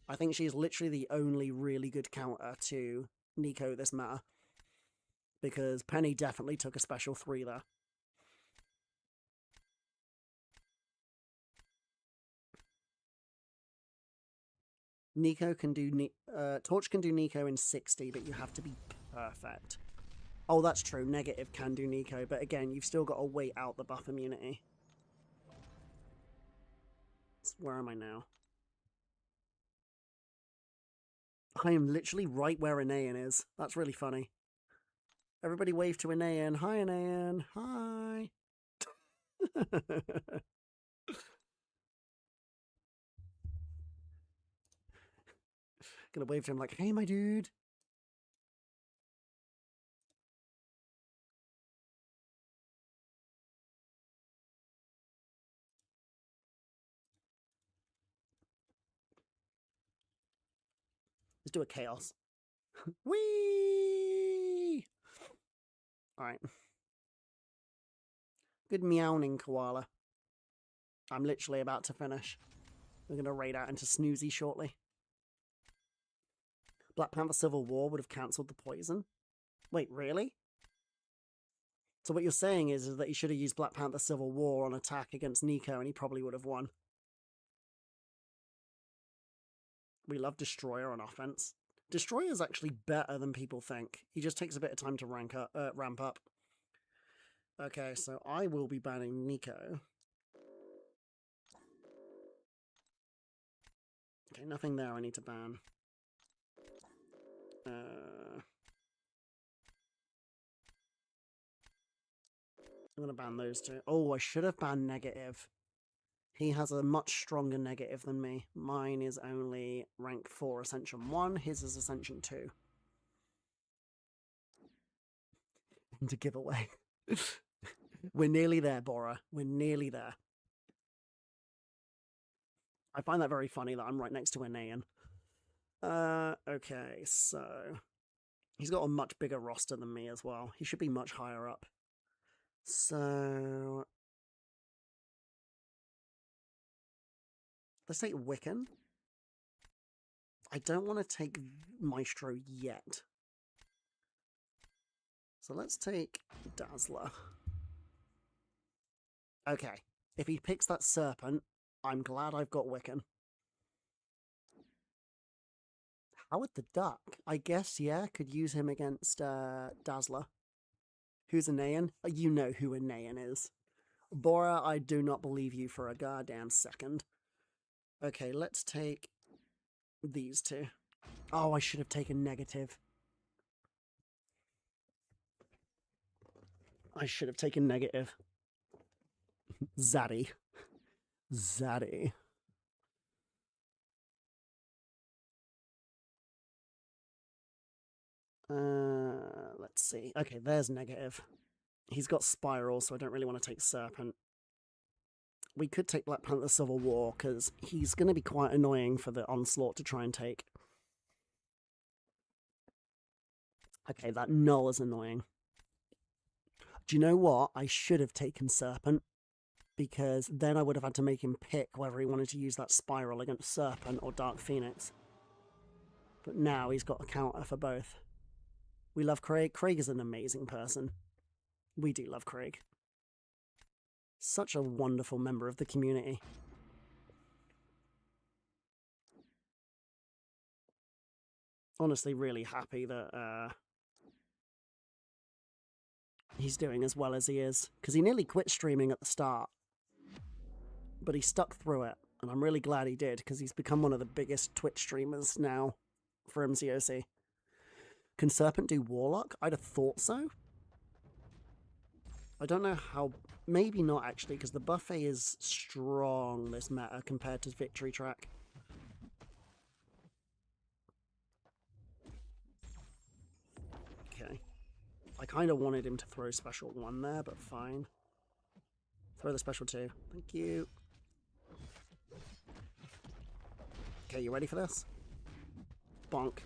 I think she's literally the only really good counter to Nico this meta. Because Penny definitely took a special 3 there. Nico can do... Torch can do Nico in 60, but you have to be perfect. Oh, that's true. Negative can do Nico, but again, you've still got to wait out the buff immunity. So where am I now? I am literally right where Anayan is. That's really funny. Everybody wave to Anayan. Hi, Anayan. Hi. Gonna wave to him like, hey, my dude. Let's do a chaos. Whee! Alright. Good meowing, koala. I'm literally about to finish. We're going to raid out into Snoozy shortly. Black Panther Civil War would have cancelled the poison. Wait, really? So what you're saying is that he should have used Black Panther Civil War on attack against Nico and he probably would have won. We love Destroyer on offense. Destroyer's actually better than people think. He just takes a bit of time to ramp up. Okay, so I will be banning Nico. Okay, nothing there I need to ban. I'm going to ban those two. Oh, I should have banned negative. He has a much stronger negative than me. Mine is only rank 4 Ascension 1. His is Ascension 2. And a giveaway. We're nearly there, Bora. We're nearly there. I find that very funny that I'm right next to Anayan. Okay, so... He's got a much bigger roster than me as well. He should be much higher up. So... Let's take Wiccan. I don't want to take Maestro yet. So let's take Dazzler. Okay. If he picks that Serpent, I'm glad I've got Wiccan. Howard the Duck? I guess, yeah, could use him against Dazzler. Who's Anayan? You know who Anayan is. Bora, I do not believe you for a goddamn second. Okay, let's take these two. Oh, I should have taken negative. I should have taken negative. Zaddy. Zaddy. Let's see. Okay, there's negative. He's got Spiral, so I don't really want to take Serpent. We could take Black Panther Civil War, because he's going to be quite annoying for the Onslaught to try and take. Okay, that Null is annoying. Do you know what? I should have taken Serpent, because then I would have had to make him pick whether he wanted to use that Spiral against Serpent or Dark Phoenix. But now he's got a counter for both. We love Craig. Craig is an amazing person. We do love Craig. Such a wonderful member of the community. Honestly, really happy that he's doing as well as he is. Because he nearly quit streaming at the start. But he stuck through it. And I'm really glad he did, because he's become one of the biggest Twitch streamers now for MCOC. Can Serpent do Warlock? I'd have thought so. I don't know how... Maybe not, actually, because the buffet is strong, this meta, compared to Victory Track. Okay. I kind of wanted him to throw special 1 there, but fine. Throw the special 2. Thank you. Okay, you ready for this? Bonk.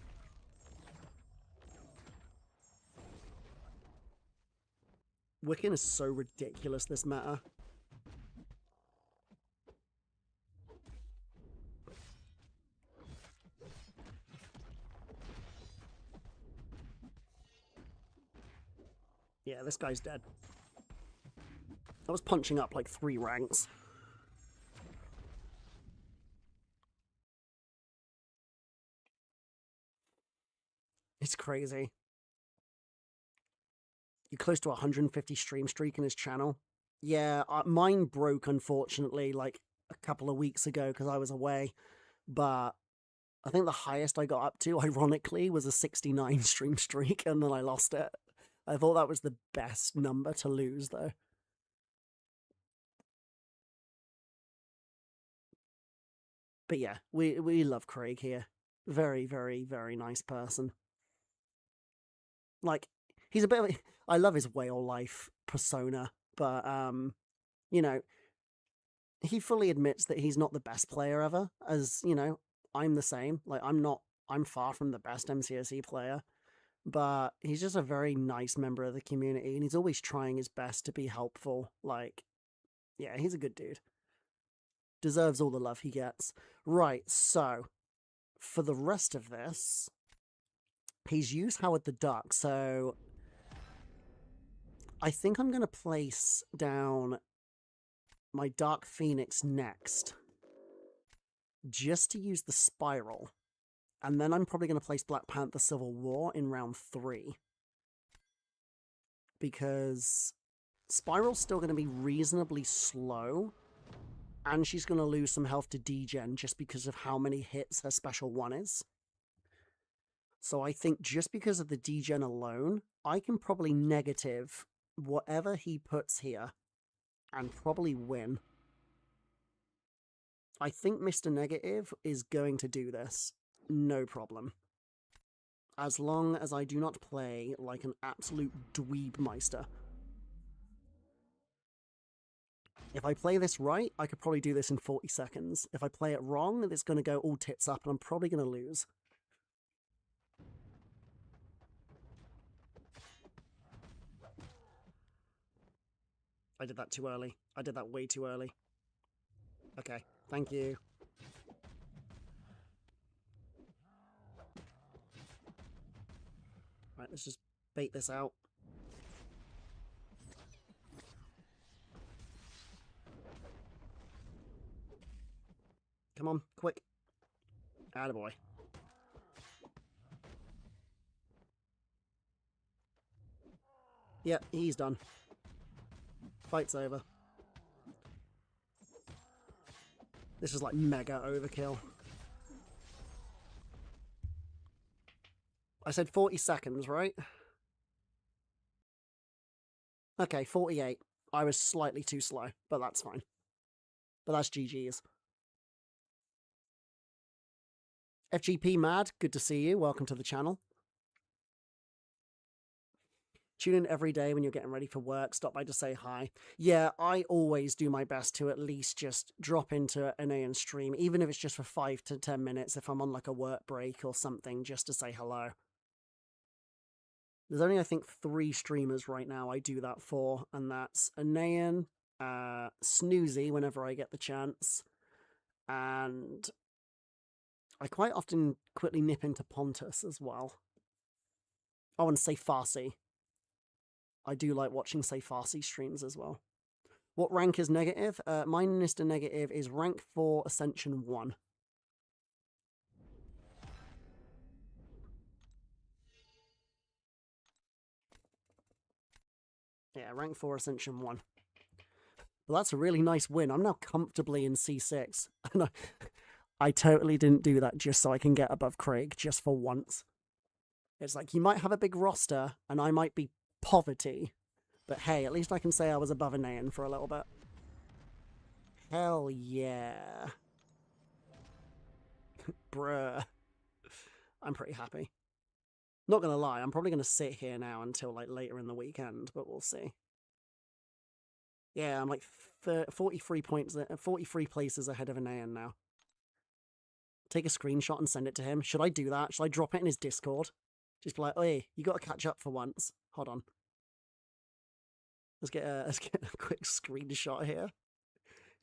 Wiccan is so ridiculous, this meta. Yeah, this guy's dead. I was punching up like 3 ranks. It's crazy. You're close to 150 stream streak in his channel. Yeah, mine broke, unfortunately, like a couple of weeks ago because I was away. But I think the highest I got up to, ironically, was a 69 stream streak, and then I lost it. I thought that was the best number to lose, though. But yeah, we love Craig here. Very, very, very nice person. Like, he's a bit of a... I love his whale life persona, but, you know, he fully admits that he's not the best player ever, as, you know, I'm the same. Like, I'm far from the best MCOC player, but he's just a very nice member of the community, and he's always trying his best to be helpful. Like, yeah, he's a good dude. Deserves all the love he gets. Right, so, for the rest of this, he's used Howard the Duck, so I think I'm going to place down my Dark Phoenix next, just to use the Spiral. And then I'm probably going to place Black Panther Civil War in round 3. Because Spiral's still going to be reasonably slow, and she's going to lose some health to degen just because of how many hits her special 1 is. So I think just because of the degen alone, I can probably negative whatever he puts here and probably win. I think Mr. Negative is going to do this. No problem. As long as I do not play like an absolute dweebmeister. If I play this right, I could probably do this in 40 seconds. If I play it wrong, it's going to go all tits up and I'm probably going to lose. I did that too early. I did that way too early. Okay, thank you. Right, let's just bait this out. Come on, quick. Attaboy. Yeah, he's done. Fight's over. This is like mega overkill. I said 40 seconds, right? Okay, 48. I was slightly too slow, but that's fine. But that's GG's. FGP Mad, good to see you. Welcome to the channel. Tune in every day when you're getting ready for work. Stop by to say hi. Yeah, I always do my best to at least just drop into an AN stream, even if it's just for 5 to 10 minutes if I'm on like a work break or something, just to say hello. There's only, I think, 3 streamers right now I do that for, and that's Anayan, Snoozy whenever I get the chance, and I quite often quickly nip into Pontus as well. Oh, and Say Farsi. I do like watching Say Farsi streams as well. What rank is negative? Mine, Mr. Negative, is rank 4, Ascension 1. Yeah, rank 4, Ascension 1. Well, that's a really nice win. I'm now comfortably in C6. And I totally didn't do that just so I can get above Craig, just for once. It's like you might have a big roster and I might be poverty, but hey, at least I can say I was above a Nayan for a little bit. Hell yeah. Bruh. I'm pretty happy. Not gonna lie, I'm probably gonna sit here now until like later in the weekend, but we'll see. Yeah, I'm like 43 points, 43 places ahead of Anayan now. Take a screenshot and send it to him. Should I do that? Should I drop it in his Discord? Just be like, "Oi, you got to catch up for once." Hold on. Let's get a quick screenshot here.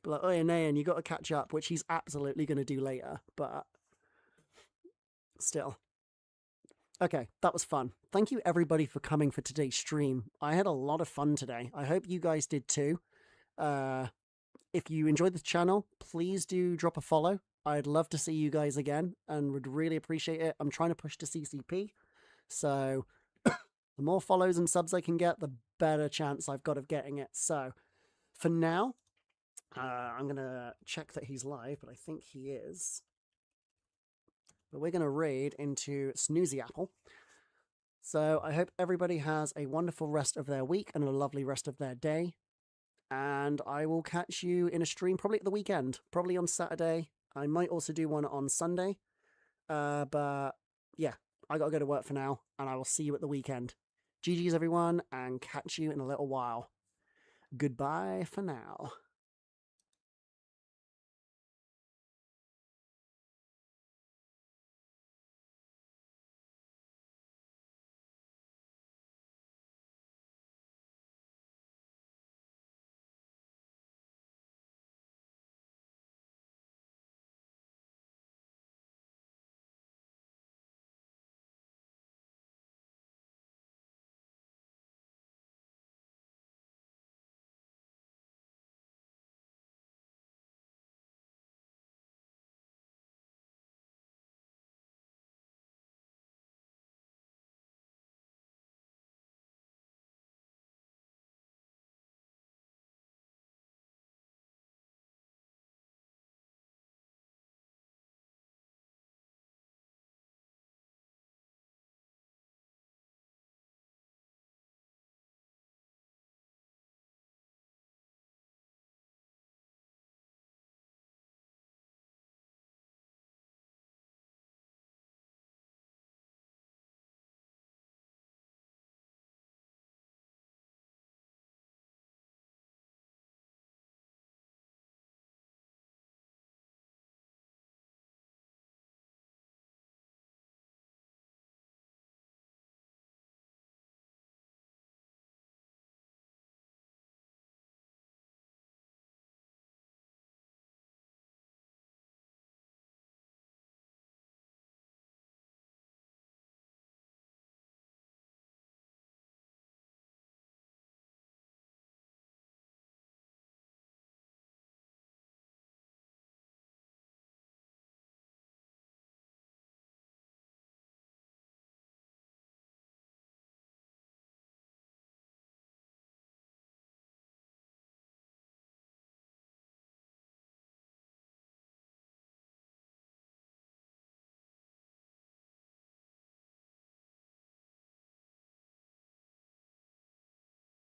Be like, "Oi, Anayan, you got to catch up," which he's absolutely going to do later, but still. Okay, that was fun. Thank you everybody for coming for today's stream. I had a lot of fun today. I hope you guys did too. If you enjoyed the channel, please do drop a follow. I'd love to see you guys again and would really appreciate it. I'm trying to push to CCP, so the more follows and subs I can get, the better chance I've got of getting it. So for now, I'm going to check that he's live, but I think he is. But we're going to raid into Snoozy Apple. So I hope everybody has a wonderful rest of their week and a lovely rest of their day. And I will catch you in a stream probably at the weekend, probably on Saturday. I might also do one on Sunday. But yeah, I got to go to work for now, and I will see you at the weekend. GG's everyone, and catch you in a little while. Goodbye for now.